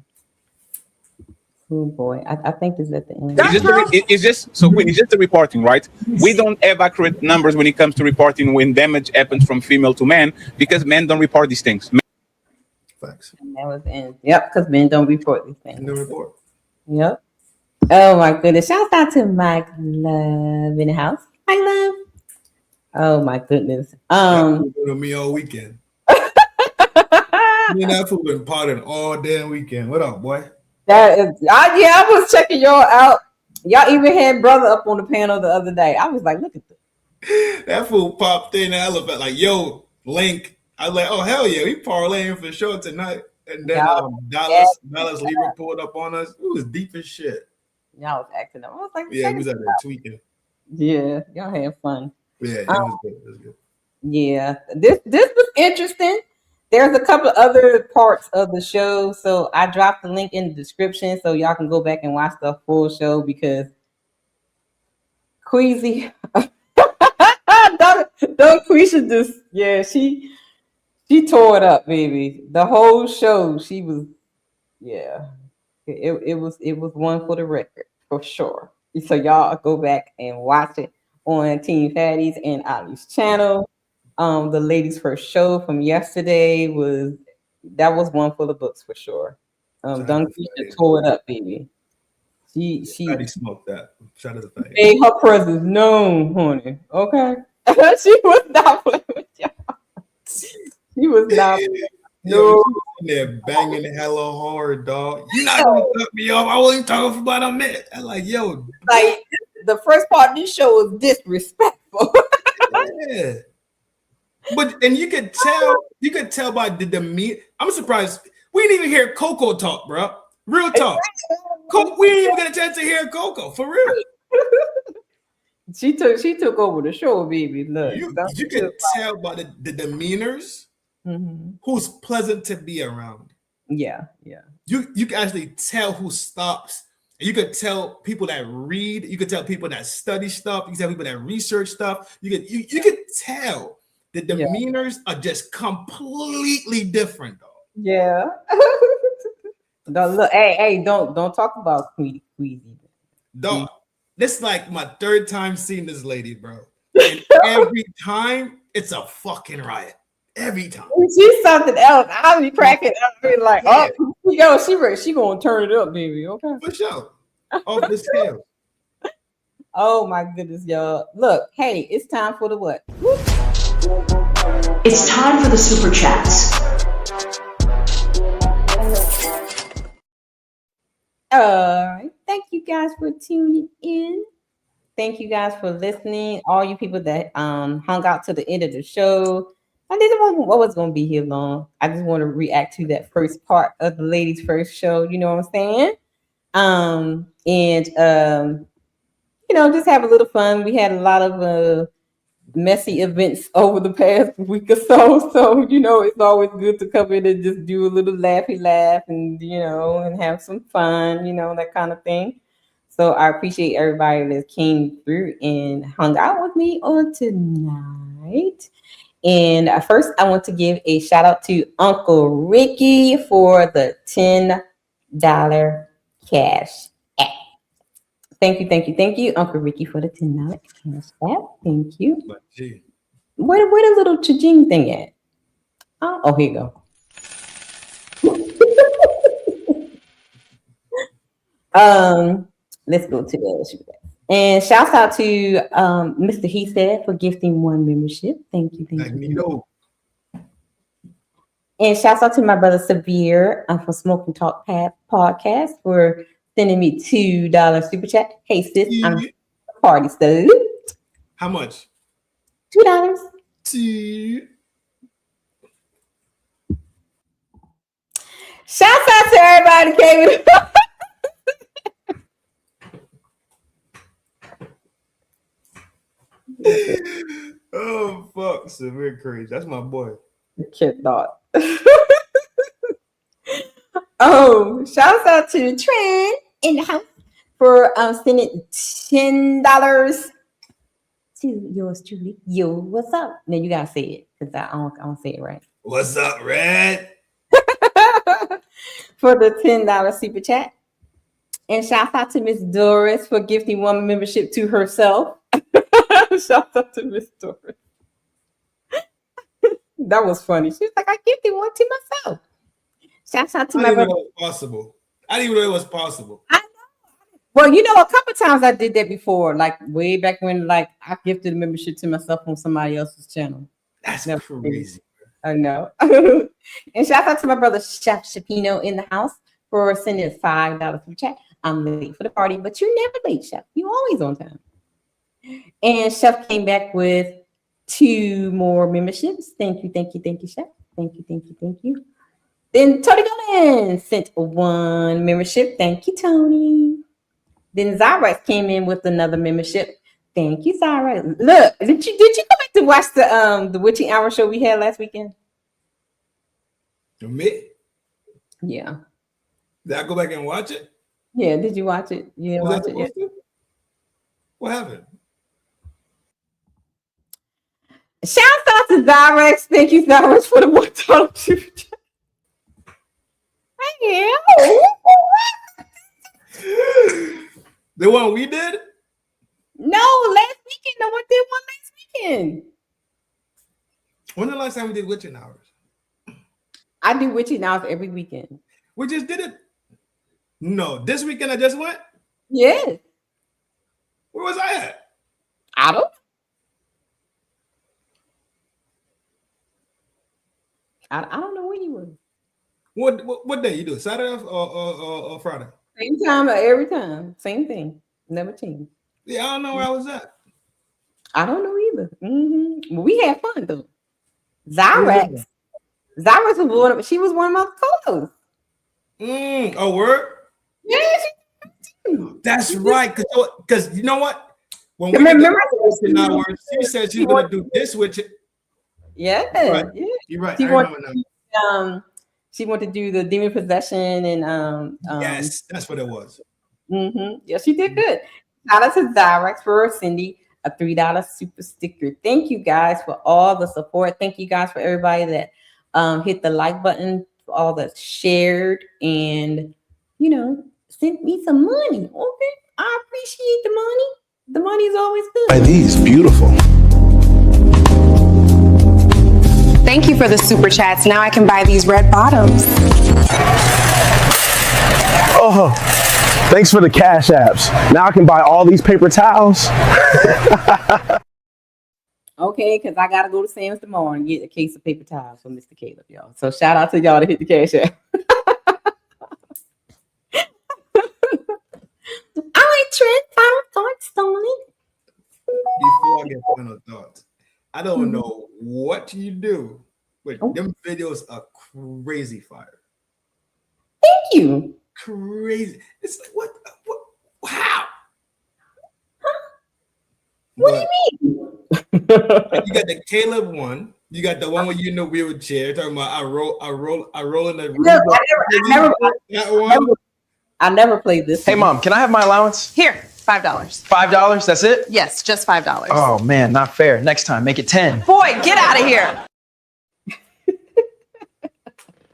Oh boy, I think this is at the end. It's just the reporting, right? We don't have accurate numbers when it comes to reporting when damage happens from female to man because men don't report these things. Facts. And that was in. Yep, because men don't report these things. No report. Yep. Oh my goodness! Shout out to Mike Love in the house. Hi, Love. Oh my goodness. With me all weekend. Me and that fool been potting all damn weekend. What up, boy? I was checking y'all out. Y'all even had brother up on the panel the other day. I was like, look at this. That fool popped in. I looked at like, yo, Link. I was like, oh hell yeah, we parlaying for sure tonight. And then Dallas Libra pulled up on us. It was deep as shit. Y'all was acting up. I was like, yeah, we was out there tweaking. Yeah, y'all had fun. Yeah, it was good. It was good. Yeah, this was interesting. There's a couple of other parts of the show, so I dropped the link in the description so y'all can go back and watch the full show because Queasy, Dungqueesha just she tore it up, baby. The whole show, she was it was one for the record for sure. So y'all go back and watch it on Team Fatty's and Ali's channel. The ladies' first show from yesterday was one for the books for sure. Dungqueesha tore it up, baby. She smoked that. Shout out to Fatty. Made her presence known, honey. Okay, she was not playing with y'all. She was not. No, they're banging hella hard, dog. You're not gonna cut me off. I wasn't talking for about a minute. I'm like, yo, like the first part of this show was disrespectful. Yeah. But you could tell by the demeanor. I'm surprised we didn't even hear Coco talk, bro. Real talk. We didn't even get a chance to hear Coco for real. She took over the show, baby. Look, you could tell by the demeanors who's pleasant to be around. Yeah. You can actually tell who stops. You could tell people that read. You could tell people that study stuff. You could tell people that research stuff. You could tell. The demeanors are just completely different, though. Yeah. Look, hey, don't talk about Queasy. Dog, this is like my third time seeing this lady, bro. And every time it's a fucking riot. Every time. She's something else. I'll be cracking up. Be like, she gonna turn it up, baby. Okay. For sure. Off the scale. Oh my goodness, y'all. Look, hey, it's time for the what? It's time for the super chats. All right. Thank you guys for tuning in. Thank you guys for listening. All you people that hung out to the end of the show. I didn't know what was going to be here long. I just want to react to that first part of the ladies' first show. You know what I'm saying? Just have a little fun. We had a lot of messy events over the past week or so. So, it's always good to come in and just do a little laughy laugh and, and have some fun, that kind of thing. So I appreciate everybody that came through and hung out with me on tonight. And first, I want to give a shout out to Uncle Ricky for the $10 cash app. Thank you, Uncle Ricky, for the $10 cash app. Thank you. Where the little cha-ching thing at? Oh, here you go. Let's go to the other show. And shouts out to Mr. He Said for gifting one membership. Thank you. And shouts out to my brother Severe for Smoking Talk Podcast for sending me $2 super chat. Hey sis, I'm a party salute. How much? $2. Shouts out to everybody who came in. Oh fuck, Severe crazy. That's my boy. Kid thought. Shouts out to Trent in the house for sending $10 to yours truly. Yo, what's up? Now you gotta say it because I don't say it right. What's up, Red? For the $10 super chat. And shout out to Miss Doris for gifting one membership to herself. Shout out to Miss Doris. That was funny. She was like, I gifted one to myself. Shouts out to I my didn't even brother. know it was possible. I didn't even know it was possible. Well, you know, a couple times I did that before, like way back when, like I gifted a membership to myself on somebody else's channel. That's crazy. I know. And shout out to my brother Chef Shapino in the house for sending $5 from chat. I'm late for the party, but you're never late, Chef. You always on time. And Chef came back with 2 more memberships. Thank you, Chef. Thank you. Then Tony Golan sent 1 membership. Thank you, Tony. Then Zyrex came in with another membership. Thank you, Zyrex. Look, did you go back to watch the Witching Hour show we had last weekend? Me? Yeah. Did I go back and watch it? Yeah, did you watch it? You didn't watch it yet? What happened? Shout out to Zyrex. Thank you, Zyrex, for the $1 super chat. The one we did? No, last weekend. No one did one last weekend. When the last time we did Witching Hours? I do Witching Hours every weekend. We just did it. No, this weekend I just went? Yes. Where was I at? I don't. I don't know where you were. What day you do? Saturday or Friday? Same time every time. Same thing. Never changed. Yeah, I don't know where I was at. I don't know either. Well, we had fun though. Zyrex was one of, she was one of my co-hosts. Oh, word? Yeah, that's right. Because you know what? When we did the Witching Hours, she said she's gonna do this with it. Yeah, right. Yeah. You're right. She wanted to do the demon possession and yes, that's what it was. Yeah, she did good. Shout out to Zyrex for Cindy a $3 super sticker. Thank you guys for all the support. Thank you guys for everybody that hit the like button, for all that shared and sent me some money. Okay, I appreciate the money. The money is always good. Are these beautiful? Thank you for the super chats. Now I can buy these red bottoms. Oh, thanks for the cash apps. Now I can buy all these paper towels. Okay, because I gotta go to Sam's tomorrow and get a case of paper towels from Mr. Caleb, y'all. So shout out to y'all to hit the cash app. All right, Trent, final thoughts, Tony. Before I get final thoughts, I don't know what you do, but them videos are crazy fire. Thank you. Crazy. It's like what how? What do you mean? You got the Caleb one. You got the one where you in the wheelchair talking about I roll in the room. No, I never played this. Hey, Mom, can I have my allowance? Here, $5. $5? That's it? Yes, just $5. Oh, man, not fair. Next time, make it 10. Boy, get out of here.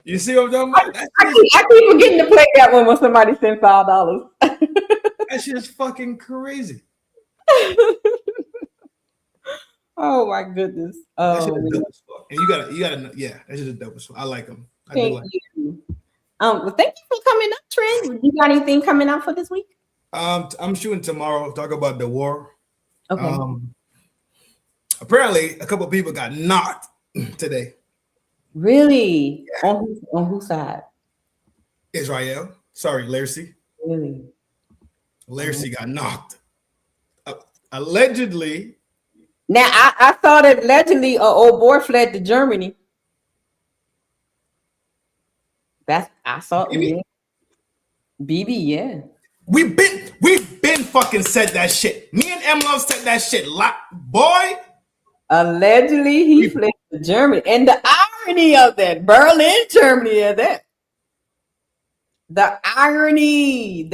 You see what I'm talking about? I keep forgetting to play that one when somebody sent $5. That shit's fucking crazy. Oh my goodness. That shit is dope as fuck. And you gotta yeah, that's just dope as fuck. I like them. Thank you. Well, thank you for coming up, Trent. You got anything coming out for this week? I'm shooting tomorrow. Talk about the war. Okay. Apparently, a couple of people got knocked today. Really? Yeah. On whose side? Israel. Sorry, Lacy. Really? Lacy got knocked. Allegedly. Now I saw that allegedly an old boy fled to Germany. I saw BB, yeah. We've been fucking said that shit. Me and M Love said that shit. Boy. Allegedly he fled to Germany. And the irony of that, Berlin, Germany, of that. The irony.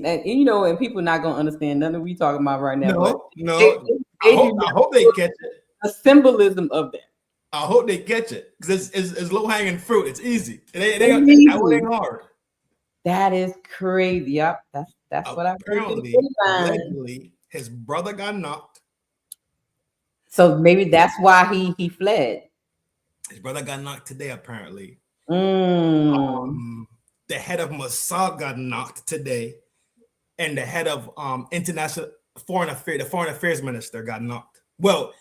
And and people not gonna understand none of we talking about right now. No. I hope they catch it. The symbolism of that. I hope they catch it because it's low hanging fruit. It's easy. It ain't hard. That is crazy. Yep, that's what I heard. Allegedly, his brother got knocked. So maybe that's why he fled. His brother got knocked today, apparently. The head of Mossad got knocked today, and the head of international foreign affairs minister got knocked. Well,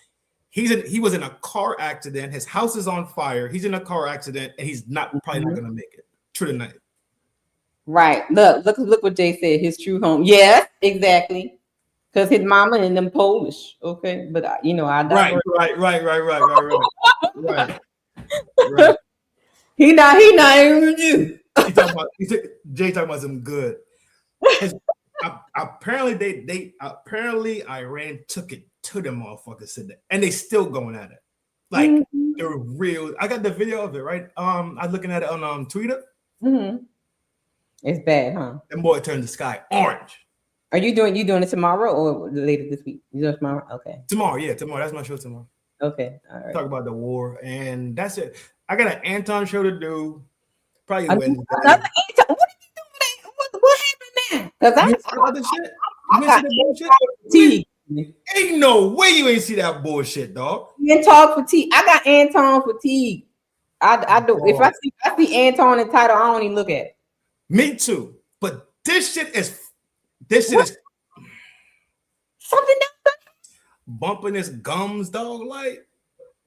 he was in a car accident. His house is on fire. He's in a car accident, and he's probably not gonna make it through the night. Right. Look what Jay said. His true home. Yes, exactly. Because his mama and them Polish. Okay, but I Right. He not even you. Jay talking about some good. Apparently Iran took it to them motherfuckers today, and they still going at it. Like they're real. I got the video of it, right? I was looking at it on Twitter. It's bad, huh? That boy turned the sky orange. Are you doing it tomorrow or later this week? You doing it tomorrow? Okay. Tomorrow. That's my show tomorrow. Okay. All right. Talk about the war, and that's it. I got an Anton show to do. Probably Wednesday. Another Anton. What are you doing? What happened now? Because ain't no way you ain't see that bullshit, dog. Anton fatigue. I got Anton fatigue. I do. If I see Anton in the title, I don't even look at it. Me too. But this shit is something else. Bumping his gums, dog. Like,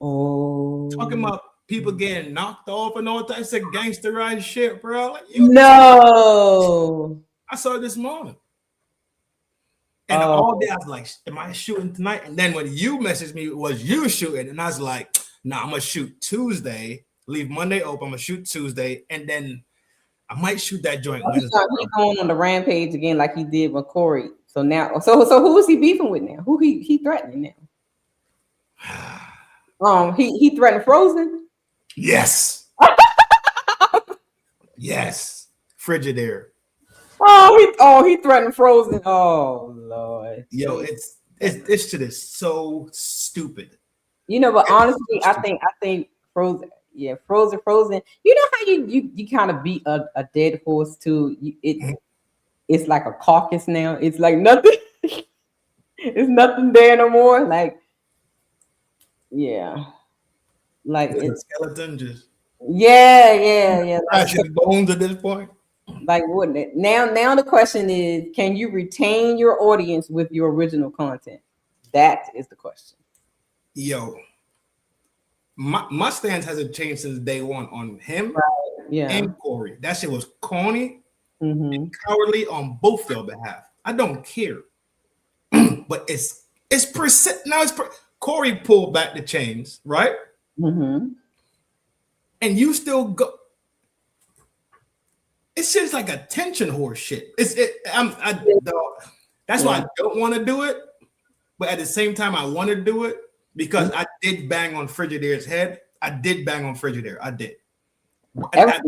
talking about people getting knocked off and all types of gangsterized shit, bro. Like, no, I saw it this morning. And all day I was like, am I shooting tonight? And then when you messaged me, was you shooting? And I was like, nah, I'm gonna shoot Tuesday, leave Monday open, I'm gonna shoot Tuesday, and then I might shoot that joint Wednesday. He's going on the rampage again like he did with Corey. So now, so who is he beefing with now? Who he threatening now? He threatened Frozen? Yes. Yes. Frigidaire. He threatened Frozen. Oh Lord. Yo, this shit is so stupid. But honestly, I think Frozen. Yeah, Frozen. You know how you kind of beat a dead horse too. It's like a carcass now. It's like nothing. It's nothing there no more. Like, yeah, like it's a skeleton just. Yeah. Crashing bones at this point. Like, wouldn't it? Now the question is, can you retain your audience with your original content? That is the question. Yo. My stance hasn't changed since day one on him and Corey. That shit was corny and cowardly on both their behalf. I don't care. But it's percent now. Corey pulled back the chains, right? And you still go. It's just like attention horse shit. That's why I don't want to do it. But at the same time, I want to do it. Because I did bang on Frigidaire's head. I did bang on Frigidaire. I did. I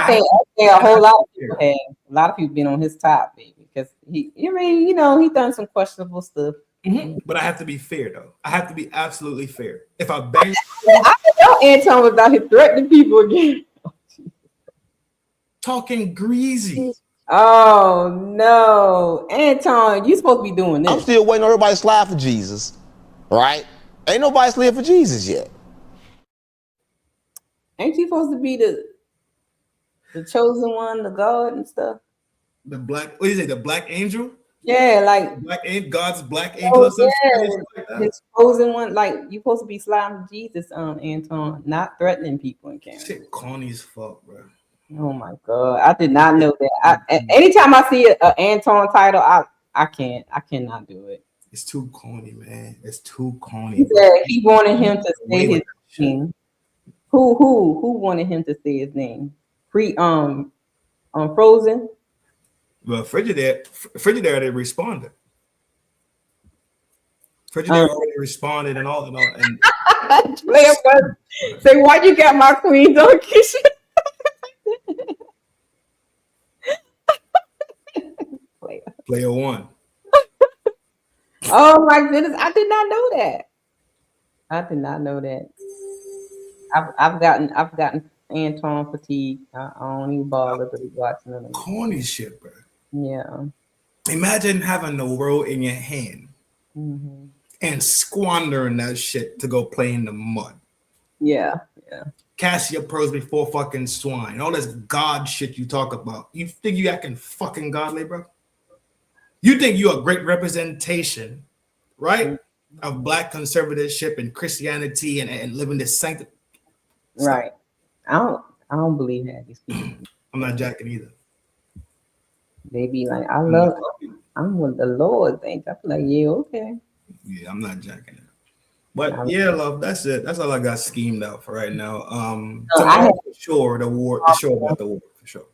think a whole lot of people have. A lot of people been on his top, baby. Because he done some questionable stuff. But I have to be fair, though. I have to be absolutely fair. If I bang, I know Anton was out here threatening people again. Talking greasy. Oh no, Anton, you supposed to be doing this. I'm still waiting on everybody to slide for Jesus, right? Ain't nobody slid for Jesus yet. Ain't you supposed to be the chosen one, the God and stuff? The black, what is it? The black angel? Yeah, like God's black angel or something. Like that. His chosen one, like you supposed to be sliding for Jesus, Anton, not threatening people in Canada. Shit, corny as fuck, bro. Oh my God, I did not know that. Anytime I see an Anton title, I cannot do it. It's too corny, man. It's too corny. He wanted him to say his name. Who wanted him to say his name? Frozen. Well, Frigidaire already responded. Frigidaire already responded and all. And say, why you got my queen, Dungqueesha? Player one. Oh my goodness, I did not know that. I've gotten Anton fatigue. I don't even bother to be watching it. Corny shit, bro. Yeah. Imagine having the world in your hand and squandering that shit to go play in the mud. Yeah. Cast your pearls before fucking swine. All this God shit you talk about. You think you acting fucking godly, bro? You think you're a great representation, right? Of black conservatorship and Christianity and living this sanctity. Right. I don't believe that these people. I'm not jacking either. They be like, I'm with the Lord. Things. I'm like, yeah, okay. Yeah, I'm not jacking it. But yeah, love, that's it. That's all I got schemed out for right now. Tomorrow, for sure, the show about the war, for sure.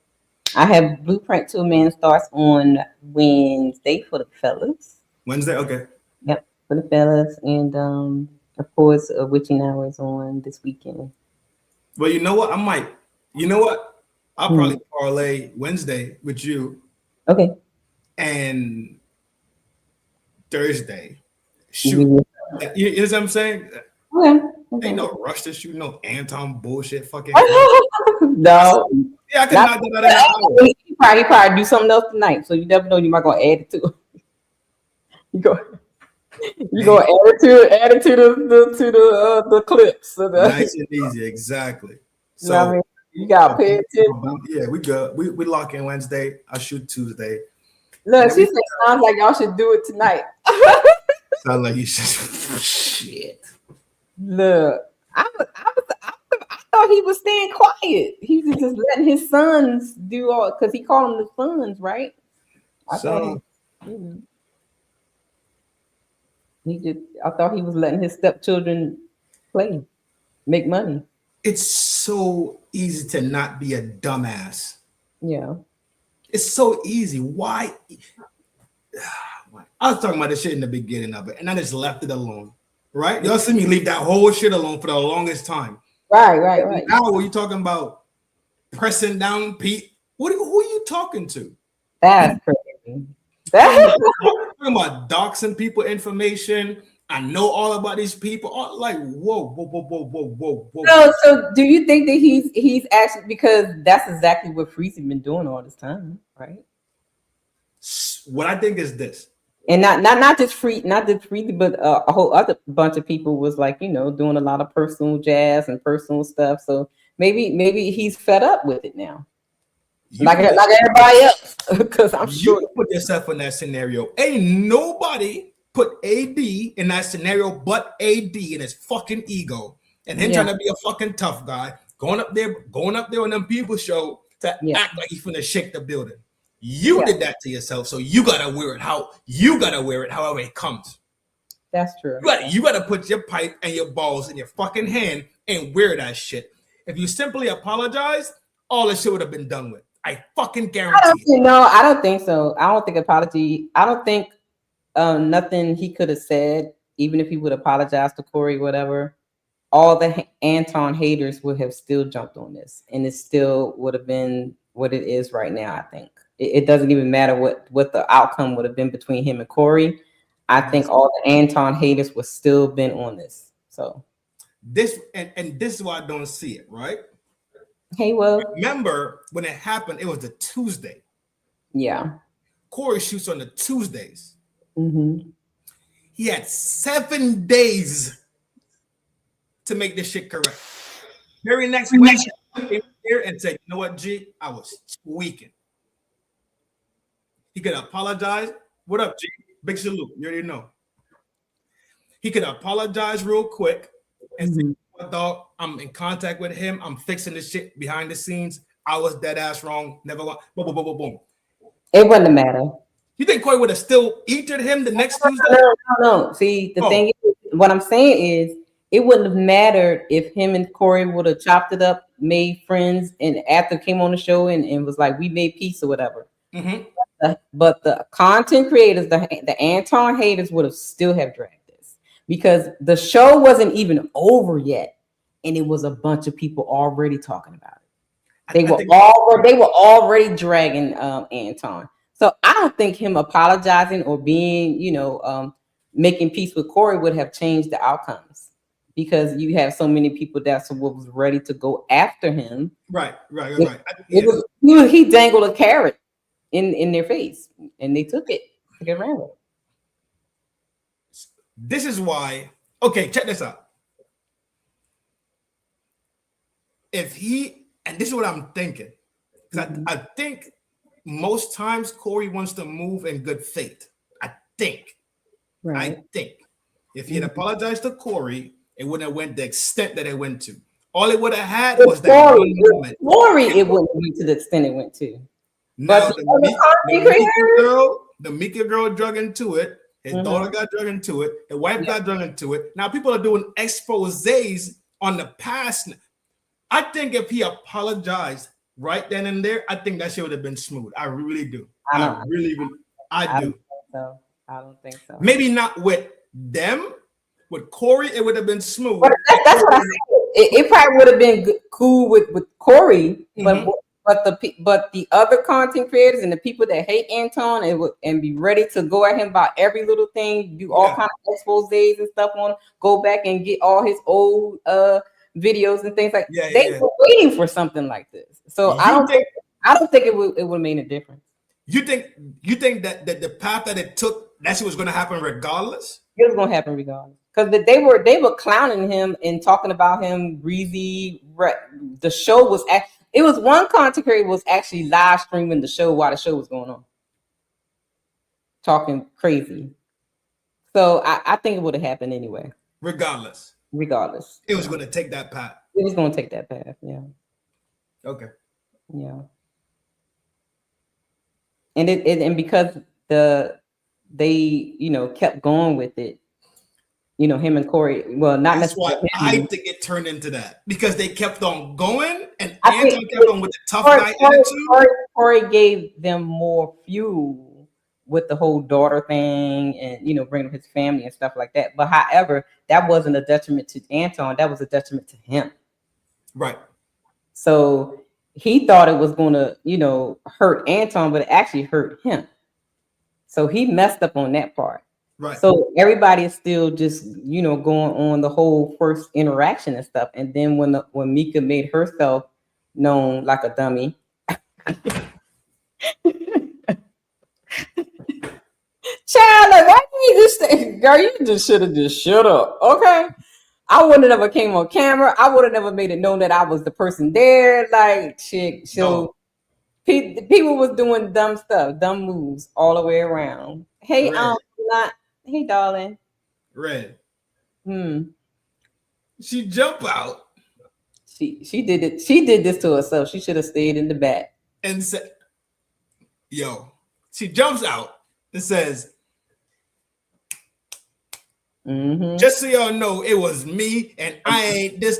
I have Blueprint to a Man starts on Wednesday for the fellas. Wednesday, okay. Yep, for the fellas. And of course, Witching Hours on this weekend. Well, you know what? I'll probably parlay Wednesday with you. Okay. And Thursday. Shoot. You know what I'm saying? Okay. Ain't no rush to shoot no Anton bullshit fucking. No. Yeah, I can knock that out of He probably do something else tonight. So you never know, you might gonna add it to it. You go add it to the clips. So nice and easy, exactly. So you know what I mean? You gotta pay attention. Yeah, we good. We lock in Wednesday. I shoot Tuesday. Look, she said sounds like y'all should do it tonight. Sound like you should. Shit. Look, I thought he was staying quiet. He was just letting his sons do all because he called them the sons, right? I thought he was letting his stepchildren play, make money. It's so easy to not be a dumbass. Yeah. It's so easy. Why? I was talking about this shit in the beginning of it, and I just left it alone. Right? Y'all see me leave that whole shit alone for the longest time. Right. Now, when you talking about pressing down Pete, who are you talking to? That's crazy. Talking about doxing people information. I know all about these people. Like, whoa. So do you think that he's actually, because that's exactly what Freezy been doing all this time, right? What I think is this. And not just Freezy, but a whole other bunch of people was like, doing a lot of personal jazz and personal stuff. So maybe he's fed up with it now. Like everybody else. Because I'm sure you put yourself in that scenario. Ain't nobody put AD in that scenario but AD and his fucking ego. And him trying to be a fucking tough guy, going up there on them people show to act like he's finna shake the building. You did that to yourself, so you gotta wear it however it comes. That's true. You gotta put your pipe and your balls in your fucking hand and wear that shit. If you simply apologize, all this shit would have been done with. I fucking guarantee it. No, I don't think so. I don't think apology. I don't think nothing he could have said, even if he would apologize to Corey, whatever. All the Anton haters would have still jumped on this, and it still would have been what it is right now. I think it doesn't even matter what the outcome would have been between him and Corey. I think all the Anton haters would still been on this. So this and this is why I don't see it, right? Hey, well, remember when it happened, it was a Tuesday. Yeah. Corey shoots on the Tuesdays. Mm-hmm. He had 7 days to make this shit correct. Very next week, he came here and said, "You know what, G? I was tweaking." He could apologize. What up, G? Big salute. You already know. He could apologize real quick and say, "Dog, I'm in contact with him. I'm fixing this shit behind the scenes. I was dead ass wrong. Never want." Boom, boom, boom, boom, boom. It wouldn't matter. You think Corey would have still eaten him the next Tuesday? No. See, the thing is, what I'm saying is, it wouldn't have mattered if him and Corey would have chopped it up, made friends, and after came on the show and was like, "We made peace" or whatever. Mm-hmm. But the content creators, the Anton haters, would have still have dragged this because the show wasn't even over yet, and it was a bunch of people already talking about it. They were already dragging Anton. So I don't think him apologizing or being, making peace with Corey would have changed the outcomes because you have so many people that was ready to go after him. Right. He dangled a carrot in their face, and they took it to get around it. This is why. Okay, check this out. if he, and this is what I'm thinking, because I think most times Corey wants to move in good faith. I think. If he had apologized to Corey, it wouldn't have went the extent that it went to. All it would have had was that one moment. Corey, it wouldn't went to the extent it went to. Now the Mika girl drug into it. His daughter got drug into it. His wife got drug into it. Now people are doing exposés on the past. I think if he apologized right then and there, I think that shit would have been smooth. I really do. I do. I don't think so. Maybe not with them. With Corey, it would have been smooth. But that's what I said. It probably would have been cool with Corey, but the other content creators and the people that hate Anton and be ready to go at him about every little thing, do all kind of exposés and stuff on, go back and get all his old videos and things like they were waiting for something like this. So I don't think it would have made a difference. You think that the path that it took, that shit was going to happen regardless? It was going to happen regardless. Because they were clowning him and talking about him greasy. The show was it was one content creator was actually live streaming the show while the show was going on, talking crazy. So I think it would have happened anyway. Regardless, it was going to take that path. It was going to take that path. Yeah. Okay. Yeah. And because they kept going with it. Him and Corey. Well, not necessarily. I think it turned into that because they kept on going, and Anton kept on with the tough guy attitude. Corey gave them more fuel with the whole daughter thing, and bringing his family and stuff like that. But however, that wasn't a detriment to Anton. That was a detriment to him. Right. So he thought it was going to, hurt Anton, but it actually hurt him. So he messed up on that part. Right. So everybody is still just, going on the whole first interaction and stuff. And then when Mika made herself known like a dummy. Child, like, why do you just say, girl, you just should have just shut up. Okay. I would have never came on camera. I would have never made it known that I was the person there. Like, shit. So people was doing dumb stuff, dumb moves all the way around. Hey, hey, darling. Red. She jumped out. She did it. She did this to herself. She should have stayed in the back. And said, "Yo," she jumps out and says, "Just so y'all know, it was me, and I ain't this.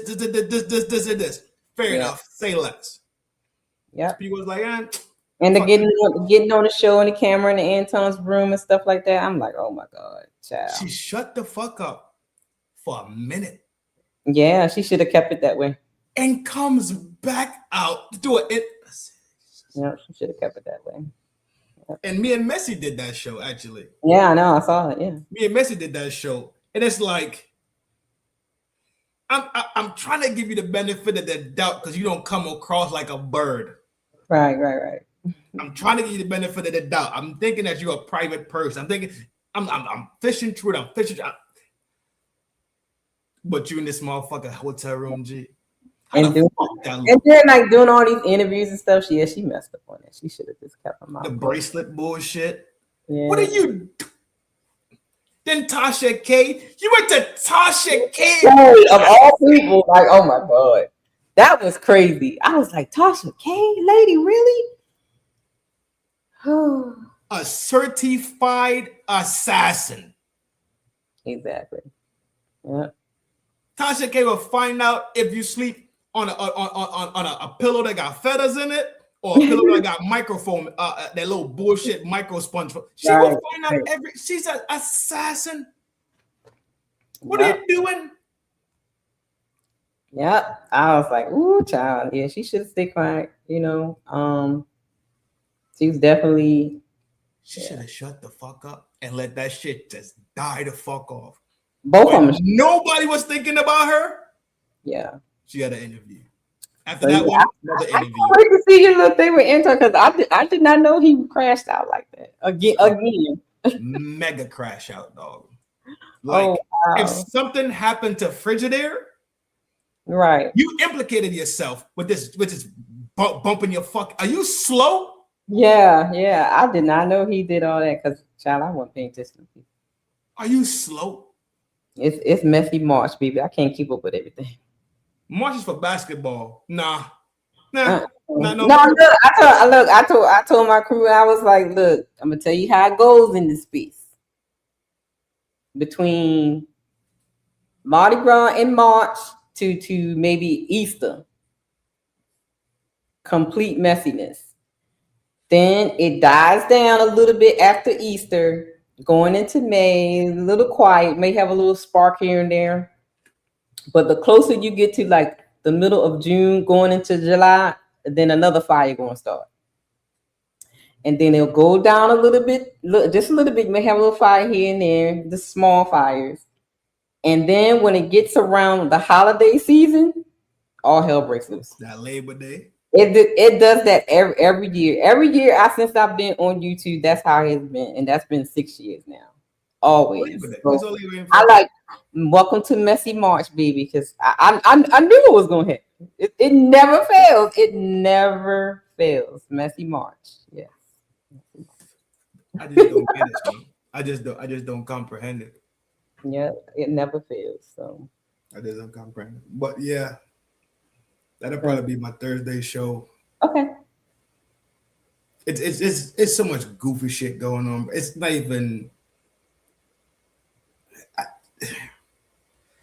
Fair enough. Say less." Yeah. People was like, and the getting on the show and the camera in the Anton's room and stuff like that. I'm like, oh my God, child. She shut the fuck up for a minute. Yeah, she should have kept it that way. And comes back out to do it. Yeah, she should have kept it that way. Yep. And me and Messi did that show, actually. Yeah, I know. I saw it. Yeah. Me and Messi did that show. And it's like, I'm trying to give you the benefit of the doubt because you don't come across like a bird. Right. I'm trying to give you the benefit of the doubt. I'm thinking that you're a private person. I'm thinking I'm fishing through it. I'm fishing. But you in this motherfucking hotel room, G. And then like doing all these interviews and stuff. She messed up on it. She should have just kept them out. The bracelet bullshit. Yeah. What are you? Then Tasha K. You went to Tasha K. Of all people, like, oh my God. That was crazy. I was like, Tasha K, lady, really? A certified assassin. Exactly. Yeah. Tasha K will find out if you sleep on a pillow that got feathers in it or a pillow that got microfoam, that little bullshit micro sponge. She will find out she's an assassin. What are you doing? Yeah, I was like, ooh, child. Yeah, she should have stayed quiet. She's definitely. She should have shut the fuck up and let that shit just die the fuck off. Both of them. Nobody was thinking about her. Yeah. She had an interview. After that one, another interview. I can't wait to see your little thing with Anton because I did not know he crashed out like that again. Mega crash out, dog. Like if something happened to Frigidaire, Right. You implicated yourself with this bumping your fuck. Are you slow? Yeah. I did not know he did all that because, child, I wasn't paying attention. Are you slow? It's messy March, baby. I can't keep up with everything. March is for basketball. Nah. No, look, I told my crew, I was like, look, I'm gonna tell you how it goes in this space. Between Mardi Gras in March to maybe Easter. Complete messiness. Then it dies down a little bit after Easter, going into May, a little quiet, may have a little spark here and there. But the closer you get to like the middle of June, going into July, then another fire going to start. And then it'll go down a little bit, just a little bit, may have a little fire here and there, the small fires. And then when it gets around the holiday season, all hell breaks loose. That Labor Day. It does that every year. Every year since I've been on YouTube, that's how it has been. And that's been 6 years now. Always. So I like welcome to Messy March, baby, because I knew it was gonna happen. It never fails. It never fails. Messy March. Yes. I just don't get it. Man. I just don't comprehend it. Yeah, it never fails. So I just don't comprehend it. But yeah, that'll probably be my Thursday show. Okay. It's so much goofy shit going on. It's not even.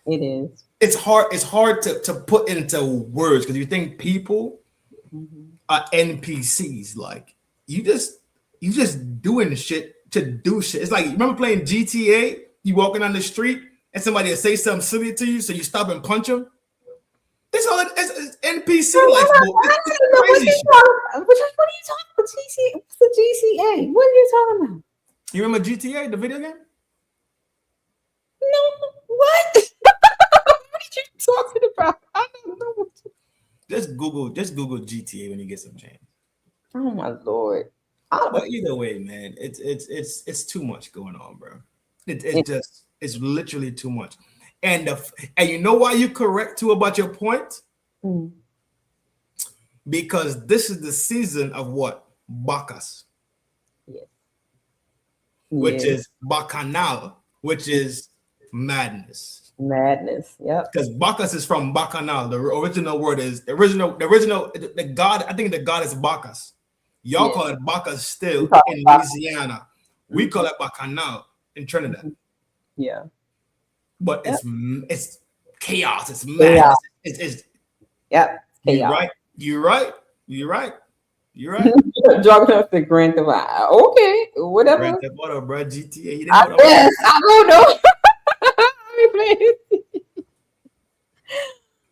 It is. It's hard to put into words because you think people are NPCs. Like you just doing shit to do shit. It's like, remember playing GTA? You walking on the street and somebody will say something silly to you, so you stop and punch them. It's all it's NPC life. What are you talking about? GTA? What's the GCA? What are you talking about? You remember GTA, the video game? No, what? What are you talking about? I don't know. Just Google GTA when you get some chance. Oh my Lord. But either way, man, it's too much going on, bro. It's literally too much. And you know why you're correct too about your point? Because this is the season of what? Bacchus. Yes. Which is bacchanal, which is madness. Madness, yep. Because Bacchus is from bacchanal. The original word is the god. I think the god is Bacchus. Y'all call it Bacchus still in Louisiana. We call it bacchanal in Trinidad. Yeah. But it's chaos. It's madness. It's chaos. You're right. Dropping off the Grand Theft Auto. Okay, whatever. Grand Theft Auto, bro. GTA. I don't know.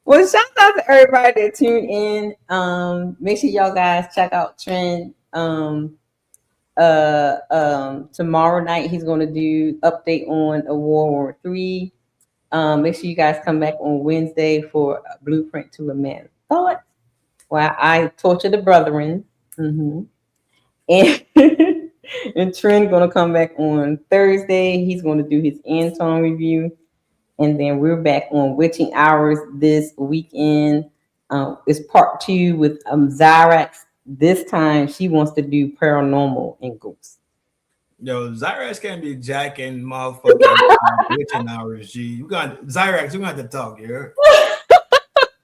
Well, shout out to everybody that tuned in. Make sure y'all guys check out Trend. Tomorrow night he's going to do update on a World War III. Make sure you guys come back on Wednesday for a Blueprint to a Man Thought, where I torture the brethren. And Trend going to come back on Thursday. He's going to do his Anton review. And then we're back on Witching Hours this weekend. It's part 2 with Zyrax. This time she wants to do paranormal and ghosts. Yo, Zyrax can't be jacking motherfucking Witching Hours, G. Zyrax, you're gonna have to talk here.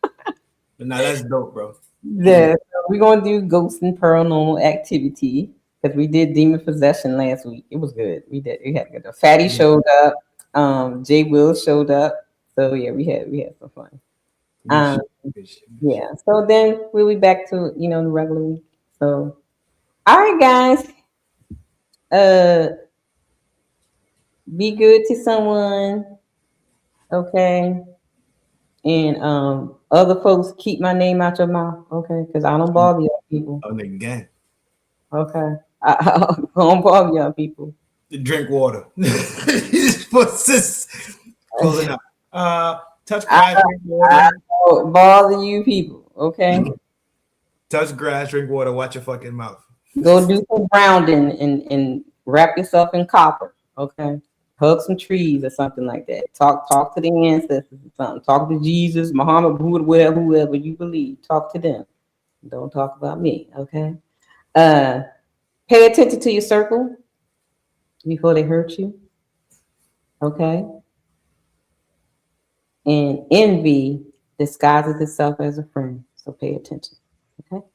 But nah, that's dope, bro. Yeah, so we're gonna do ghosts and paranormal activity because we did demon possession last week. It was good. We had good. Fatty showed up. Jay Will showed up. So yeah, we had some fun. Yeah. So then we'll be back to the regular week. So all right, guys. Be good to someone. Okay. And other folks, keep my name out your mouth, okay? Because I don't bother y'all people. Oh, nigga, gang. Okay. I don't bother y'all people. Drink water. Closing out. Touch grass, drink water. I don't bother you people, okay? Touch grass, drink water, watch your fucking mouth. Go do some grounding and wrap yourself in copper, okay? hug some trees or something like that. Talk to the ancestors or something. Talk to Jesus, Muhammad, Buddha, whoever you believe. Talk to them. Don't talk about me, okay? Pay attention to your circle before they hurt you, okay? And envy disguises itself as a friend, so pay attention, okay?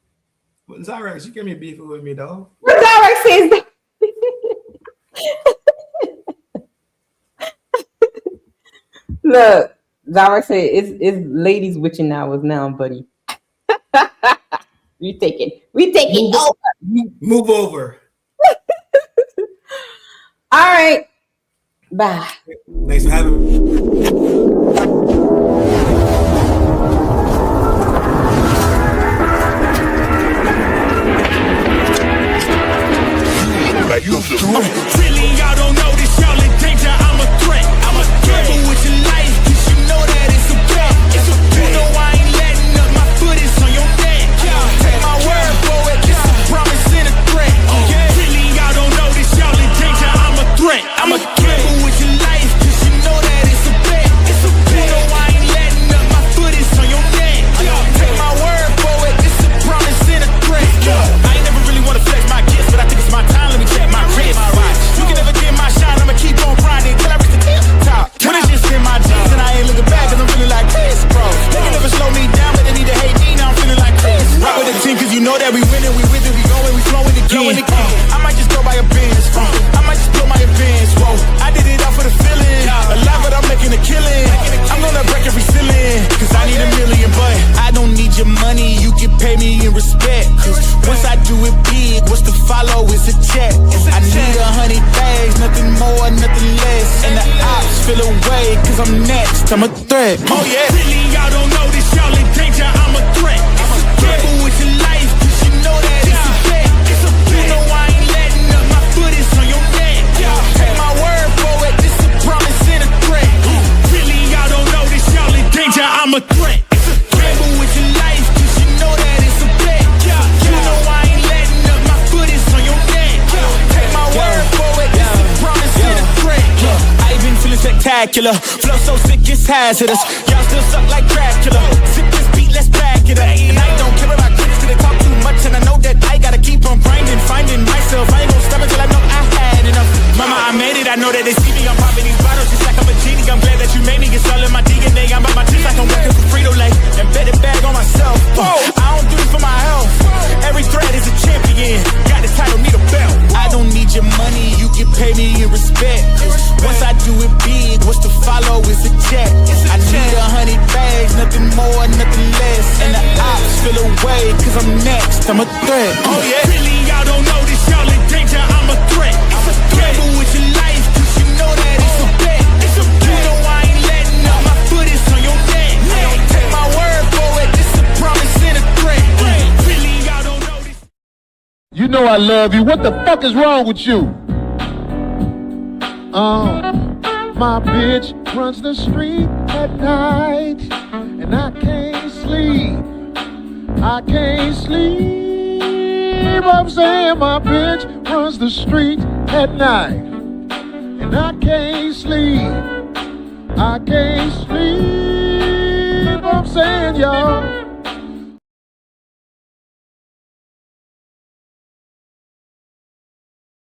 Well, Zyrex, you give me beef with me, dog. What Zyrex says that? Look, Zyrex said it's ladies witching hours now, buddy. We taking over. Move over. All right. Bye. Thanks for having me. Really, y'all don't know this, y'all in danger. I'm a threat. I'm a careful with your life, cause you know that it's a bet. You know I ain't letting up, my foot is on your neck. Take my word for it, this a promise and a threat. Really, y'all don't know this, y'all in danger. I'm a threat. I'm a careful with your life, cause you know that it's a bet. You know I ain't letting up, my foot is on your neck. Take my word for it, this a promise and a threat. I ain't never really wanna flex my gifts, but I think it's my time. Let me check my wrist. You can never get my shine, I'ma keep on grinding till I reach the top. When it's just in my jeans and I ain't looking back, cause I'm feeling like Chris, bro. They can never slow me down, but they need to hate me, now I'm feeling like Chris. Rock with the team, cause you know that we winning, we with it, we going, we flowing again. I might just go by a Benz, I might just blow my advance, whoa. I did it all for the feeling, alive but I'm making a killing. I'm gonna break every ceiling, cause I need a million, but I don't need your money, you can pay me in respect. Cause once I do it big, what's to follow is a check. I need 100 bags, nothing more, nothing less. And the ops feel away, cause I'm next, I'm a threat. Oh yeah. Really, y'all don't know this, y'all in danger, I'm a threat. Careful with your life, cause you know that it's a bet. You know I ain't letting up, my foot is on your neck. Take my word for it, this a promise and a threat. Really, y'all don't know this, y'all in danger, I'm a threat. Careful with your life, cause you know that it's a bet. You know I ain't letting up, my foot is on your neck. Take my word for it, this a promise and a threat. I been feeling spectacular, flow so sick it's hazardous. Y'all still suck like Dracula. Sip this beat, let's back it up. And I don't care about critics, cause they talk too much. And I know that I gotta keep on grinding, finding myself. I ain't gon' stop until I know I had enough. Mama, I made it, I know that they see me. I'm popping these bottles just like I'm a genie. I'm glad that you made me, it's all in my DNA. I'm about my teeth like I'm working for Frito-Lay. And bet it bag on myself. I don't do this for my health. Every thread is a champion. Got the title, need a belt. I don't need your money, you can pay me in respect. Once I do it big, what's to follow is a check. I need 100 bags, nothing more, nothing less. And the ops feel away, cause I'm next, I'm a threat. Oh yeah. Really, y'all don't know this, y'all in danger, I'm a threat. Careful with your life, cause you know that it's a bet. You know I ain't letting up, my foot is on your neck. Take my word for it, this a promise and a threat. Really, y'all don't know this. You know I love you. What the fuck is wrong with you? My bitch runs the street at night, and I can't sleep. I can't sleep. I'm saying my bitch runs the street at night, and I can't sleep. I can't sleep. I'm saying, y'all.